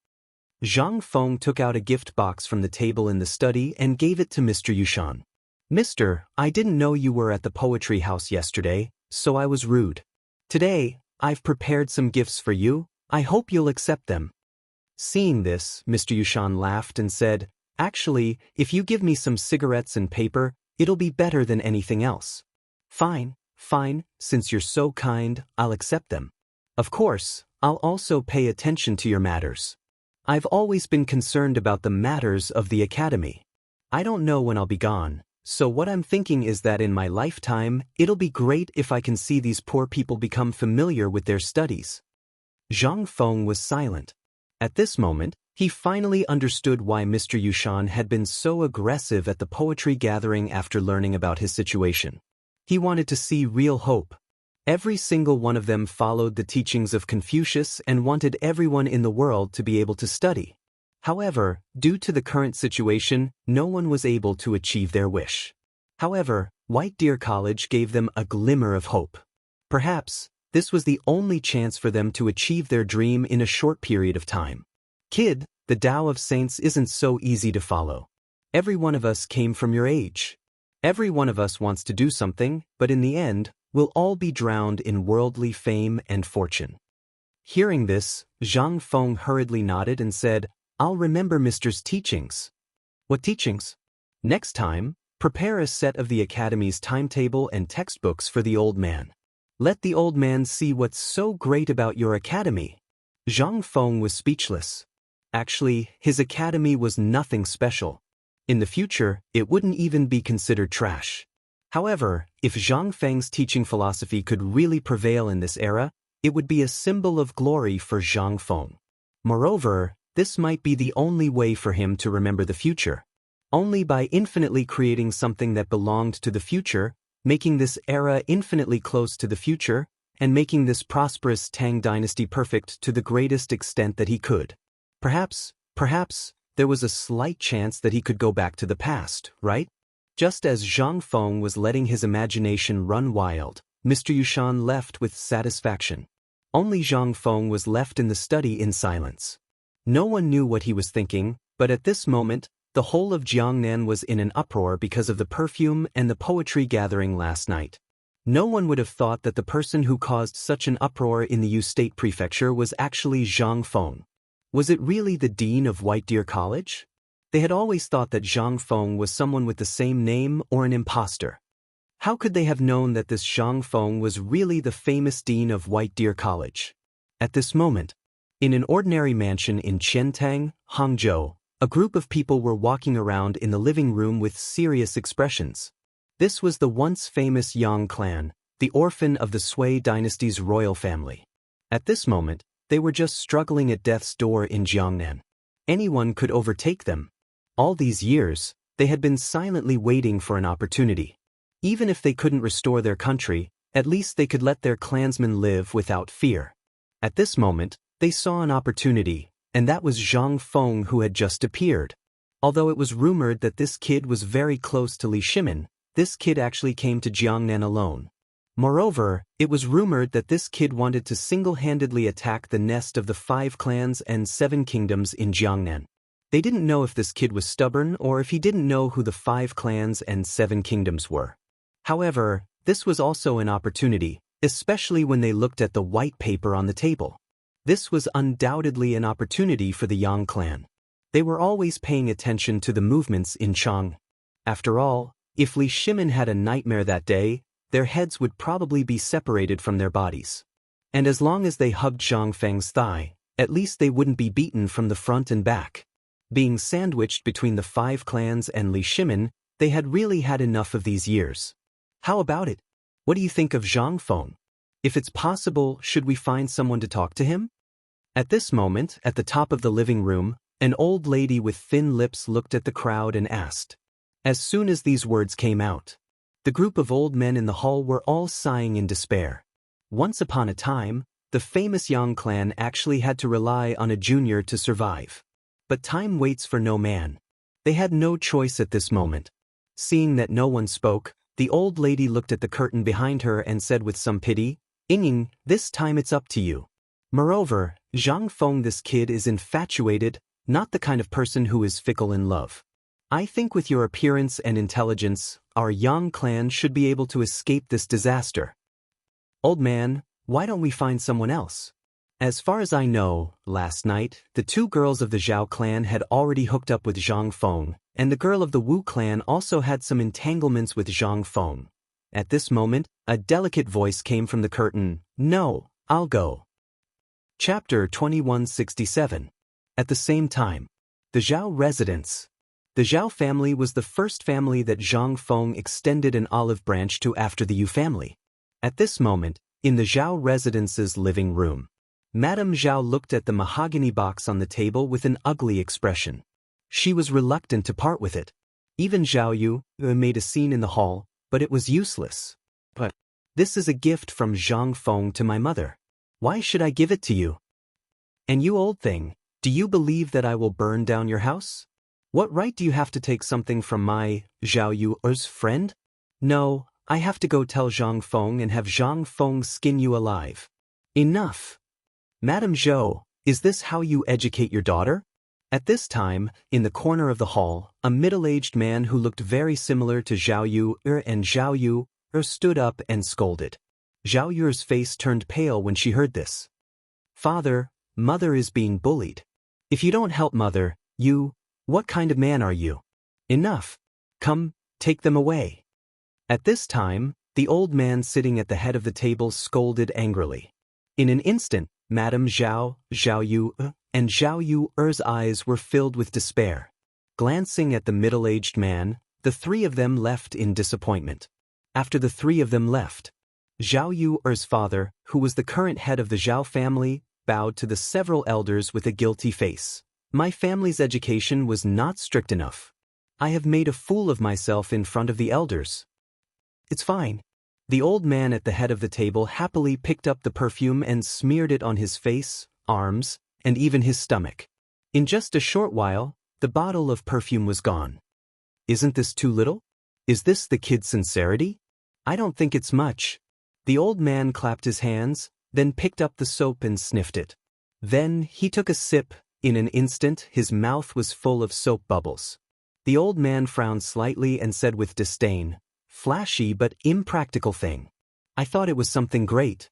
Zhang Feng took out a gift box from the table in the study and gave it to Mr. Yushan. Mister, I didn't know you were at the poetry house yesterday, so I was rude. Today, I've prepared some gifts for you. I hope you'll accept them. Seeing this, Mr. Yushan laughed and said, actually, if you give me some cigarettes and paper, it'll be better than anything else. Fine, since you're so kind, I'll accept them. Of course, I'll also pay attention to your matters. I've always been concerned about the matters of the academy. I don't know when I'll be gone, so what I'm thinking is that in my lifetime, it'll be great if I can see these poor people become familiar with their studies. Zhang Feng was silent. At this moment, he finally understood why Mr. Yushan had been so aggressive at the poetry gathering after learning about his situation. He wanted to see real hope. Every single one of them followed the teachings of Confucius and wanted everyone in the world to be able to study. However, due to the current situation, no one was able to achieve their wish. However, White Deer College gave them a glimmer of hope. Perhaps, this was the only chance for them to achieve their dream in a short period of time. Kid, the Tao of Saints isn't so easy to follow. Every one of us came from your age. Every one of us wants to do something, but in the end, we'll all be drowned in worldly fame and fortune. Hearing this, Zhang Feng hurriedly nodded and said, I'll remember Mister's teachings. What teachings? Next time, Prepare a set of the academy's timetable and textbooks for the old man. Let the old man see what's so great about your academy. Zhang Feng was speechless. Actually, his academy was nothing special. In the future, it wouldn't even be considered trash. However, if Zhang Feng's teaching philosophy could really prevail in this era, it would be a symbol of glory for Zhang Feng. Moreover, this might be the only way for him to remember the future. Only by infinitely creating something that belonged to the future, making this era infinitely close to the future, and making this prosperous Tang dynasty perfect to the greatest extent that he could. Perhaps, there was a slight chance that he could go back to the past, right? Just as Zhang Feng was letting his imagination run wild, Mr. Yushan left with satisfaction. Only Zhang Feng was left in the study in silence. No one knew what he was thinking, but at this moment, the whole of Jiangnan was in an uproar because of the perfume and the poetry gathering last night. No one would have thought that the person who caused such an uproar in the Yu State Prefecture was actually Zhang Feng. Was it really the dean of White Deer College? They had always thought that Zhang Feng was someone with the same name or an imposter. How could they have known that this Zhang Feng was really the famous dean of White Deer College? At this moment, in an ordinary mansion in Qiantang, Hangzhou, a group of people were walking around in the living room with serious expressions. This was the once famous Yang clan, the orphan of the Sui dynasty's royal family. At this moment, they were just struggling at death's door in Jiangnan. Anyone could overtake them. All these years, they had been silently waiting for an opportunity. Even if they couldn't restore their country, at least they could let their clansmen live without fear. At this moment, they saw an opportunity, and that was Zhang Feng who had just appeared. Although it was rumored that this kid was very close to Li Shimin, this kid actually came to Jiangnan alone. Moreover, it was rumored that this kid wanted to single-handedly attack the nest of the 5 clans and 7 kingdoms in Jiangnan. They didn't know if this kid was stubborn or if he didn't know who the 5 clans and 7 kingdoms were. However, this was also an opportunity, especially when they looked at the white paper on the table. This was undoubtedly an opportunity for the Yang clan. They were always paying attention to the movements in Chang. After all, if Li Shimin had a nightmare that day, their heads would probably be separated from their bodies. And as long as they hugged Zhang Feng's thigh, at least they wouldn't be beaten from the front and back. Being sandwiched between the 5 clans and Li Shimin, they had really had enough of these years. How about it? What do you think of Zhang Feng? If it's possible, should we find someone to talk to him? At this moment, at the top of the living room, an old lady with thin lips looked at the crowd and asked. As soon as these words came out, the group of old men in the hall were all sighing in despair. Once upon a time, the famous Yang clan actually had to rely on a junior to survive. But time waits for no man. They had no choice at this moment. Seeing that no one spoke, the old lady looked at the curtain behind her and said with some pity, "Ying, this time it's up to you." Moreover, Zhang Feng, this kid is infatuated, not the kind of person who is fickle in love. I think with your appearance and intelligence, our Yang clan should be able to escape this disaster. Old man, why don't we find someone else? As far as I know, last night, the 2 girls of the Zhao clan had already hooked up with Zhang Feng, and the girl of the Wu clan also had some entanglements with Zhang Feng. At this moment, a delicate voice came from the curtain. "No, I'll go." Chapter 2167. At the same time, the Zhao residence. The Zhao family was the first family that Zhang Feng extended an olive branch to after the Yu family. At this moment, in the Zhao residence's living room, Madame Zhao looked at the mahogany box on the table with an ugly expression. She was reluctant to part with it. Even Zhao Yu made a scene in the hall, but it was useless. "But this is a gift from Zhang Feng to my mother. Why should I give it to you? And you old thing, do you believe that I will burn down your house? What right do you have to take something from my Zhao Yu's friend? No, I have to go tell Zhang Feng and have Zhang Feng skin you alive." Enough! Madame Zhou, is this how you educate your daughter? At this time, in the corner of the hall, a middle-aged man who looked very similar to Zhao Yu and Zhao Yu stood up and scolded. Zhao Yu's face turned pale when she heard this. "Father, mother is being bullied. If you don't help mother, what kind of man are you? Enough. Come, Take them away. At this time, the old man sitting at the head of the table scolded angrily. In an instant, Madame Zhao, Zhao Yu, and Zhao Yu's eyes were filled with despair. Glancing at the middle-aged man, the three of them left in disappointment. After the three of them left, Zhao Yu's father, who was the current head of the Zhao family, bowed to the several elders with a guilty face. My family's education was not strict enough. I have made a fool of myself in front of the elders. It's fine. The old man at the head of the table happily picked up the perfume and smeared it on his face, arms, and even his stomach. In just a short while, the bottle of perfume was gone. Isn't this too little? Is this the kid's sincerity? I don't think it's much. The old man clapped his hands, then picked up the soap and sniffed it. Then he took a sip. In an instant, his mouth was full of soap bubbles. The old man frowned slightly and said with disdain, "Flashy but impractical thing. I thought it was something great."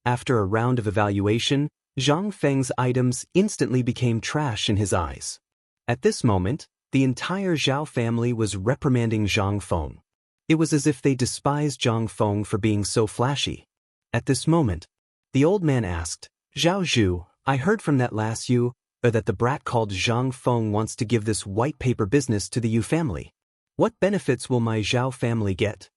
After a round of evaluation, Zhang Feng's items instantly became trash in his eyes. At this moment, the entire Zhao family was reprimanding Zhang Feng. It was as if they despised Zhang Feng for being so flashy. At this moment, the old man asked, "Zhao Zhu, I heard from that last Yu, that the brat called Zhang Feng wants to give this white paper business to the Yu family. What benefits will my Zhao family get?"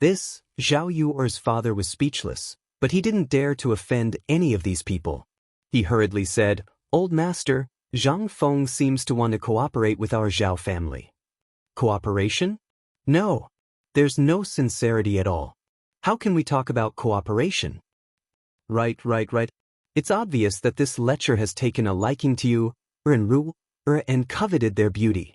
This, Zhao Yu's father was speechless, but he didn't dare to offend any of these people. He hurriedly said, "Old master, Zhang Feng seems to want to cooperate with our Zhao family." Cooperation? No. There's no sincerity at all. How can we talk about cooperation? Right. It's obvious that this lecher has taken a liking to you, and coveted their beauty.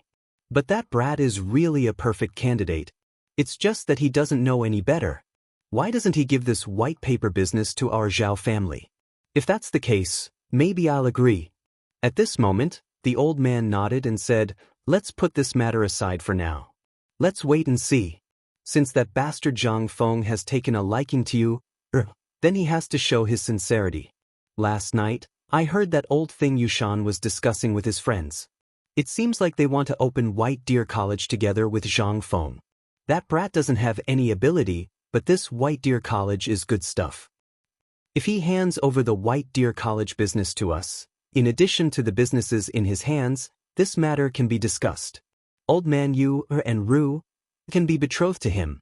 But that brat is really a perfect candidate. It's just that he doesn't know any better. Why doesn't he give this white paper business to our Zhao family? If that's the case, maybe I'll agree. At this moment, the old man nodded and said, "Let's put this matter aside for now. Let's wait and see. Since that bastard Zhang Feng has taken a liking to you, then he has to show his sincerity. Last night, I heard that old thing Yushan was discussing with his friends. It seems like they want to open White Deer College together with Zhang Feng. That brat doesn't have any ability, but this White Deer College is good stuff. If he hands over the White Deer College business to us, in addition to the businesses in his hands, this matter can be discussed. Old man Yu and Ru can be betrothed to him."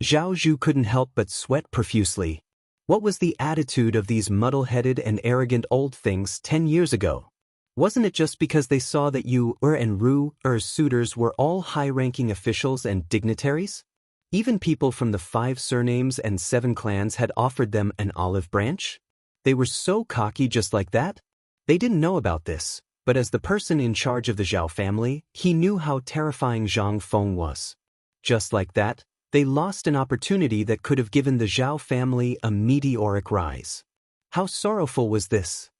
Zhao Zhu couldn't help but sweat profusely. What was the attitude of these muddle-headed and arrogant old things 10 years ago? Wasn't it just because they saw that Yu and Ru's suitors were all high-ranking officials and dignitaries? Even people from the 5 surnames and 7 clans had offered them an olive branch? They were so cocky just like that? They didn't know about this, but as the person in charge of the Zhao family, he knew how terrifying Zhang Feng was. Just like that, they lost an opportunity that could have given the Zhao family a meteoric rise. How sorrowful was this?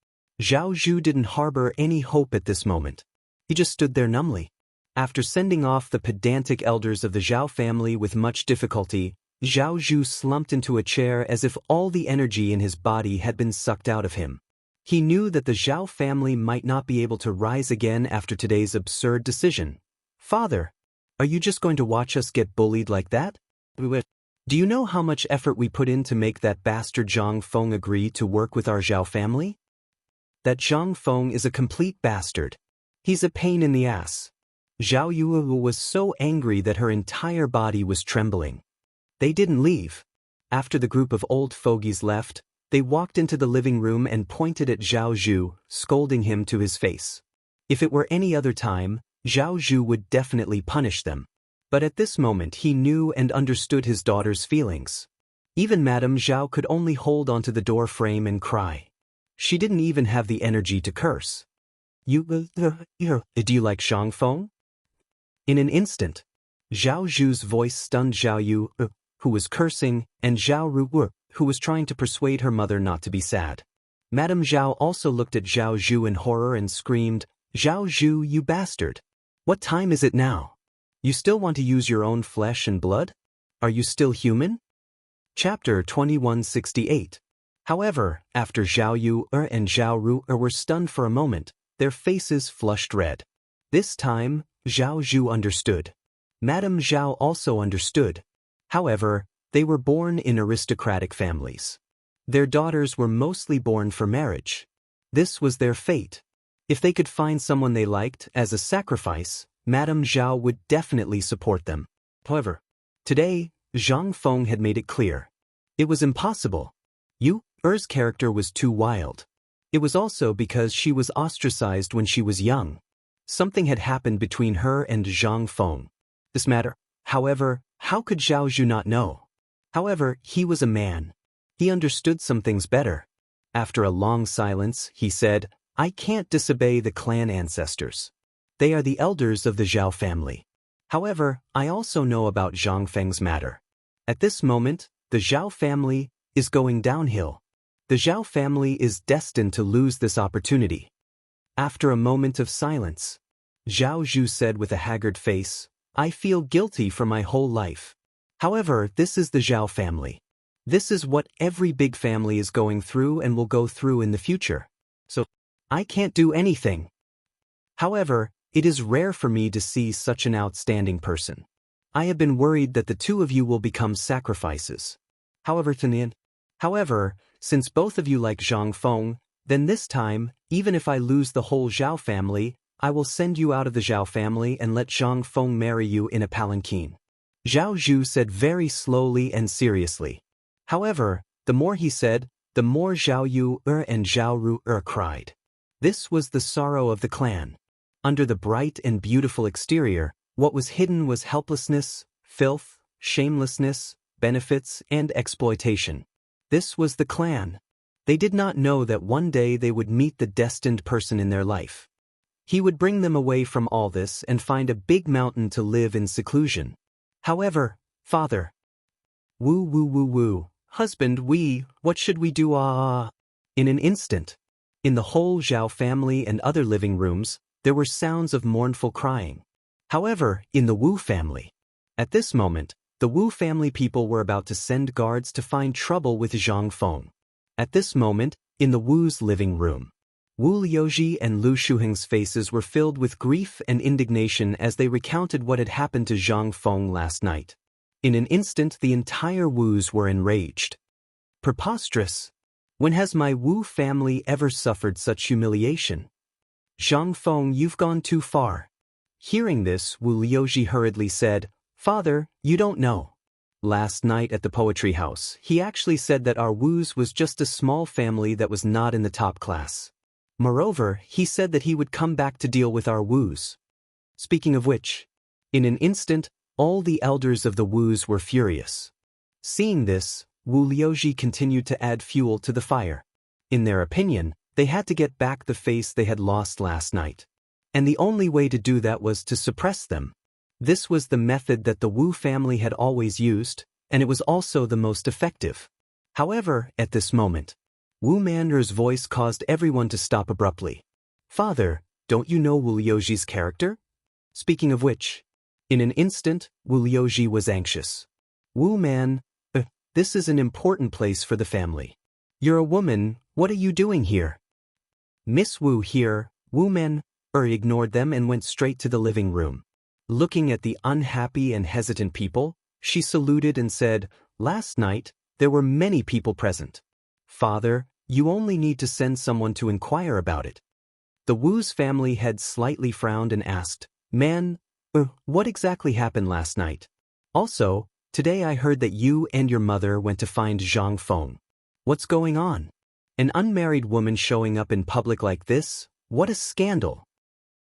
Zhao Zhu didn't harbor any hope at this moment. He just stood there numbly. After sending off the pedantic elders of the Zhao family with much difficulty, Zhao Zhu slumped into a chair as if all the energy in his body had been sucked out of him. He knew that the Zhao family might not be able to rise again after today's absurd decision. "Father, are you just going to watch us get bullied like that? Do you know how much effort we put in to make that bastard Zhang Feng agree to work with our Zhao family? That Zhang Feng is a complete bastard. He's a pain in the ass." Zhao Yu was so angry that her entire body was trembling. They didn't leave. After the group of old fogies left, they walked into the living room and pointed at Zhao Zhu, scolding him to his face. If it were any other time, Zhao Zhu would definitely punish them. But at this moment he knew and understood his daughter's feelings. Even Madame Zhao could only hold onto the door frame and cry. She didn't even have the energy to curse. Do you like Zhang Feng?" In an instant, Zhao Zhu's voice stunned Zhao Yu, who was cursing, and Zhao Ru, who was trying to persuade her mother not to be sad. Madame Zhao also looked at Zhao Zhu in horror and screamed, "Zhao Zhu, you bastard! What time is it now? You still want to use your own flesh and blood? Are you still human?" Chapter 2168. However, after Zhao Yu and Zhao Ru were stunned for a moment, their faces flushed red. This time, Zhao Zhu understood. Madame Zhao also understood. However, they were born in aristocratic families. Their daughters were mostly born for marriage. This was their fate. If they could find someone they liked as a sacrifice, Madame Zhao would definitely support them. However, today, Zhang Feng had made it clear. It was impossible. Yu Er's character was too wild. It was also because she was ostracized when she was young. Something had happened between her and Zhang Feng. This matter, however, how could Zhao Zhu not know? However, he was a man. He understood some things better. After a long silence, he said, I can't disobey the clan ancestors. They are the elders of the Zhao family. However, I also know about Zhang Feng's matter. At this moment, the Zhao family is going downhill. The Zhao family is destined to lose this opportunity. After a moment of silence, Zhao Zhu said with a haggard face, I feel guilty for my whole life. However, this is the Zhao family. This is what every big family is going through and will go through in the future. So, I can't do anything. However, it is rare for me to see such an outstanding person. I have been worried that the two of you will become sacrifices. However, since both of you like Zhang Feng, then this time, even if I lose the whole Zhao family, I will send you out of the Zhao family and let Zhang Feng marry you in a palanquin. Zhao Zhu said very slowly and seriously. However, the more he said, the more Zhao Yu and Zhao Ru cried. This was the sorrow of the clan. Under the bright and beautiful exterior, what was hidden was helplessness, filth, shamelessness, benefits, and exploitation. This was the clan. They did not know that one day they would meet the destined person in their life. He would bring them away from all this and find a big mountain to live in seclusion. However, father. Woo, husband, what should we do? In an instant. In the whole Zhao family and other living rooms, there were sounds of mournful crying. However, in the Wu family. At this moment, the Wu family people were about to send guards to find trouble with Zhang Feng. At this moment, in the Wu's living room, Wu Liuji and Lu Shuheng's faces were filled with grief and indignation as they recounted what had happened to Zhang Feng last night. In an instant, the entire Wus were enraged. Preposterous! When has my Wu family ever suffered such humiliation? Zhang Feng, you've gone too far. Hearing this, Wu Liuji hurriedly said, Father, you don't know. Last night at the poetry house, he actually said that our Wus was just a small family that was not in the top class. Moreover, he said that he would come back to deal with our Wus. Speaking of which, in an instant, all the elders of the Wus were furious. Seeing this, Wu Liuji continued to add fuel to the fire. In their opinion, they had to get back the face they had lost last night. And the only way to do that was to suppress them. This was the method that the Wu family had always used, and it was also the most effective. However, at this moment, Wu Man'er's voice caused everyone to stop abruptly. Father, don't you know Wu Liuji's character? Speaking of which, in an instant, Wu Liuji was anxious. Wu Man, this is an important place for the family. You're a woman, what are you doing here? Miss Wu here, Wu Man ignored them and went straight to the living room. Looking at the unhappy and hesitant people, she saluted and said, Last night, there were many people present. Father, you only need to send someone to inquire about it. The Wu's family head slightly frowned and asked, Man, what exactly happened last night? Also, today I heard that you and your mother went to find Zhang Feng. What's going on? An unmarried woman showing up in public like this? What a scandal!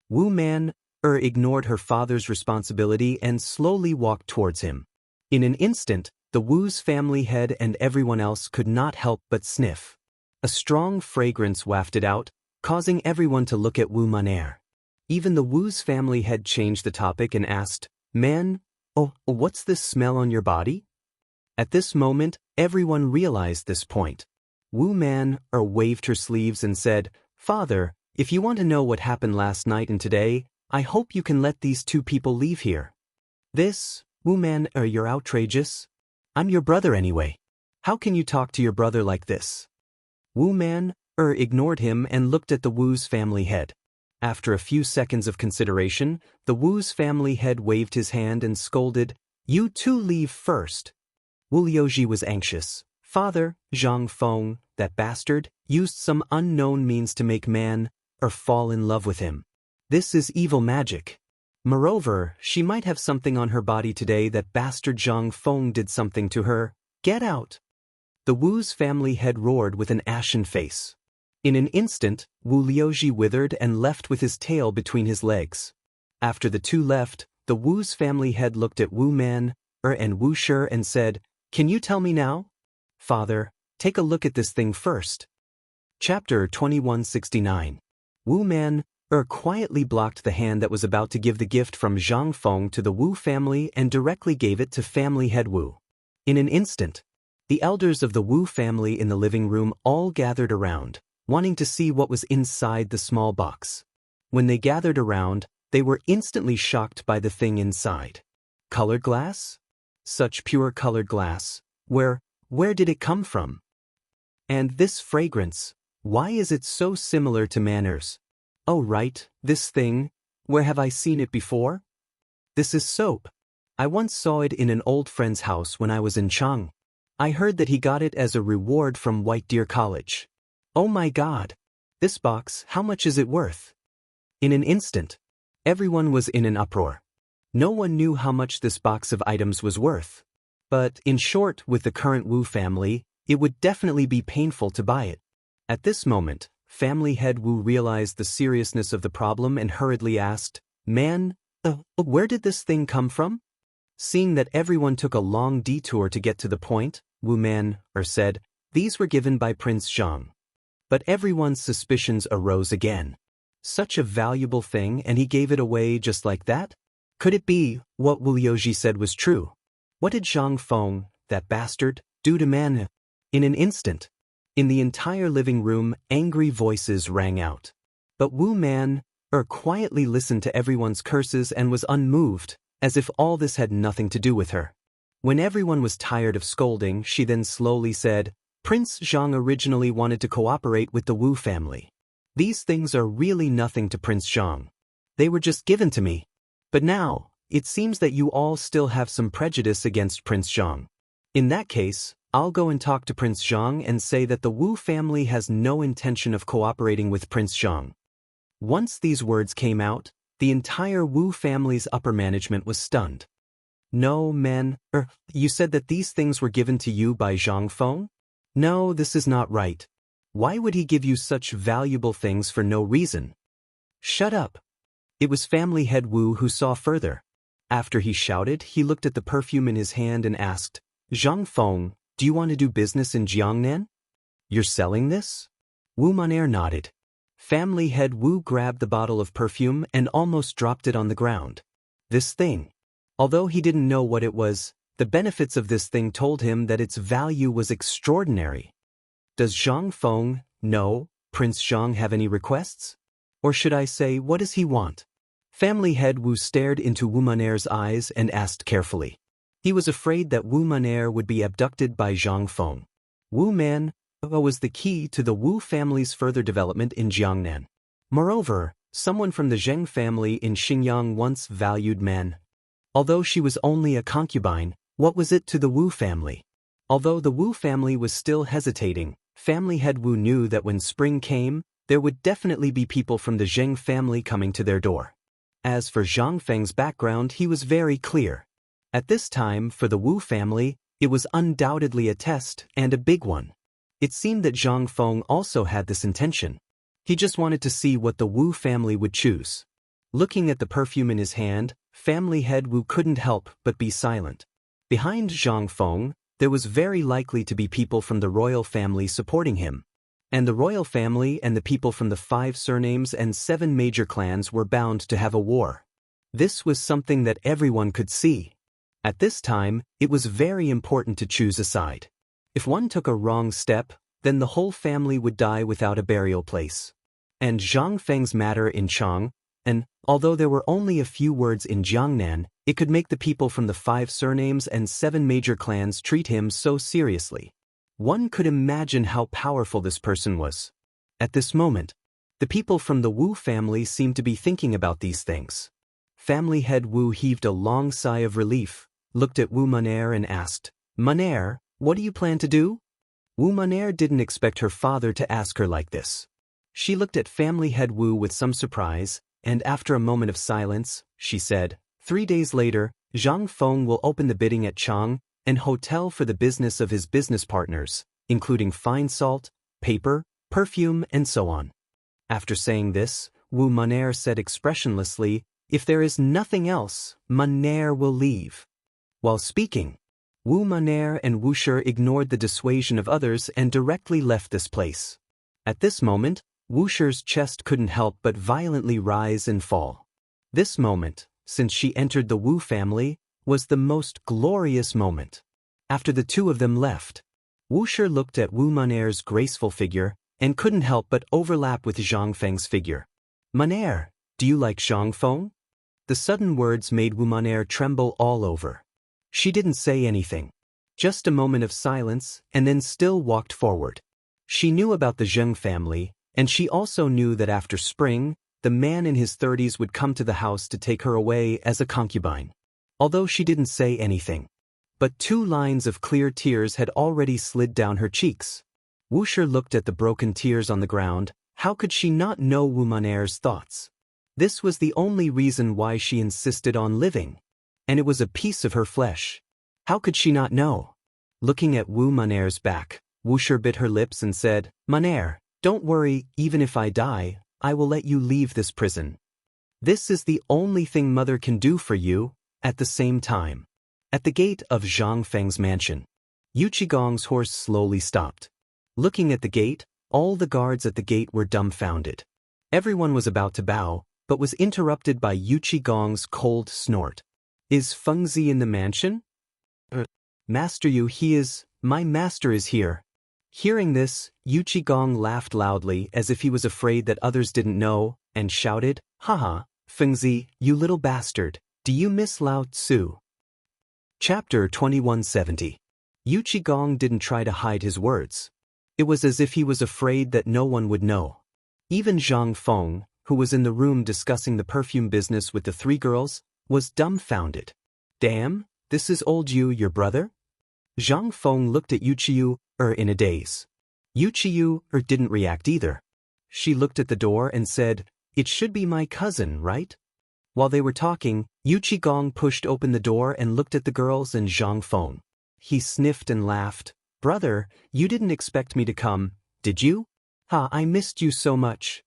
Wu Man ignored her father's responsibility and slowly walked towards him. In an instant, the Wu's family head and everyone else could not help but sniff. A strong fragrance wafted out, causing everyone to look at Wu Man'er. Even the Wu's family head changed the topic and asked, Man, what's this smell on your body? At this moment, everyone realized this point. Wu Man waved her sleeves and said, Father, if you want to know what happened last night and today, I hope you can let these two people leave here. This, Wu Man, you're outrageous. I'm your brother anyway. How can you talk to your brother like this? Wu Man ignored him and looked at the Wu's family head. After a few seconds of consideration, the Wu's family head waved his hand and scolded, "You two leave first." Wu Liuji was anxious. Father, Zhang Feng, that bastard, used some unknown means to make man, or fall in love with him. This is evil magic. Moreover, she might have something on her body today. That bastard Zhang Feng did something to her. Get out! The Wu's family head roared with an ashen face. In an instant, Wu Liuji withered and left with his tail between his legs. After the two left, the Wu's family head looked at Wu Man, and Wu Shi and said, "Can you tell me now?" "Father, take a look at this thing first." Chapter 2169. Wu Man, quietly blocked the hand that was about to give the gift from Zhang Feng to the Wu family and directly gave it to family head Wu. In an instant, the elders of the Wu family in the living room all gathered around, wanting to see what was inside the small box. When they gathered around, they were instantly shocked by the thing inside. Colored glass? Such pure colored glass. Where did it come from? And this fragrance, why is it so similar to manners? Oh right, this thing, where have I seen it before? This is soap. I once saw it in an old friend's house when I was in Chang'an. I heard that he got it as a reward from White Deer College. Oh my God! This box, how much is it worth? In an instant, everyone was in an uproar. No one knew how much this box of items was worth. But, in short, with the current Wu family, it would definitely be painful to buy it. At this moment, family head Wu realized the seriousness of the problem and hurriedly asked, "Man, where did this thing come from?" Seeing that everyone took a long detour to get to the point, Wu Man, said, "These were given by Prince Zhang." But everyone's suspicions arose again. Such a valuable thing, and he gave it away just like that? Could it be what Wu Liuji said was true? What did Zhang Feng, that bastard, do to man? In an instant, in the entire living room, angry voices rang out. But Wu Man, quietly listened to everyone's curses and was unmoved, as if all this had nothing to do with her. When everyone was tired of scolding, she then slowly said, "Prince Zhang originally wanted to cooperate with the Wu family. These things are really nothing to Prince Zhang. They were just given to me. But now, it seems that you all still have some prejudice against Prince Zhang. In that case, I'll go and talk to Prince Zhang and say that the Wu family has no intention of cooperating with Prince Zhang." Once these words came out, the entire Wu family's upper management was stunned. "No, man, you said that these things were given to you by Zhang Feng? No, this is not right. Why would he give you such valuable things for no reason?" "Shut up." It was family head Wu who saw further. After he shouted, he looked at the perfume in his hand and asked, "Zhang Feng, do you want to do business in Jiangnan? You're selling this?" Wu Maner nodded. Family head Wu grabbed the bottle of perfume and almost dropped it on the ground. This thing. Although he didn't know what it was, the benefits of this thing told him that its value was extraordinary. Does Zhang Feng, no, Prince Zhang have any requests? Or should I say, what does he want? Family head Wu stared into Wu Maner's eyes and asked carefully. He was afraid that Wu Maner would be abducted by Zhang Feng. Wu Man was the key to the Wu family's further development in Jiangnan. Moreover, someone from the Zheng family in Xinjiang once valued man. Although she was only a concubine, what was it to the Wu family? Although the Wu family was still hesitating, family head Wu knew that when spring came, there would definitely be people from the Zheng family coming to their door. As for Zhang Feng's background, he was very clear. At this time, for the Wu family, it was undoubtedly a test, and a big one. It seemed that Zhang Feng also had this intention. He just wanted to see what the Wu family would choose. Looking at the perfume in his hand, family head Wu couldn't help but be silent. Behind Zhang Feng, there was very likely to be people from the royal family supporting him. And the royal family and the people from the 5 surnames and 7 major clans were bound to have a war. This was something that everyone could see. At this time, it was very important to choose a side. If one took a wrong step, then the whole family would die without a burial place. And Zhang Feng's matter in Chang'an, and although there were only a few words in Jiangnan, it could make the people from the 5 surnames and 7 major clans treat him so seriously. One could imagine how powerful this person was. At this moment, The people from the Wu family seemed to be thinking about these things. Family head Wu heaved a long sigh of relief, looked at Wu Monair and asked, "Monair, what do you plan to do?" Wu Monair didn't expect her father to ask her like this. She looked at family head Wu with some surprise, and after a moment of silence, she said, 3 days later, Zhang Feng will open the bidding at Chang'an hotel for the business of his business partners, including fine salt, paper, perfume, and so on. After saying this, Wu Monair said expressionlessly, "If there is nothing else, Monair will leave." While speaking, Wu Monair and Wuxia ignored the dissuasion of others and directly left this place. At this moment, Wuxia's chest couldn't help but violently rise and fall. This moment, since she entered the Wu family, was the most glorious moment. After the two of them left, Wuxia looked at Wu Monair's graceful figure and couldn't help but overlap with Zhang Feng's figure. "Monair, do you like Zhang Feng?" The sudden words made Wu Monair tremble all over. She didn't say anything. Just a moment of silence and then still walked forward. She knew about the Zheng family, and she also knew that after spring, the man in his 30s would come to the house to take her away as a concubine. Although she didn't say anything. But 2 lines of clear tears had already slid down her cheeks. Wuxia looked at the broken tears on the ground. How could she not know Wu Monair's thoughts? This was the only reason why she insisted on living. And it was a piece of her flesh. How could she not know? Looking at Wu Monair's back, Wuxia bit her lips and said, "Monair, don't worry, even if I die, I will let you leave this prison. This is the only thing mother can do for you." At the same time, at the gate of Zhang Feng's mansion, Yu Qigong's horse slowly stopped. Looking at the gate, all the guards at the gate were dumbfounded. Everyone was about to bow, but was interrupted by Yu Qigong's cold snort. "Is Fengzi in the mansion?" "Master Yu, my master is here." Hearing this, Yu Qigong laughed loudly as if he was afraid that others didn't know, and shouted, "Haha, Fengzi, you little bastard, do you miss Lao Tzu?" Chapter 2170. Yu Qigong didn't try to hide his words. It was as if he was afraid that no one would know. Even Zhang Feng, who was in the room discussing the perfume business with the 3 girls, was dumbfounded. "Damn, this is old Yu, your brother?" Zhang Feng looked at Yu Qiyu, in a daze. Yu Qiyu, didn't react either. She looked at the door and said, "It should be my cousin, right?" While they were talking, Yu Qigong pushed open the door and looked at the girls and Zhang Feng. He sniffed and laughed. "Brother, you didn't expect me to come, did you? Ha, I missed you so much."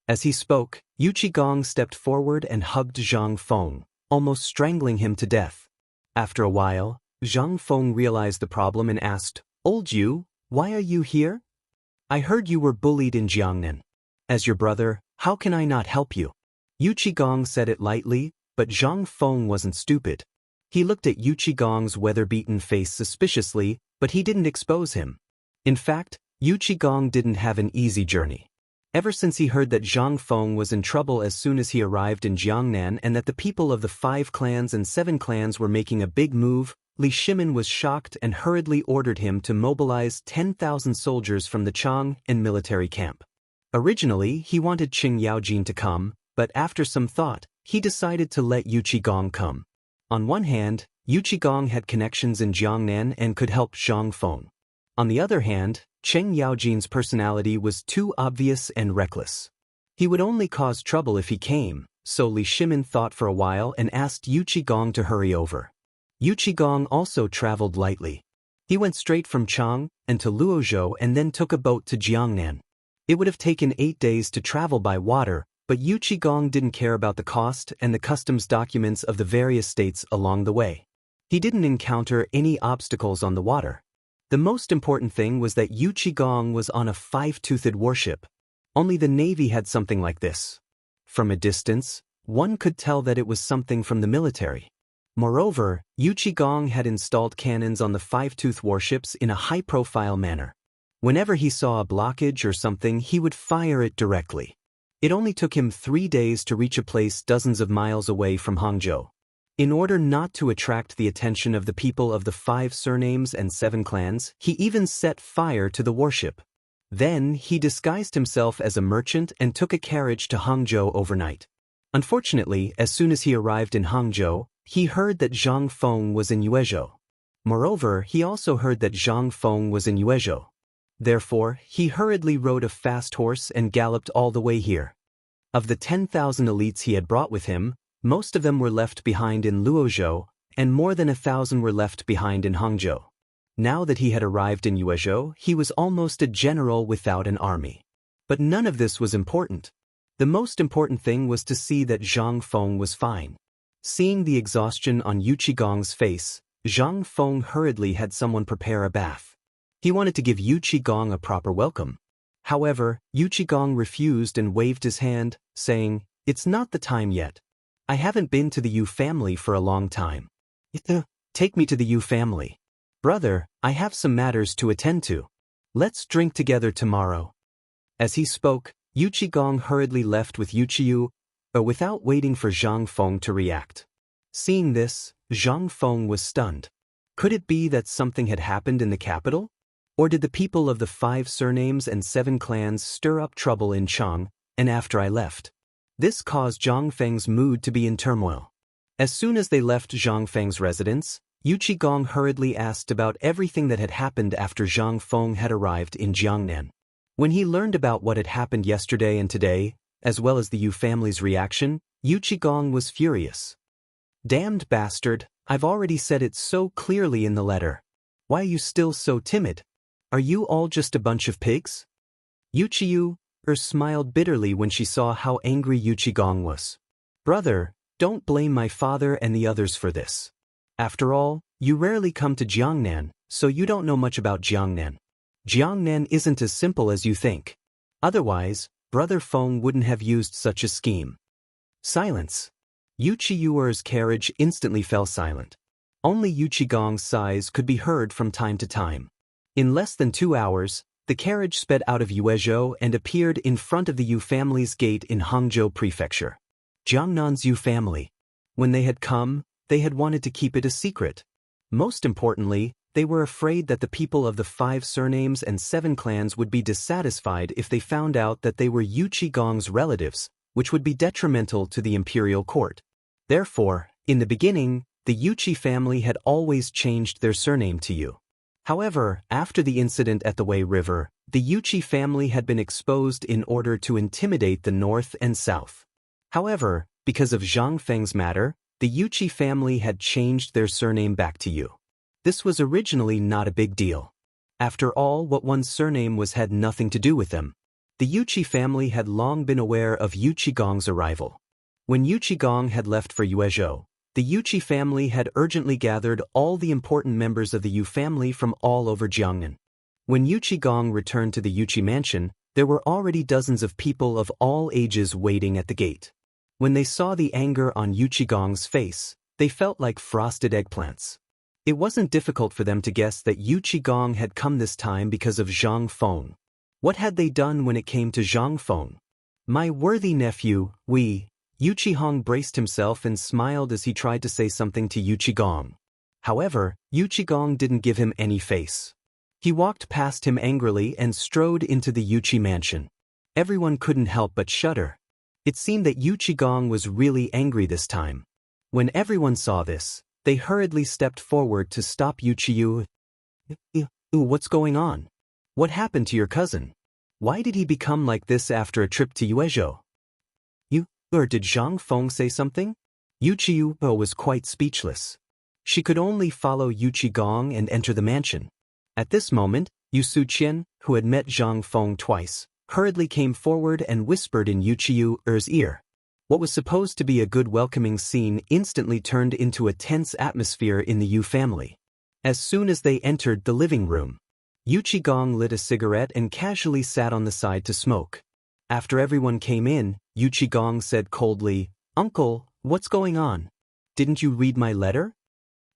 As he spoke, Yu Qigong stepped forward and hugged Zhang Feng, almost strangling him to death. After a while, Zhang Feng realized the problem and asked, "Old Yu, why are you here? I heard you were bullied in Jiangnan. As your brother, how can I not help you?" Yu Qigong said it lightly, but Zhang Feng wasn't stupid. He looked at Yu Qigong's weather-beaten face suspiciously, but he didn't expose him. In fact, Yu Qigong didn't have an easy journey. Ever since he heard that Zhang Feng was in trouble as soon as he arrived in Jiangnan and that the people of the 5 clans and 7 clans were making a big move, Li Shimin was shocked and hurriedly ordered him to mobilize 10,000 soldiers from the Chang'an military camp. Originally, he wanted Qing Yaojin to come, but after some thought, he decided to let Yu Qigong come. On one hand, Yu Qigong had connections in Jiangnan and could help Zhang Feng. On the other hand, Qing Yaojin's personality was too obvious and reckless. He would only cause trouble if he came, so Li Shimin thought for a while and asked Yu Qigong to hurry over. Yu Qigong also traveled lightly. He went straight from Chang'an to Luozhou and then took a boat to Jiangnan. It would have taken 8 days to travel by water, but Yu Qigong didn't care about the cost and the customs documents of the various states along the way. He didn't encounter any obstacles on the water. The most important thing was that Yu Qigong was on a 5-toothed warship. Only the Navy had something like this. From a distance, one could tell that it was something from the military. Moreover, Yu Qigong had installed cannons on the 5-tooth warships in a high-profile manner. Whenever he saw a blockage or something, he would fire it directly. It only took him 3 days to reach a place dozens of miles away from Hangzhou. In order not to attract the attention of the people of the 5 surnames and 7 clans, he even set fire to the warship. Then he disguised himself as a merchant and took a carriage to Hangzhou overnight. Unfortunately, as soon as he arrived in Hangzhou, he heard that Zhang Feng was in Yuezhou. Moreover, he also heard that Zhang Feng was in Yuezhou. Therefore, he hurriedly rode a fast horse and galloped all the way here. Of the 10,000 elites he had brought with him, most of them were left behind in Luozhou, and more than 1,000 were left behind in Hangzhou. Now that he had arrived in Yuezhou, he was almost a general without an army. But none of this was important. The most important thing was to see that Zhang Feng was fine. Seeing the exhaustion on Yu Qigong's face, Zhang Feng hurriedly had someone prepare a bath. He wanted to give Yu Qigong a proper welcome. However, Yu Qigong refused and waved his hand, saying, "It's not the time yet. I haven't been to the Yu family for a long time. Take me to the Yu family. Brother, I have some matters to attend to. Let's drink together tomorrow." As he spoke, Yu Qigong hurriedly left with Yu Qiyu, without waiting for Zhang Feng to react. Seeing this, Zhang Feng was stunned. Could it be that something had happened in the capital? Or did the people of the 5 surnames and 7 clans stir up trouble in Chang'an, and after I left? This caused Zhang Feng's mood to be in turmoil. As soon as they left Zhang Feng's residence, Yu Qigong hurriedly asked about everything that had happened after Zhang Feng had arrived in Jiangnan. When he learned about what had happened yesterday and today, as well as the Yu family's reaction, Yu Qigong was furious. "Damned bastard, I've already said it so clearly in the letter. Why are you still so timid? Are you all just a bunch of pigs?" Yu Qiyu smiled bitterly when she saw how angry Yu Qigong was. "Brother, don't blame my father and the others for this. After all, you rarely come to Jiangnan, so you don't know much about Jiangnan. Jiangnan isn't as simple as you think. Otherwise, Brother Feng wouldn't have used such a scheme." Silence. Yu Qiyuer's carriage instantly fell silent. Only Yu Qigong's sighs could be heard from time to time. In less than 2 hours, the carriage sped out of Yuezhou and appeared in front of the Yu family's gate in Hangzhou Prefecture. Jiangnan's Yu family. When they had come, they had wanted to keep it a secret. Most importantly, they were afraid that the people of the 5 surnames and 7 clans would be dissatisfied if they found out that they were Yu Qigong's relatives, which would be detrimental to the imperial court. Therefore, in the beginning, the Yu Qi family had always changed their surname to Yu. However, after the incident at the Wei River, the Yu Qi family had been exposed in order to intimidate the north and south. However, because of Zhang Feng's matter, the Yu Qi family had changed their surname back to Yu. This was originally not a big deal. After all, what one's surname was had nothing to do with them. The Yu Qi family had long been aware of Yu Qigong's arrival. When Yu Qigong had left for Yuezhou, the Yu Qi family had urgently gathered all the important members of the Yu family from all over Jiangnan. When Yu Qigong returned to the Yu Qi mansion, there were already dozens of people of all ages waiting at the gate. When they saw the anger on Yu Qigong's face, they felt like frosted eggplants. It wasn't difficult for them to guess that Yu Qigong had come this time because of Zhang Feng. What had they done when it came to Zhang Feng? "My worthy nephew, Yu Qihong braced himself and smiled as he tried to say something to Yu Qigong. However, Yu Qigong didn't give him any face. He walked past him angrily and strode into the Yu Qi mansion. Everyone couldn't help but shudder. It seemed that Yu Qigong was really angry this time. When everyone saw this, they hurriedly stepped forward to stop Yu Qiyu. "What's going on? What happened to your cousin? Why did he become like this after a trip to Yuezhou? Or did Zhang Feng say something?" Yu Qiyu was quite speechless. She could only follow Yu Qigong and enter the mansion. At this moment, Yu Suqian, who had met Zhang Feng twice, hurriedly came forward and whispered in Yu Qiyu's ear. What was supposed to be a good welcoming scene instantly turned into a tense atmosphere in the Yu family. As soon as they entered the living room, Yu Qigong lit a cigarette and casually sat on the side to smoke. After everyone came in, Yu Qigong said coldly, "Uncle, what's going on? Didn't you read my letter?"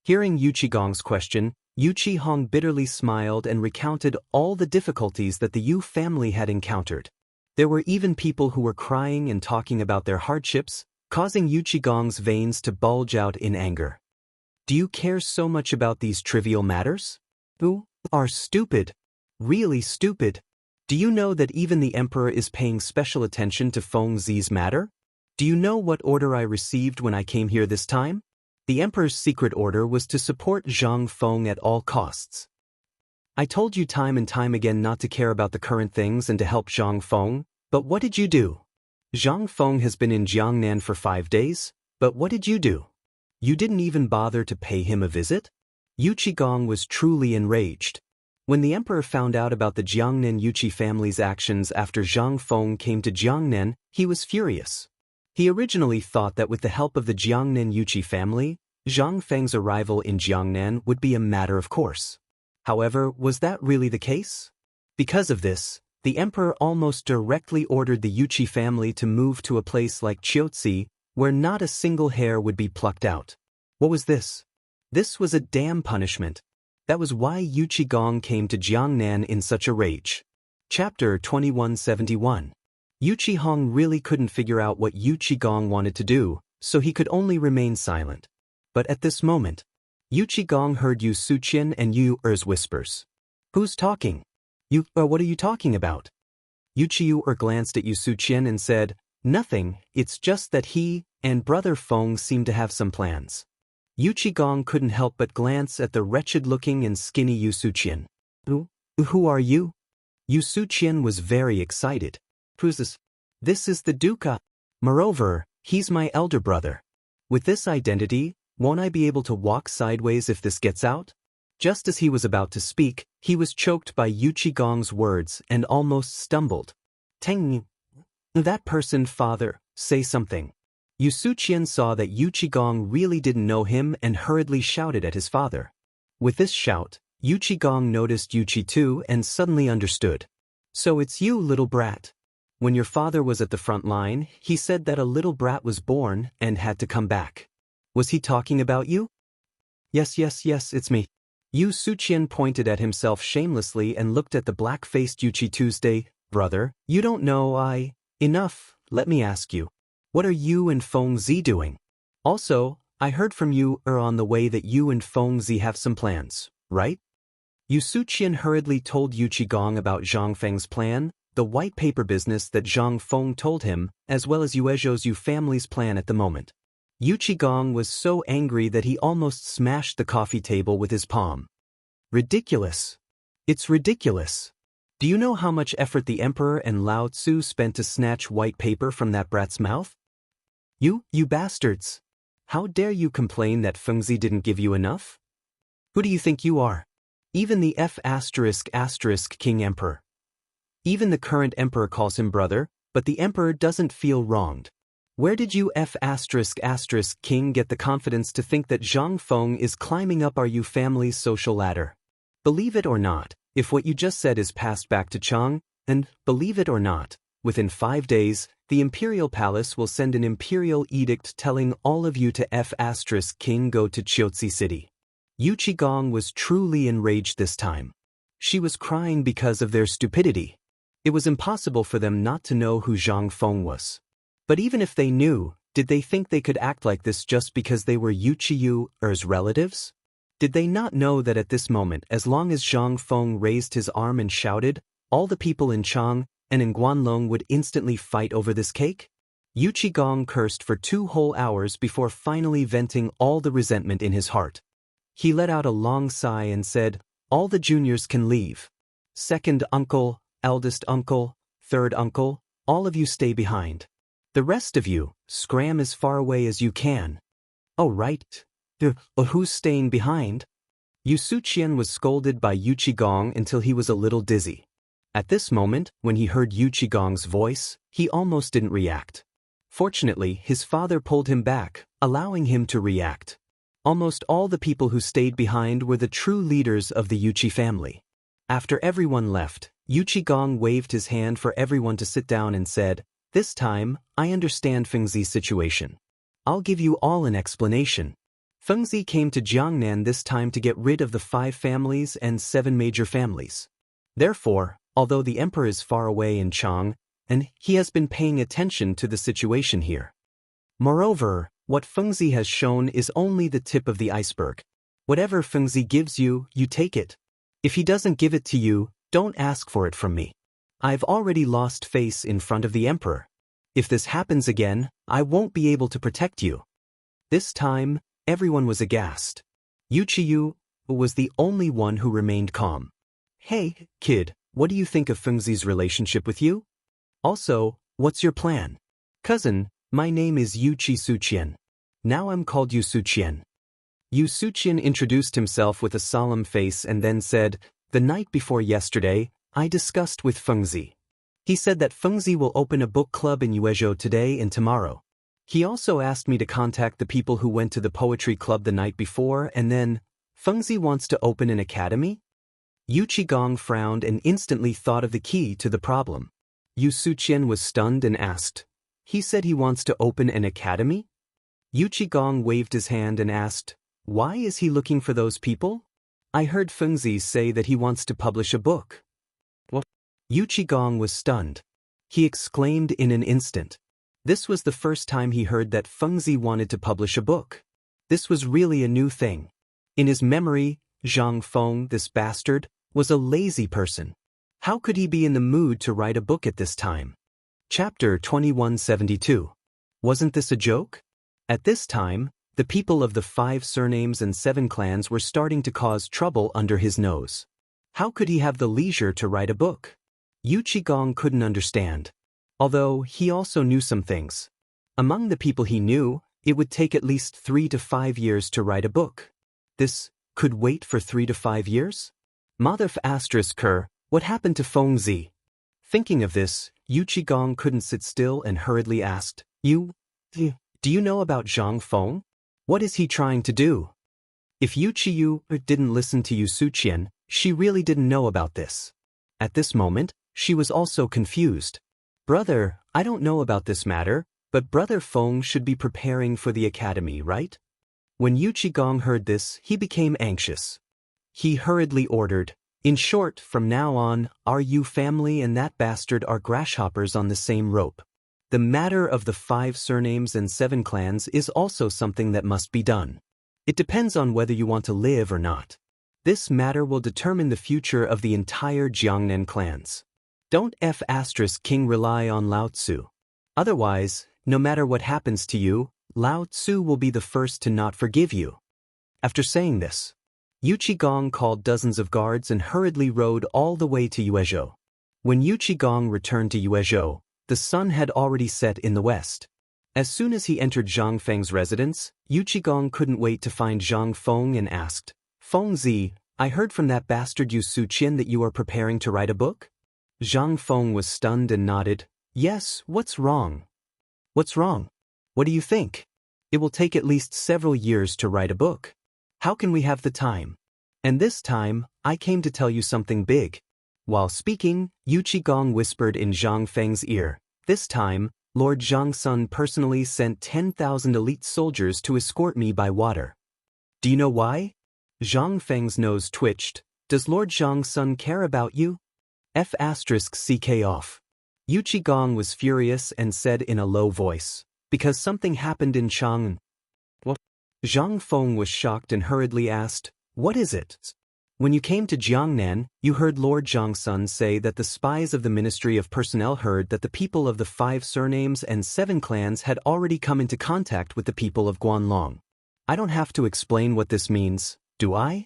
Hearing Yu Qigong's question, Yu Qihong bitterly smiled and recounted all the difficulties that the Yu family had encountered. There were even people who were crying and talking about their hardships, causing Yu Qigong's veins to bulge out in anger. "Do you care so much about these trivial matters? You are stupid. Really stupid. Do you know that even the emperor is paying special attention to Feng Zi's matter? Do you know what order I received when I came here this time? The emperor's secret order was to support Zhang Feng at all costs. I told you time and time again not to care about the current things and to help Zhang Feng, but what did you do? Zhang Feng has been in Jiangnan for 5 days, but what did you do? You didn't even bother to pay him a visit? Yu Qigong was truly enraged. When the emperor found out about the Jiangnan Yuqi family's actions after Zhang Feng came to Jiangnan, he was furious. He originally thought that with the help of the Jiangnan Yuqi family, Zhang Feng's arrival in Jiangnan would be a matter of course. However, was that really the case? Because of this, the emperor almost directly ordered the Yuqi family to move to a place like Qiuzi, where not a single hair would be plucked out. What was this? This was a damn punishment. That was why Yu Qigong came to Jiangnan in such a rage. Chapter 2171. Yu Qihong really couldn't figure out what Yu Qigong wanted to do, so he could only remain silent. But at this moment, Yu Qigong heard Yu Suqian and Yu Er's whispers. Who's talking? What are you talking about? Yu Qiu glanced at Yu Suqian and said, Nothing, it's just that he and brother Feng seem to have some plans. Yu Qigong couldn't help but glance at the wretched-looking and skinny Yu Suqian. Who are you? Yu Suqian was very excited. Who's this? This is the Duca. Moreover, he's my elder brother. With this identity, won't I be able to walk sideways if this gets out? Just as he was about to speak, he was choked by Yu Qigong's words and almost stumbled. Teng, that person, father, say something. Yu Suqian saw that Yu Qigong really didn't know him and hurriedly shouted at his father. With this shout, Yu Qigong noticed Yu Qi too and suddenly understood. So it's you, little brat. When your father was at the front line, he said that a little brat was born and had to come back. Was he talking about you? Yes, it's me. Yu Suqian pointed at himself shamelessly and looked at the black-faced Yu Qi Tuesday. Brother, you don't know Enough, let me ask you. What are you and Feng Zi doing? Also, I heard from you on the way that you and Feng Zi have some plans, right? Yu Suqian hurriedly told Yu Qigong about Zhang Feng's plan, the white paper business that Zhang Feng told him, as well as Yuezhou's Yu family's plan at the moment. Yu Qigong was so angry that he almost smashed the coffee table with his palm. Ridiculous. It's ridiculous. Do you know how much effort the emperor and Lao Tzu spent to snatch white paper from that brat's mouth? You bastards. How dare you complain that Feng Zi didn't give you enough? Who do you think you are? Even the King Emperor. Even the current emperor calls him brother, but the emperor doesn't feel wronged. Where did you King get the confidence to think that Zhang Feng is climbing up our Yu family's social ladder? Believe it or not, if what you just said is passed back to Chang, and believe it or not, within 5 days, the imperial palace will send an imperial edict telling all of you to King go to Qiuzi city. Yu Qigong was truly enraged this time. She was crying because of their stupidity. It was impossible for them not to know who Zhang Feng was. But even if they knew, did they think they could act like this just because they were Yu Qiu's relatives? Did they not know that at this moment, as long as Zhang Feng raised his arm and shouted, all the people in Chang and in Guanlong would instantly fight over this cake? Yu Qigong cursed for 2 whole hours before finally venting all the resentment in his heart. He let out a long sigh and said, All the juniors can leave. Second uncle, eldest uncle, third uncle, all of you stay behind. The rest of you, scram as far away as you can. Oh right. Who's staying behind? Yu Suqian was scolded by Yu Qigong until he was a little dizzy. At this moment, when he heard Yu Qigong's voice, he almost didn't react. Fortunately, his father pulled him back, allowing him to react. Almost all the people who stayed behind were the true leaders of the Yuqi family. After everyone left, Yu Qigong waved his hand for everyone to sit down and said, This time, I understand Feng Zi's situation. I'll give you all an explanation. Feng Zi came to Jiangnan this time to get rid of the 5 families and 7 major families. Therefore, although the emperor is far away in Chang, and he has been paying attention to the situation here. Moreover, what Feng Zi has shown is only the tip of the iceberg. Whatever Feng Zi gives you, you take it. If he doesn't give it to you, don't ask for it from me. I've already lost face in front of the emperor. If this happens again, I won't be able to protect you. This time, everyone was aghast. Yu Qiyu was the only one who remained calm. Hey, kid, what do you think of Fengzi's relationship with you? Also, what's your plan? Cousin, my name is Yu Qi Suqian. Now I'm called Yu Suqian. Yu Suqian introduced himself with a solemn face and then said, the night before yesterday, I discussed with Fengzi. He said that Fengzi will open a book club in Yuezhou today and tomorrow. He also asked me to contact the people who went to the poetry club the night before, and then, Fengzi wants to open an academy? Yu Qigong frowned and instantly thought of the key to the problem. Yu Suqian was stunned and asked, he said he wants to open an academy? Yu Qigong waved his hand and asked, why is he looking for those people? I heard Fengzi say that he wants to publish a book. What? Yu Qigong was stunned. He exclaimed in an instant. This was the first time he heard that Fengzi wanted to publish a book. This was really a new thing. In his memory, Zhang Feng, this bastard, was a lazy person. How could he be in the mood to write a book at this time? Chapter 2172. Wasn't this a joke? At this time, the people of the 5 surnames and 7 clans were starting to cause trouble under his nose. How could he have the leisure to write a book? Yu Qigong couldn't understand. Although he also knew some things. Among the people he knew, it would take at least 3 to 5 years to write a book. This could wait for 3 to 5 years? Mother ***, what happened to Fengzi? Thinking of this, Yu Qigong couldn't sit still and hurriedly asked, do you know about Zhang Feng? What is he trying to do? If Yu Qiyu didn't listen to Yu Suqian, she really didn't know about this. At this moment, she was also confused. Brother, I don't know about this matter, but Brother Feng should be preparing for the academy, right? When Yu Qigong heard this, he became anxious. He hurriedly ordered, in short, from now on, our Yu family and that bastard are grasshoppers on the same rope. The matter of the 5 surnames and 7 clans is also something that must be done. It depends on whether you want to live or not. This matter will determine the future of the entire Jiangnan clans. Don't King rely on Lao Tzu. Otherwise, no matter what happens to you, Lao Tzu will be the first to not forgive you. After saying this, Yu Qigong called dozens of guards and hurriedly rode all the way to Yuezhou. When Yu Qigong returned to Yuezhou, the sun had already set in the west. As soon as he entered Zhang Feng's residence, Yu Qigong couldn't wait to find Zhang Feng and asked, Fengzi, I heard from that bastard Yu Suqian that you are preparing to write a book? Zhang Feng was stunned and nodded. Yes, what's wrong? What's wrong? What do you think? It will take at least several years to write a book. How can we have the time? And this time, I came to tell you something big. While speaking, Yu Qigong whispered in Zhang Feng's ear. This time, Lord Zhang Sun personally sent 10,000 elite soldiers to escort me by water. Do you know why? Zhang Feng's nose twitched. Does Lord Zhang Sun care about you? ***ck off. Yu Qigong was furious and said in a low voice, because something happened in Chang'an. What? Zhang Feng was shocked and hurriedly asked, what is it? When you came to Jiangnan, you heard Lord Zhang Sun say that the spies of the Ministry of Personnel heard that the people of the 5 surnames and 7 clans had already come into contact with the people of Guanlong. I don't have to explain what this means, do I?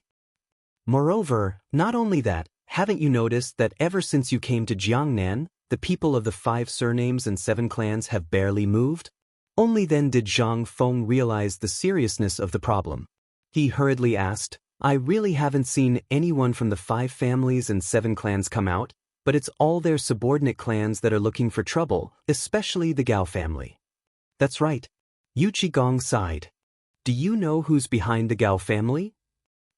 Moreover, not only that, haven't you noticed that ever since you came to Jiangnan, the people of the 5 surnames and 7 clans have barely moved? Only then did Zhang Feng realize the seriousness of the problem. He hurriedly asked, I really haven't seen anyone from the 5 families and 7 clans come out, but it's all their subordinate clans that are looking for trouble, especially the Gao family. That's right. Yu Qigong sighed. Do you know who's behind the Gao family?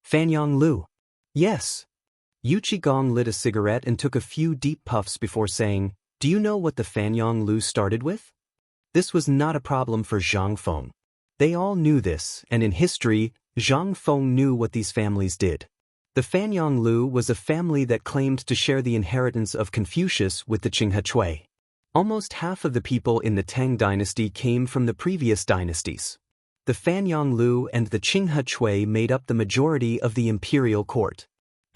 Fanyang Lu. Yes. Yu Qigong lit a cigarette and took a few deep puffs before saying, do you know what the Fanyang Lu started with? This was not a problem for Zhang Feng. They all knew this, and in history, Zhang Feng knew what these families did. The Fanyang Lu was a family that claimed to share the inheritance of Confucius with the Qinghe Chui. Almost half of the people in the Tang dynasty came from the previous dynasties. The Fanyang Lu and the Qinghe Chui made up the majority of the imperial court.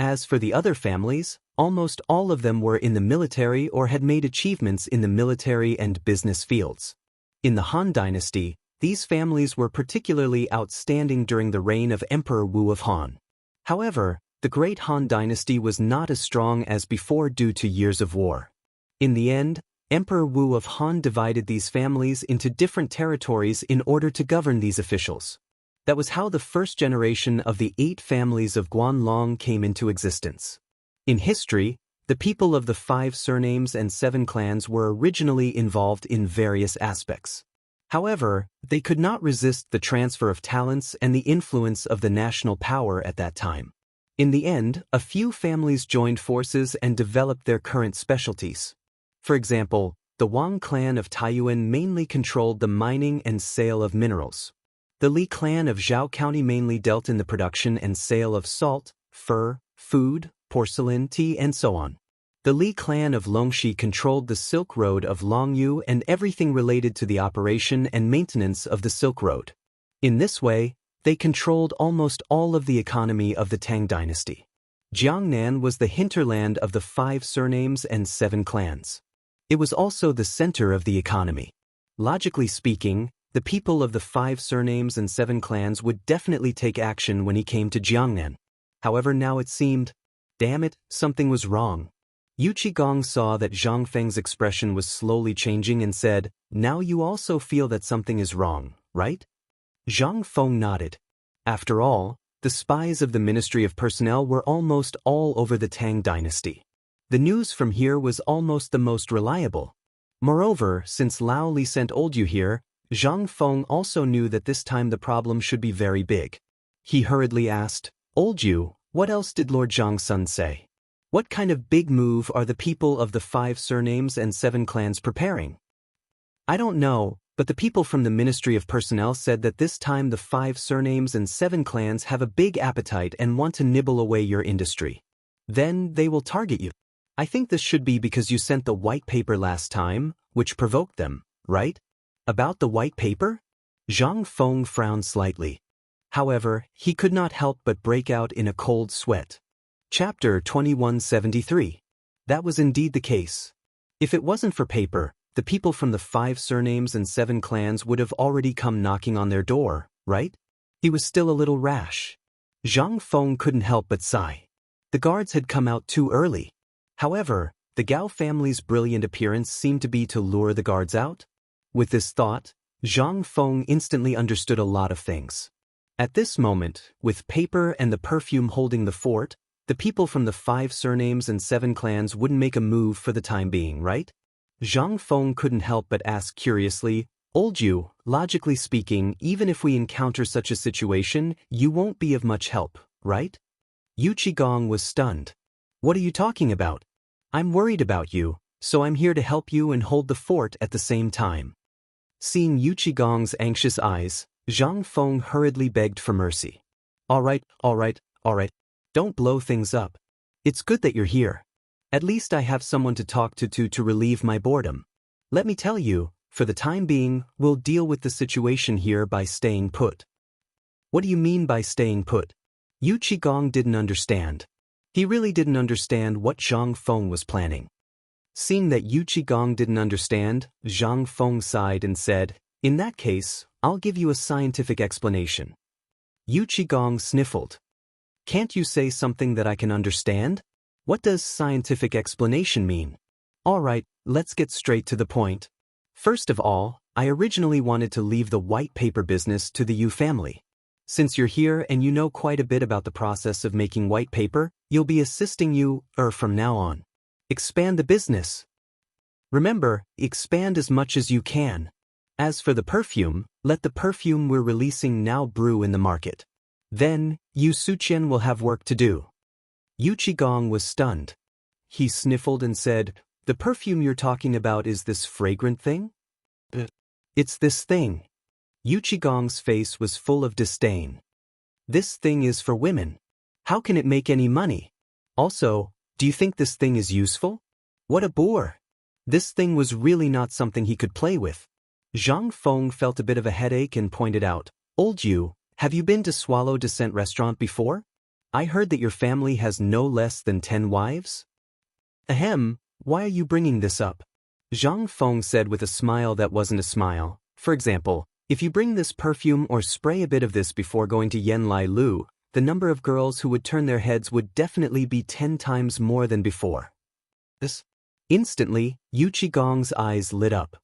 As for the other families, almost all of them were in the military or had made achievements in the military and business fields. In the Han Dynasty, these families were particularly outstanding during the reign of Emperor Wu of Han. However, the Great Han Dynasty was not as strong as before due to years of war. In the end, Emperor Wu of Han divided these families into different territories in order to govern these officials. That was how the first generation of the 8 families of Guanlong came into existence. In history, the people of the 5 surnames and 7 clans were originally involved in various aspects. However, they could not resist the transfer of talents and the influence of the national power at that time. In the end, a few families joined forces and developed their current specialties. For example, the Wang clan of Taiyuan mainly controlled the mining and sale of minerals. The Li clan of Zhao County mainly dealt in the production and sale of salt, fur, food, porcelain, tea, and so on. The Li clan of Longxi controlled the Silk Road of Longyu and everything related to the operation and maintenance of the Silk Road. In this way, they controlled almost all of the economy of the Tang dynasty. Jiangnan was the hinterland of the 5 surnames and 7 clans. It was also the center of the economy. Logically speaking, the people of the 5 surnames and 7 clans would definitely take action when he came to Jiangnan. However, now it seemed, damn it, something was wrong. Yu Qigong saw that Zhang Feng's expression was slowly changing and said, "Now you also feel that something is wrong, right?" Zhang Feng nodded. After all, the spies of the Ministry of Personnel were almost all over the Tang dynasty. The news from here was almost the most reliable. Moreover, since Lao Li sent Old Yu here, Zhang Feng also knew that this time the problem should be very big. He hurriedly asked, "Old Yu, what else did Lord Zhang's son say? What kind of big move are the people of the 5 surnames and 7 clans preparing?" "I don't know, but the people from the Ministry of Personnel said that this time the 5 surnames and 7 clans have a big appetite and want to nibble away your industry. Then they will target you. I think this should be because you sent the white paper last time, which provoked them, right?" "About the white paper?" Zhang Feng frowned slightly. However, he could not help but break out in a cold sweat. Chapter 2173. That was indeed the case. If it wasn't for paper, the people from the 5 surnames and 7 clans would have already come knocking on their door, right? He was still a little rash. Zhang Feng couldn't help but sigh. The guards had come out too early. However, the Gao family's brilliant appearance seemed to be to lure the guards out. With this thought, Zhang Feng instantly understood a lot of things. At this moment, with paper and the perfume holding the fort, the people from the 5 surnames and 7 clans wouldn't make a move for the time being, right? Zhang Feng couldn't help but ask curiously, "Old Yu, logically speaking, even if we encounter such a situation, you won't be of much help, right?" Yu Qigong was stunned. "What are you talking about? I'm worried about you, so I'm here to help you and hold the fort at the same time." Seeing Yu Qigong's anxious eyes, Zhang Feng hurriedly begged for mercy. All right. Don't blow things up. It's good that you're here. At least I have someone to talk to relieve my boredom. Let me tell you, for the time being, we'll deal with the situation here by staying put." "What do you mean by staying put?" Yu Qigong didn't understand. He really didn't understand what Zhang Feng was planning. Seeing that Yu Qigong didn't understand, Zhang Feng sighed and said, "In that case, I'll give you a scientific explanation." Yu Qigong sniffled. "Can't you say something that I can understand? What does scientific explanation mean?" "All right, let's get straight to the point. First of all, I originally wanted to leave the white paper business to the Yu family. Since you're here and you know quite a bit about the process of making white paper, you'll be assisting you, from now on. Expand the business. Remember, expand as much as you can. As for the perfume, let the perfume we're releasing now brew in the market. Then, Yu Suqian will have work to do." Yu Qigong was stunned. He sniffled and said, "The perfume you're talking about is this fragrant thing?" "It's this thing." Yu Qigong's face was full of disdain. "This thing is for women. How can it make any money? Also, do you think this thing is useful? What a bore. This thing was really not something he could play with." Zhang Feng felt a bit of a headache and pointed out, "Old Yu, have you been to Swallow Descent restaurant before?" I heard that your family has no less than 10 wives? Ahem, why are you bringing this up? Zhang Feng said with a smile that wasn't a smile. For example, if you bring this perfume or spray a bit of this before going to Yanlai Lu, the number of girls who would turn their heads would definitely be 10 times more than before. Instantly, Yu Qigong's eyes lit up.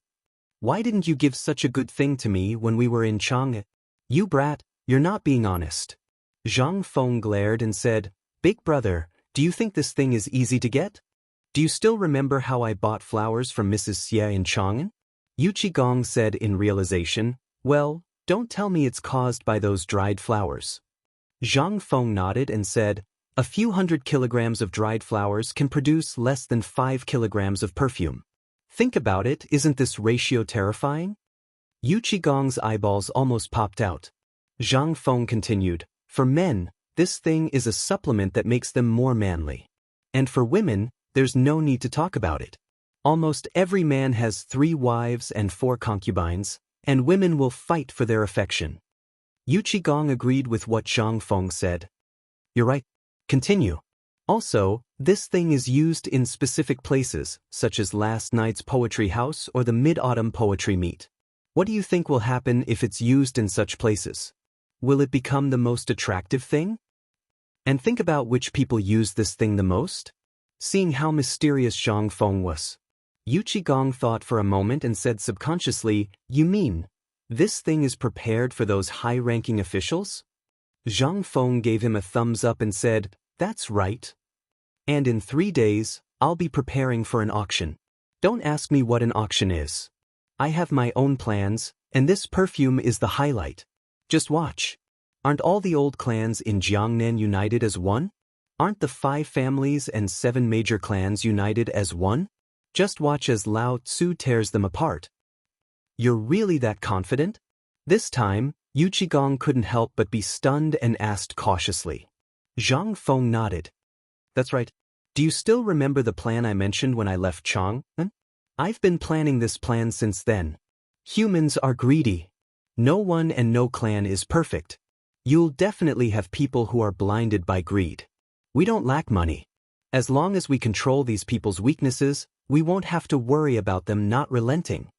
Why didn't you give such a good thing to me when we were in Chang'an? You brat, you're not being honest. Zhang Feng glared and said, Big brother, do you think this thing is easy to get? Do you still remember how I bought flowers from Mrs. Xie in Chang'an? Yu Qigong said in realization, well, don't tell me it's caused by those dried flowers. Zhang Feng nodded and said, a few hundred kilograms of dried flowers can produce less than 5 kilograms of perfume. Think about it, isn't this ratio terrifying? Yu Qigong's eyeballs almost popped out. Zhang Feng continued, for men, this thing is a supplement that makes them more manly. And for women, there's no need to talk about it. Almost every man has 3 wives and 4 concubines, and women will fight for their affection. Yu Qigong agreed with what Zhang Feng said. You're right. Continue. Also, this thing is used in specific places, such as last night's poetry house or the mid-autumn poetry meet. What do you think will happen if it's used in such places? Will it become the most attractive thing? And think about which people use this thing the most? Seeing how mysterious Zhang Feng was, Yu Qigong thought for a moment and said subconsciously, you mean, this thing is prepared for those high-ranking officials? Zhang Feng gave him a thumbs up and said, that's right. And in 3 days, I'll be preparing for an auction. Don't ask me what an auction is. I have my own plans, and this perfume is the highlight. Just watch. Aren't all the old clans in Jiangnan united as one? Aren't the 5 families and 7 major clans united as one? Just watch as Lao Tzu tears them apart. You're really that confident? This time, Yu Qigong couldn't help but be stunned and asked cautiously. Zhang Feng nodded. That's right. Do you still remember the plan I mentioned when I left Chang'an? I've been planning this plan since then. Humans are greedy. No one and no clan is perfect. You'll definitely have people who are blinded by greed. We don't lack money. As long as we control these people's weaknesses, we won't have to worry about them not relenting.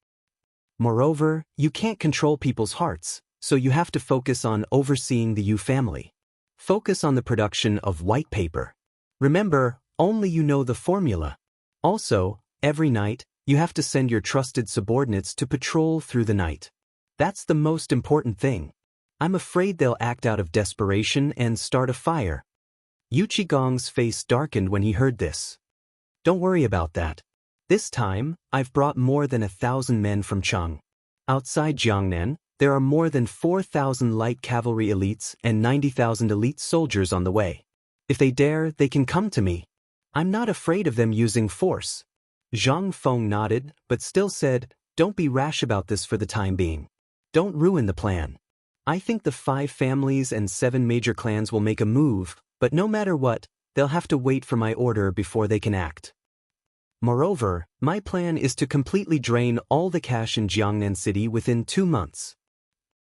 Moreover, you can't control people's hearts, so you have to focus on overseeing the Yu family. Focus on the production of white paper. Remember, only you know the formula. Also, every night, you have to send your trusted subordinates to patrol through the night. That's the most important thing. I'm afraid they'll act out of desperation and start a fire. Yu Qigong's face darkened when he heard this. Don't worry about that. This time, I've brought more than 1,000 men from Chang. Outside Jiangnan, there are more than 4,000 light cavalry elites and 90,000 elite soldiers on the way. If they dare, they can come to me. I'm not afraid of them using force. Zhang Feng nodded, but still said, don't be rash about this for the time being. Don't ruin the plan. I think the 5 families and 7 major clans will make a move, but no matter what, they'll have to wait for my order before they can act. Moreover, my plan is to completely drain all the cash in Jiangnan City within 2 months.